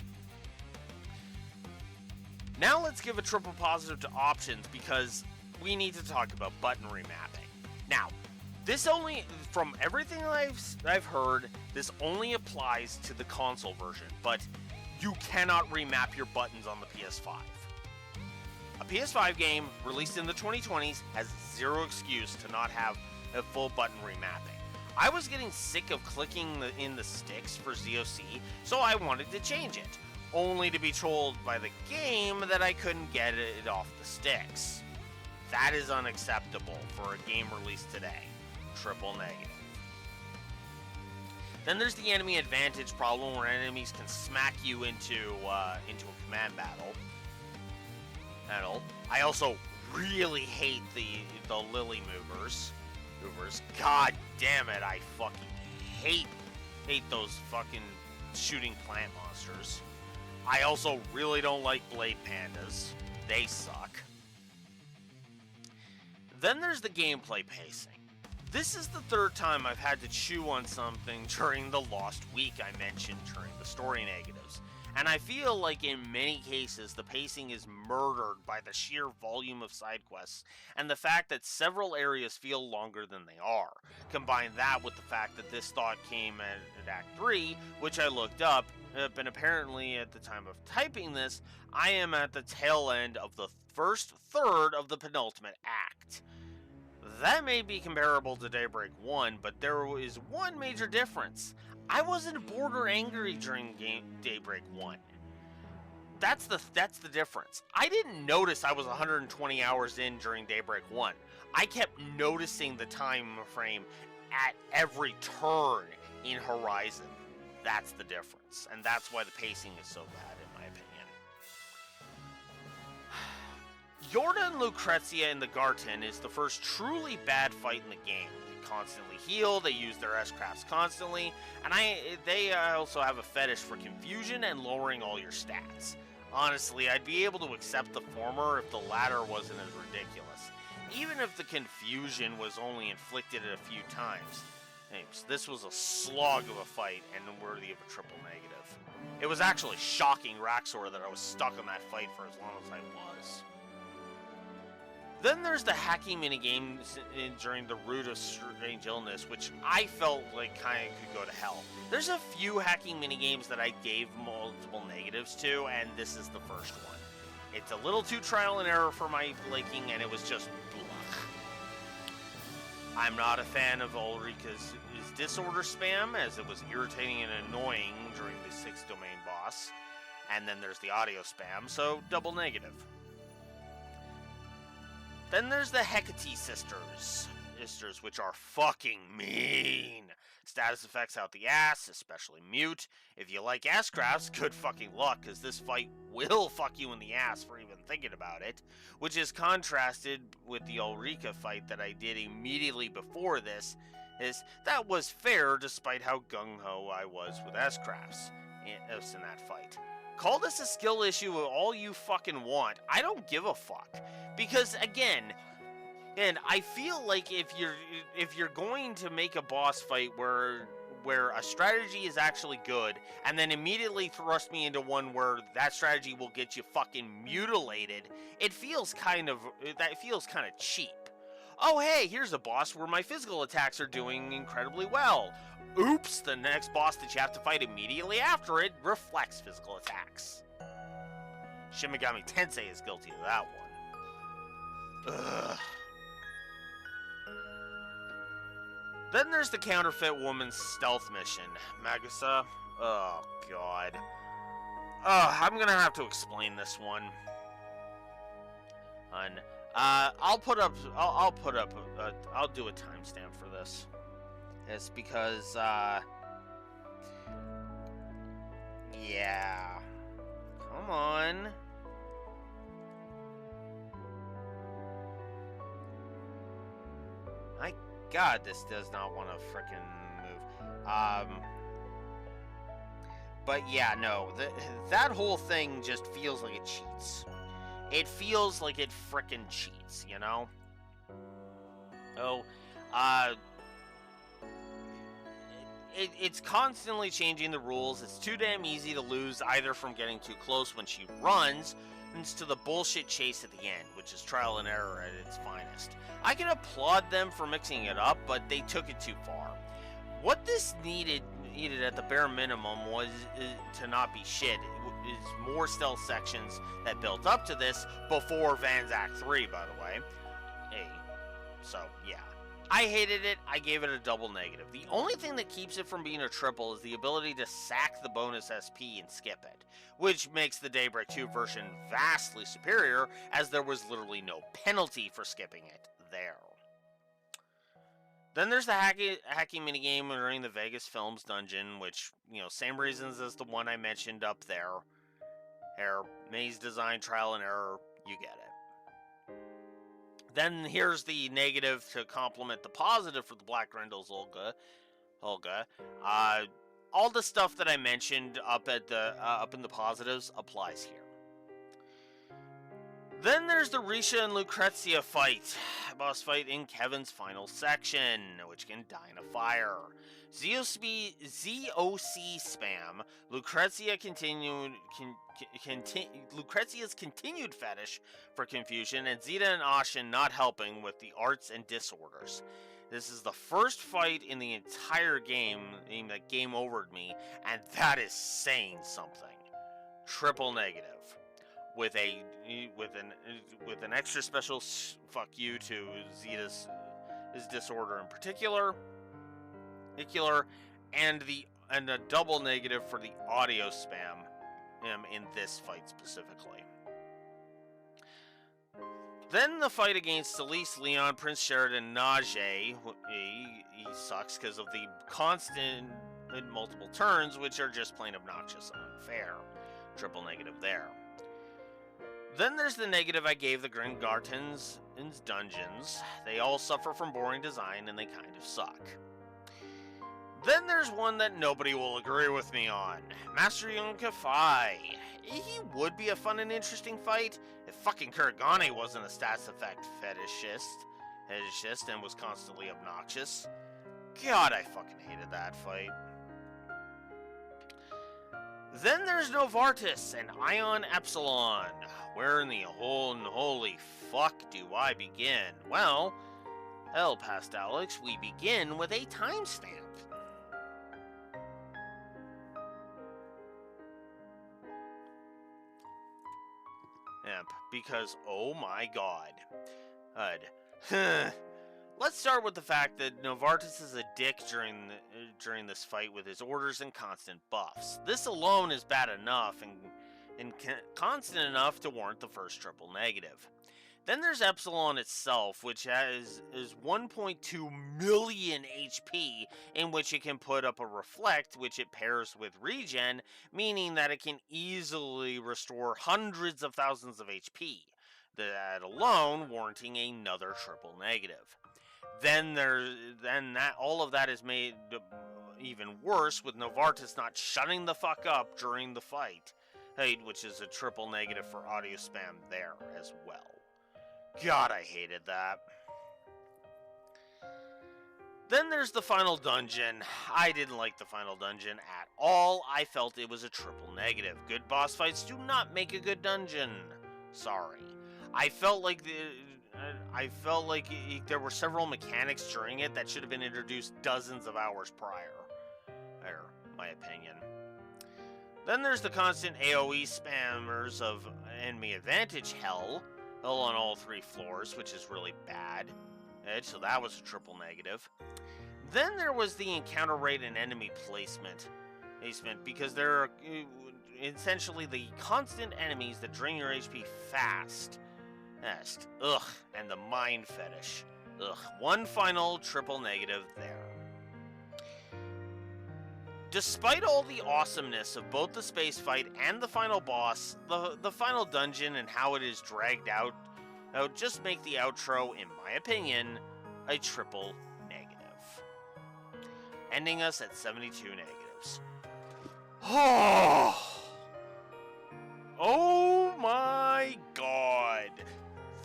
Now let's give a triple positive to options because we need to talk about button remapping. Now, this only, from everything I've heard, this only applies to the console version, but you cannot remap your buttons on the PS5. A PS5 game released in the 2020s has zero excuse to not have a full button remapping. I was getting sick of clicking in the sticks for ZOC, so I wanted to change it, only to be told by the game that I couldn't get it off the sticks. That is unacceptable for a game released today. Triple negative. Then there's the enemy advantage problem where enemies can smack you into a command battle. I also really hate the Lily movers. God damn it, I fucking hate those fucking shooting plant monsters. I also really don't like blade pandas. They suck. Then there's the gameplay pacing. This is the third time I've had to chew on something during the lost week I mentioned during the story negatives. And I feel like in many cases the pacing is murdered by the sheer volume of side quests and the fact that several areas feel longer than they are. Combine that with the fact that this thought came at Act 3, which I looked up, and apparently at the time of typing this, I am at the tail end of the first third of the penultimate act. That may be comparable to Daybreak 1, but there is one major difference. I wasn't border angry during Daybreak 1. That's the difference. I didn't notice I was 120 hours in during Daybreak 1. I kept noticing the time frame at every turn in Horizon. That's the difference, and that's why the pacing is so bad in my opinion. Yorda and Lucrezia in the Garten is the first truly bad fight in the game. They constantly heal, they use their S-crafts constantly, and they also have a fetish for confusion and lowering all your stats. Honestly, I'd be able to accept the former if the latter wasn't as ridiculous, even if the confusion was only inflicted a few times. Anyways, this was a slog of a fight and worthy of a triple negative. It was actually shocking, Raxor, that I was stuck on that fight for as long as I was. Then there's the hacking minigames during the Root of Strange Illness, which I felt like kind of could go to hell. There's a few hacking minigames that I gave multiple negatives to, and this is the first one. It's a little too trial and error for my liking, and it was just blah. I'm not a fan of Ulrika's disorder spam, as it was irritating and annoying during the 6th domain boss. And then there's the audio spam, so double negative. Then there's the Hecate sisters, which are fucking mean. Status effects out the ass, especially mute. If you like ass crafts, good fucking luck, because this fight will fuck you in the ass for even thinking about it, which is contrasted with the Ulrika fight that I did immediately before this. That was fair despite how gung-ho I was with S-crafts in that fight. Call this a skill issue all you fucking want. I don't give a fuck. Because again, and I feel like if you're going to make a boss fight where a strategy is actually good and then immediately thrust me into one where that strategy will get you fucking mutilated, it feels kind of cheap. Oh hey, here's a boss where my physical attacks are doing incredibly well. Oops, the next boss that you have to fight immediately after it reflects physical attacks. Shin Megami Tensei is guilty of that one. Ugh. Then there's the counterfeit woman's stealth mission. Magusa? Oh, God. I'm gonna have to explain this one. I'll do a timestamp for this. It's because, yeah. Come on. My God, this does not want to frickin' move. But yeah, no, that whole thing just feels like it cheats. It feels like it frickin' cheats, you know? Oh, it's constantly changing the rules. It's too damn easy to lose either from getting too close when she runs, and to the bullshit chase at the end, which is trial and error at its finest. I can applaud them for mixing it up, but they took it too far. What this needed at the bare minimum was to not be shit. Is more stealth sections that built up to this before Van's Act 3, by the way. Hey, so yeah. I hated it. I gave it a double negative. The only thing that keeps it from being a triple is the ability to sack the bonus SP and skip it, which makes the Daybreak 2 version vastly superior, as there was literally no penalty for skipping it there. Then there's the hacking minigame during the Vegas Films dungeon, which, you know, same reasons as the one I mentioned up there. Maze design, trial and error, you get it. Then here's the negative to complement the positive for the Black Grendels Olga. All the stuff that I mentioned up in the positives applies here. Then there's the Risha and Lucrezia fight, boss fight in Kevin's final section, which can die in a fire. ZOC spam, Lucrezia's continued fetish for confusion, and Zeta and Ashen not helping with the arts and disorders. This is the first fight in the entire game that game overed me, and that is saying something. Triple negative. With an extra special fuck you to Zeta's disorder in particular, and a double negative for the audio spam in this fight specifically. Then the fight against Elise, Leon, Prince Sheridan, Najee. He sucks because of the constant and multiple turns, which are just plain obnoxious and unfair. Triple negative there. Then there's the negative I gave the Gringartens in dungeons. They all suffer from boring design and they kind of suck. Then there's one that nobody will agree with me on. Master Yunka Fai. He would be a fun and interesting fight if fucking Kuragane wasn't a stats effect fetishist and was constantly obnoxious. God, I fucking hated that fight. Then there's Novartis and Ion Epsilon. Where in the holy fuck do I begin? Well, hell, past Alex, we begin with a timestamp. Because, oh my god. Let's start with the fact that Novartis is a dick during this fight with his orders and constant buffs. This alone is bad enough and constant enough to warrant the first triple negative. Then there's Epsilon itself, which is 1.2 million HP, in which it can put up a Reflect, which it pairs with Regen, meaning that it can easily restore hundreds of thousands of HP. That alone warranting another triple negative. Then all of that is made even worse with Novartis not shutting the fuck up during the fight, which is a triple negative for audio spam there as well. God, I hated that. Then there's the final dungeon. I didn't like the final dungeon at all. I felt it was a triple negative. Good boss fights do not make a good dungeon. Sorry. I felt like there were several mechanics during it that should have been introduced dozens of hours prior. My opinion. Then there's the constant AoE spammers of enemy advantage hell on all three floors, which is really bad. So that was a triple negative. Then there was the encounter rate and enemy placement, because there are essentially the constant enemies that drain your HP fast. Ugh, and the mind fetish. Ugh, one final triple negative there. Despite all the awesomeness of both the space fight and the final boss, the final dungeon and how it is dragged out just make the outro, in my opinion, a triple negative. Ending us at 72 negatives. Oh my god.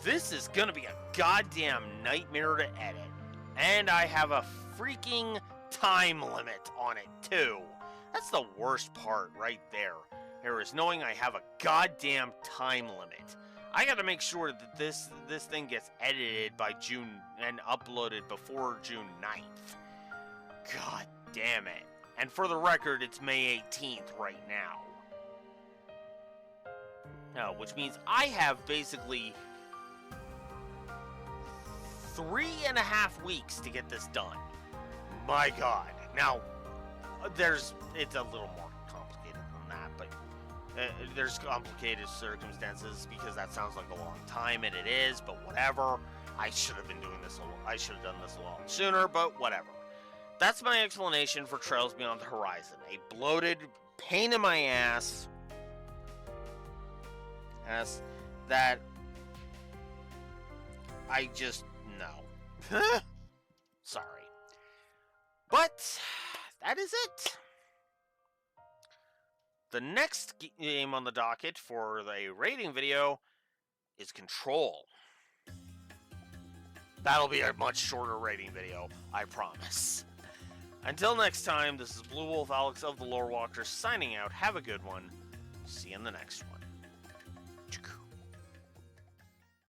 This is gonna be a goddamn nightmare to edit. And I have a freaking time limit on it too. That's the worst part right there. There is knowing I have a goddamn time limit. I gotta make sure that this thing gets edited by June and uploaded before June 9th. God damn it. And for the record, it's May 18th right now. Which means I have basically 3.5 weeks to get this done. My god. Now, it's a little more complicated than that, but there's complicated circumstances because that sounds like a long time, and it is, but whatever. I should have done this a lot sooner, but whatever. That's my explanation for Trails Beyond the Horizon. A bloated pain in my ass. That I just, no. Sorry. But that is it. The next game on the docket for the rating video is Control. That'll be a much shorter rating video, I promise. Until next time, this is Blue Wolf Alex of the Lore Walkers signing out. Have a good one. See you in the next one.